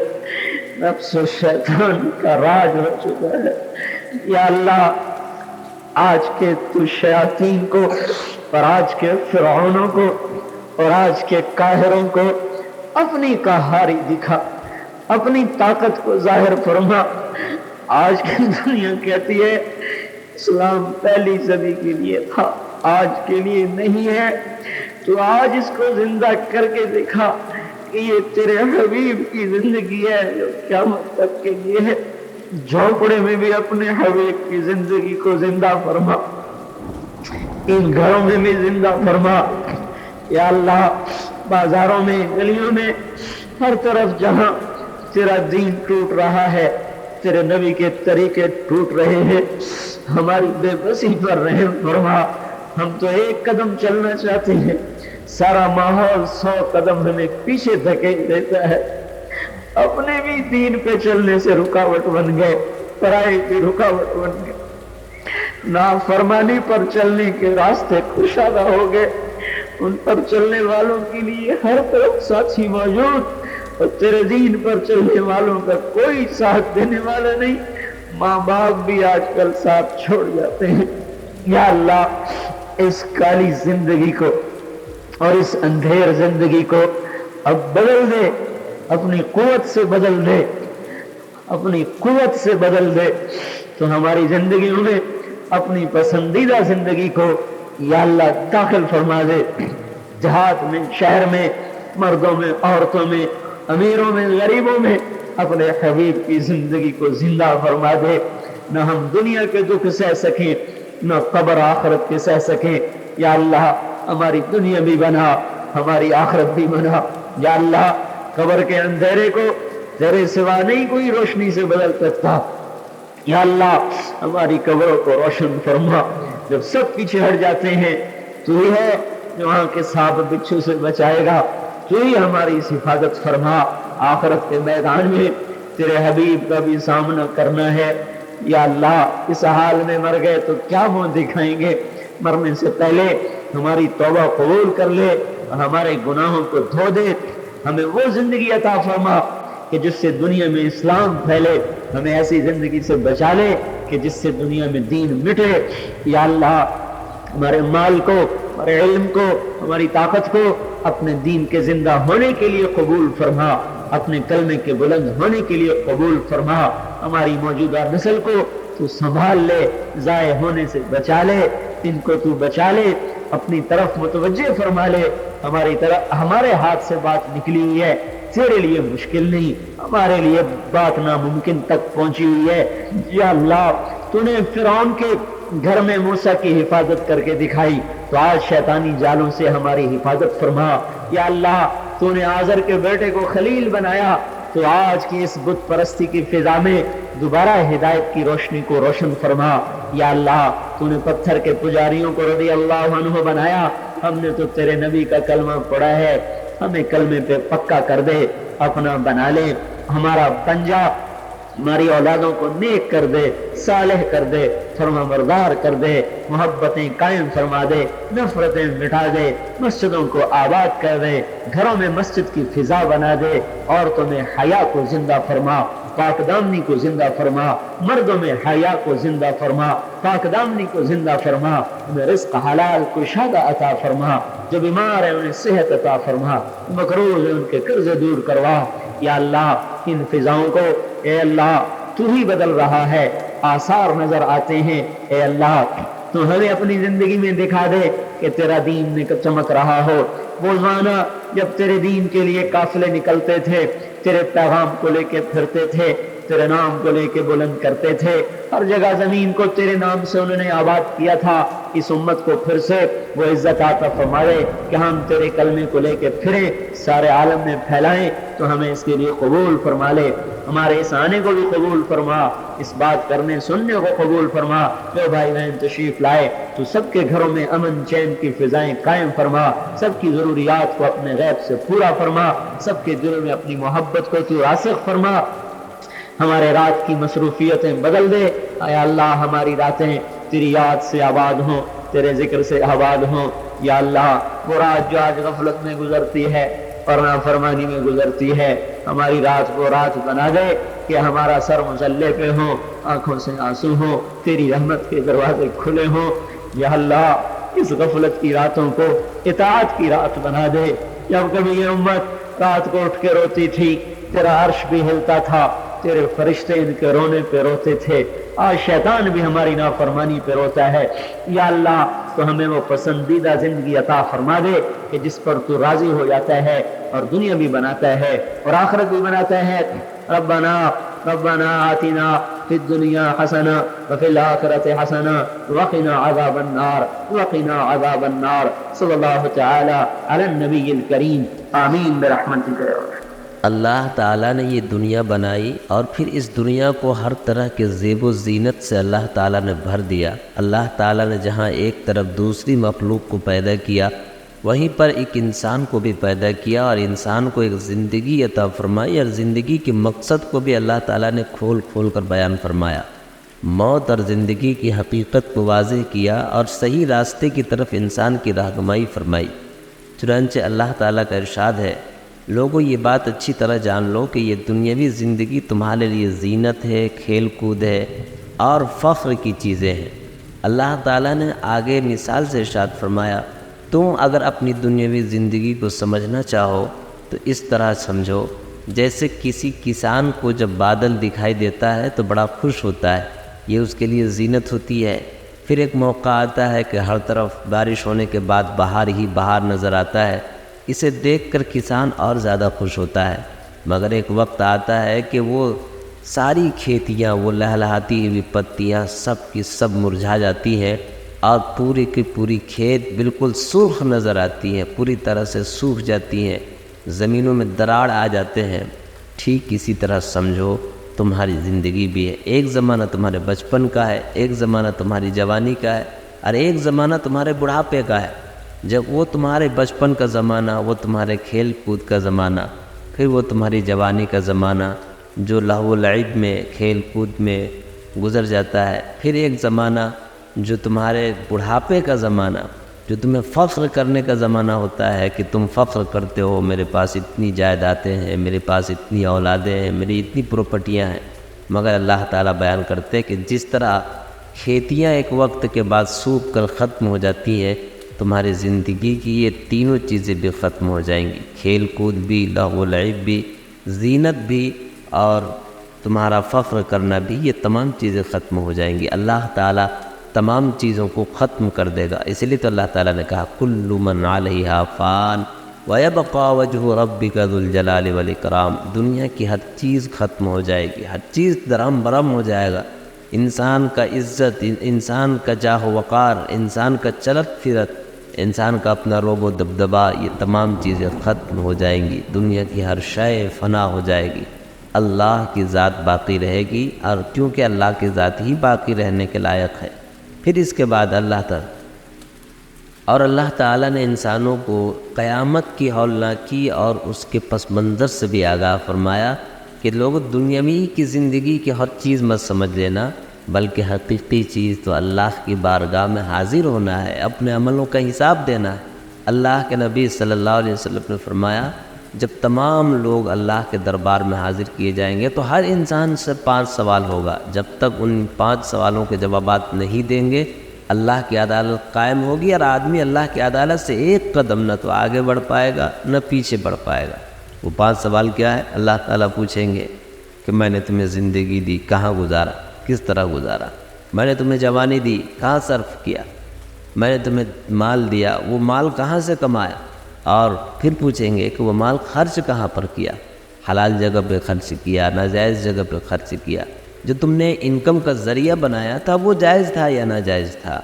نفس و شیطان کا راج ہو چکا ہے۔ یا اللہ آج کے تو شیاطین کو اور آج کے فرعونوں کو اور آج کے قاہروں کو اپنی قہاری دکھا، اپنی طاقت کو ظاہر فرما۔ آج کی دنیا کہتی ہے اسلام پہلی صدی کے لیے تھا، آج کے لیے نہیں ہے، تو آج اس کو زندہ کر کے دکھا کہ یہ تیرے حبیب کی زندگی ہے جو قیامت تک کے لیے ہے۔ جھونپڑے میں بھی اپنے حبیب کی زندگی کو زندہ فرما، ان گھروں میں بھی زندہ فرما۔ یا اللہ بازاروں میں، گلیوں میں، ہر طرف جہاں تیرا دین ٹوٹ رہا ہے، تیرے نبی کے طریقے ٹوٹ رہے ہیں، ہماری بے بسی پر رحم فرما۔ ہم تو ایک قدم چلنا چاہتے ہیں، سارا ماحول 100 قدم ہمیں پیچھے دھکیل دیتا ہے۔ اپنے بھی دین پہ چلنے سے رکاوٹ بن گئے، پرائے کی رکاوٹ بن گئے، نافرمانی پر چلنے کے راستے کشادہ ہو گئے۔ ان پر چلنے والوں کے لیے ہر طرف ساتھی موجود، اور تیرے دین پر چلنے والوں کا کوئی ساتھ دینے والا نہیں۔ ماں باپ بھی آج کل ساتھ چھوڑ جاتے ہیں۔ یا اللہ اس کالی زندگی کو اور اس اندھیر زندگی کو اب بدل دے، اپنی قوت سے بدل دے، اپنی قوت سے بدل دے، تو ہماری زندگیوں میں اپنی پسندیدہ زندگی کو یا اللہ داخل فرما دے۔ جہاد میں، شہر میں، مردوں میں، عورتوں میں، امیروں میں، غریبوں میں اپنے حبیب کی زندگی کو زندہ فرما دے۔ نہ ہم دنیا کے دکھ سہ سکیں، نہ قبر آخرت کے سہ سکیں۔ یا اللہ ہماری دنیا بھی بنا، ہماری آخرت بھی بنا۔ یا اللہ قبر کے اندھیرے کو تیرے سوا نہیں کوئی روشنی سے بدل سکتا۔ یا اللہ ہماری قبروں کو روشن فرما۔ جب سب پیچھے ہٹ جاتے ہیں تو ہی ہے جو وہاں کے سانپ بچھو سے بچائے گا، تو ہی ہماری حفاظت فرما۔ آخرت کے میدان میں تیرے حبیب کا بھی سامنا کرنا ہے۔ یا اللہ اس حال میں مر گئے تو کیا منہ دکھائیں گے؟ مرنے سے پہلے ہماری توبہ قبول کر لے اور ہمارے گناہوں کو دھو دے۔ ہمیں وہ زندگی عطا فرما کہ جس سے دنیا میں اسلام پھیلے، ہمیں ایسی زندگی سے بچا لے کہ جس سے دنیا میں دین مٹے۔ یا اللہ ہمارے مال کو، ہمارے علم کو، ہماری طاقت کو اپنے دین کے زندہ ہونے کے لیے قبول فرما، اپنے کلمے کے بلند ہونے کے لیے قبول فرما۔ ہماری موجودہ نسل کو تو سنبھال لے، ضائع ہونے سے بچا لے، ان کو تو بچا لے، اپنی طرف متوجہ فرما لے۔ ہمارے ہاتھ سے بات نکلی ہوئی ہے، تیرے لیے مشکل نہیں، ہمارے لیے بات ناممکن تک پہنچی ہوئی ہے۔ یا اللہ تو نے فرعون کے گھر میں موسیٰ کی حفاظت کر کے دکھائی، تو آج شیطانی جالوں سے ہماری حفاظت فرما۔ یا اللہ تو نے آزر کے بیٹے کو خلیل بنایا، تو آج کی اس بت پرستی کی فضا میں دوبارہ ہدایت کی روشنی کو روشن فرما۔ یا اللہ تو نے پتھر کے پجاریوں کو رضی اللہ عنہ بنایا، ہم نے تو تیرے نبی کا کلمہ پڑھا ہے، ہمیں کلمے پہ پکا کر دے، اپنا بنا لے، ہمارا بن جا، ہماری اولادوں کو نیک کر دے، صالح کر دے، فرما بردار کر دے، محبتیں قائم فرما دے، نفرتیں مٹا دے، مسجدوں کو آباد کر دے، گھروں میں مسجد کی فضا بنا دے، عورتوں میں حیا کو زندہ فرما، پاک دامنی کو زندہ فرما، مردوں میں حیا کو زندہ فرما، پاک دامنی کو زندہ فرما، انہیں رزق حلال کشادہ عطا فرما، جو بیمار ہیں انہیں صحت عطا فرما، مقروض ہیں ان کے قرض دور کروا۔ یا اللہ ان فضاؤں کو اے اللہ تو ہی بدل رہا ہے، آثار نظر آتے ہیں، اے اللہ تو ہمیں اپنی زندگی میں دکھا دے کہ تیرا دین میں چمک رہا ہو۔ وہ زمانہ جب تیرے دین کے لیے قافلے نکلتے تھے، تیرے پیغام کو لے کے پھرتے تھے، تیرے نام کو لے کے بلند کرتے تھے، ہر جگہ زمین کو تیرے نام سے انہوں نے آباد کیا تھا، اس امت کو پھر سے وہ عزت عطا فرمائے کہ ہم تیرے کلمے کو لے کے پھریں، سارے عالم میں پھیلائیں، تو ہمیں اس کے لیے قبول فرما لے، ہمارے اس آنے کو بھی قبول فرما، اس بات کرنے سننے کو قبول فرما۔ جو بھائی بہن تشریف لائے تو سب کے گھروں میں امن چین کی فضائیں قائم فرما، سب کی ضروریات کو اپنے غیب سے پورا فرما، سب کے دلوں میں اپنی محبت کو تو راسخ فرما، ہمارے رات کی مصروفیتیں بدل دے۔ اے اللہ ہماری راتیں تیری یاد سے آباد ہوں، تیرے ذکر سے آباد ہوں۔ یا اللہ وہ رات جو آج غفلت میں گزرتی ہے اور نافرمانی میں گزرتی ہے، ہماری رات کو رات بنا دے کہ ہمارا سر مصلے پہ ہو، آنکھوں سے آنسو ہو، تیری رحمت کے دروازے کھلے ہوں۔ یا اللہ اس غفلت کی راتوں کو اطاعت کی رات بنا دے۔ جب کبھی یہ امت رات کو اٹھ کے روتی تھی، تیرا عرش بھی ہلتا تھا، تیرے فرشتے ان کے رونے پہ روتے تھے، آج شیطان بھی ہماری نافرمانی پہ روتا ہے۔ یا اللہ تو ہمیں وہ پسندیدہ زندگی عطا فرما دے کہ جس پر تو راضی ہو جاتا ہے اور دنیا بھی بناتا ہے اور آخرت بھی بناتا ہے۔ ربنا آتنا فی الدنیا حسنہ وفی الآخرۃ حسنہ وقنا عذاب النار صلی اللہ تعالی علی النبی الکریم آمین برحمتک یا رب۔ اللہ تعالیٰ نے یہ دنیا بنائی اور پھر اس دنیا کو ہر طرح کے زیب و زینت سے اللہ تعالیٰ نے بھر دیا۔ اللہ تعالیٰ نے جہاں ایک طرف دوسری مخلوق کو پیدا کیا، وہیں پر ایک انسان کو بھی پیدا کیا اور انسان کو ایک زندگی عطا فرمائی، اور زندگی کے مقصد کو بھی اللہ تعالیٰ نے کھول کھول کر بیان فرمایا، موت اور زندگی کی حقیقت کو واضح کیا اور صحیح راستے کی طرف انسان کی رہنمائی فرمائی۔ چنانچہ اللہ تعالیٰ کا ارشاد ہے، لوگوں یہ بات اچھی طرح جان لو کہ یہ دنیاوی زندگی تمہارے لیے زینت ہے، کھیل کود ہے اور فخر کی چیزیں ہیں۔ اللہ تعالیٰ نے آگے مثال سے ارشاد فرمایا، تم اگر اپنی دنیاوی زندگی کو سمجھنا چاہو تو اس طرح سمجھو جیسے کسی کسان کو جب بادل دکھائی دیتا ہے تو بڑا خوش ہوتا ہے، یہ اس کے لیے زینت ہوتی ہے۔ پھر ایک موقع آتا ہے کہ ہر طرف بارش ہونے کے بعد بہار ہی بہار نظر آتا ہے، اسے دیکھ کر کسان اور زیادہ خوش ہوتا ہے۔ مگر ایک وقت آتا ہے کہ وہ ساری کھیتیاں، وہ لہلہاتی ہوئی پتیاں سب کی سب مرجھا جاتی ہیں اور پوری کی پوری کھیت بالکل سرخ نظر آتی ہے، پوری طرح سے سوکھ جاتی ہیں، زمینوں میں دراڑ آ جاتے ہیں۔ ٹھیک اسی طرح سمجھو تمہاری زندگی بھی ہے، ایک زمانہ تمہارے بچپن کا ہے، ایک زمانہ تمہاری جوانی کا ہے اور ایک زمانہ تمہارے بڑھاپے کا ہے۔ جب وہ تمہارے بچپن کا زمانہ، وہ تمہارے کھیل کود کا زمانہ، پھر وہ تمہاری جوانی کا زمانہ جو لہو و لعب میں، کھیل کود میں گزر جاتا ہے، پھر ایک زمانہ جو تمہارے بڑھاپے کا زمانہ، جو تمہیں فخر کرنے کا زمانہ ہوتا ہے کہ تم فخر کرتے ہو، میرے پاس اتنی جائیدادیں ہیں، میرے پاس اتنی اولادیں ہیں، میری اتنی پراپرٹیاں ہیں۔ مگر اللہ تعالیٰ بیان کرتے کہ جس طرح کھیتیاں ایک وقت کے بعد سوکھ کر ختم ہو جاتی ہیں، تمہاری زندگی کی یہ تینوں چیزیں بھی ختم ہو جائیں گی، کھیل کود بھی، لہو و لعب بھی، زینت بھی اور تمہارا فخر کرنا بھی، یہ تمام چیزیں ختم ہو جائیں گی۔ اللہ تعالیٰ تمام چیزوں کو ختم کر دے گا۔ اس لیے تو اللہ تعالیٰ نے کہا کل من علیہا فان وَيَبْقَى وَجْهُ رَبِّكَ ذُو الْجَلَالِ وَالْإِكْرَامِ، دنیا کی ہر چیز ختم ہو جائے گی، ہر چیز درہم برہم ہو جائے گا، انسان کا عزت، انسان کا جاہ و وقار، انسان کا چلت پھرت، انسان کا اپنا روب و دبدبا، یہ تمام چیزیں ختم ہو جائیں گی، دنیا کی ہر شے فنا ہو جائے گی۔ اللہ کی ذات باقی رہے گی، اور کیونکہ اللہ کی ذات ہی باقی رہنے کے لائق ہے۔ پھر اس کے بعد اللہ تعالیٰ نے انسانوں کو قیامت کی ہولناکی اور اس کے پس منظر سے بھی آگاہ فرمایا کہ لوگ دنیاوی کی زندگی کی ہر چیز مت سمجھ لینا، بلکہ حقیقی چیز تو اللہ کی بارگاہ میں حاضر ہونا ہے، اپنے عملوں کا حساب دینا ہے۔ اللہ کے نبی صلی اللہ علیہ وسلم نے فرمایا جب تمام لوگ اللہ کے دربار میں حاضر کیے جائیں گے تو ہر انسان سے 5 سوال ہوگا۔ جب تک ان 5 سوالوں کے جوابات نہیں دیں گے اللہ کی عدالت قائم ہوگی، اور آدمی اللہ کی عدالت سے ایک قدم نہ تو آگے بڑھ پائے گا نہ پیچھے بڑھ پائے گا۔ وہ 5 سوال کیا ہے؟ اللہ تعالیٰ پوچھیں گے کہ میں نے تمہیں زندگی دی، کہاں گزارا، کس طرح گزارا؟ میں نے تمہیں جوانی دی، کہاں صرف کیا؟ میں نے تمہیں مال دیا، وہ مال کہاں سے کمایا؟ اور پھر پوچھیں گے کہ وہ مال خرچ کہاں پر کیا؟ حلال جگہ پہ خرچ کیا، ناجائز جگہ پہ خرچ کیا؟ جو تم نے انکم کا ذریعہ بنایا تھا وہ جائز تھا یا ناجائز تھا؟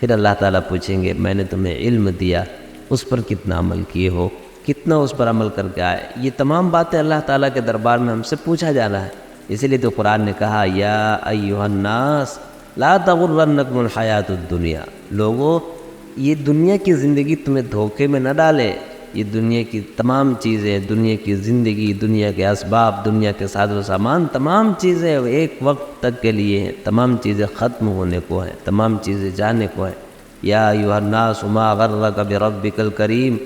پھر اللہ تعالیٰ پوچھیں گے میں نے تمہیں علم دیا، اس پر کتنا عمل کیے ہو، کتنا اس پر عمل کر کے آئے؟ یہ تمام باتیں اللہ تعالیٰ کے دربار میں ہم سے پوچھا جانا ہے۔ اسی لیے تو قرآن نے کہا یا ایھا الناس لا تغرنکم الحیات الدنیا، لوگوں یہ دنیا کی زندگی تمہیں دھوکے میں نہ ڈالے۔ یہ دنیا کی تمام چیزیں، دنیا کی زندگی، دنیا کے اسباب، دنیا کے ساز و سامان، تمام چیزیں ایک وقت تک کے لیے ہیں، تمام چیزیں ختم ہونے کو ہیں، تمام چیزیں جانے کو ہیں۔ یا ایھا الناس ما غرک بربک الکریم،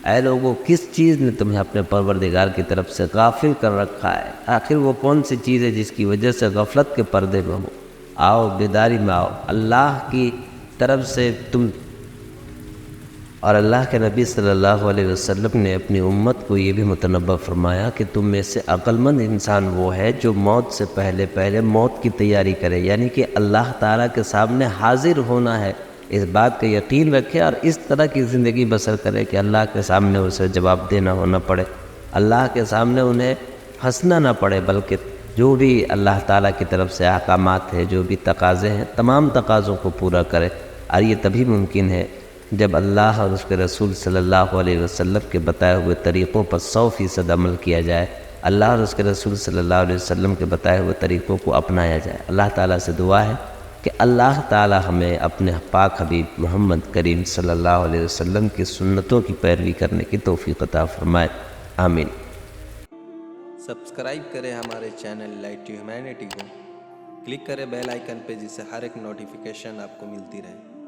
اے لوگوں کس چیز نے تمہیں اپنے پروردگار کی طرف سے غافل کر رکھا ہے؟ آخر وہ کون سی چیز ہے جس کی وجہ سے غفلت کے پردے میں ہو؟ آؤ بیداری میں آؤ، اللہ کی طرف سے تم۔ اور اللہ کے نبی صلی اللہ علیہ وسلم نے اپنی امت کو یہ بھی متنبہ فرمایا کہ تم میں سے عقل مند انسان وہ ہے جو موت سے پہلے موت کی تیاری کرے، یعنی کہ اللہ تعالیٰ کے سامنے حاضر ہونا ہے، اس بات کا یقین رکھے اور اس طرح کی زندگی بسر کرے کہ اللہ کے سامنے اسے جواب دینا ہونا پڑے، اللہ کے سامنے انہیں ہنسنا نہ پڑے، بلکہ جو بھی اللہ تعالیٰ کی طرف سے احکامات ہیں، جو بھی تقاضے ہیں، تمام تقاضوں کو پورا کرے۔ اور یہ تبھی ممکن ہے جب اللہ اور اس کے رسول صلی اللہ علیہ وسلم کے بتائے ہوئے طریقوں پر 100% عمل کیا جائے، اللہ اور اس کے رسول صلی اللہ علیہ وسلم کے بتائے ہوئے طریقوں کو اپنایا جائے۔ اللہ تعالیٰ سے دعا ہے کہ اللہ تعالیٰ ہمیں اپنے پاک حبیب محمد کریم صلی اللہ علیہ وسلم کی سنتوں کی پیروی کرنے کی توفیق عطا فرمائے، آمین۔ سبسکرائب کریں ہمارے چینل لائٹ ٹو ہیومینٹی کو، کلک کریں بیل آئیکن پہ جس سے ہر ایک نوٹیفیکیشن آپ کو ملتی رہے۔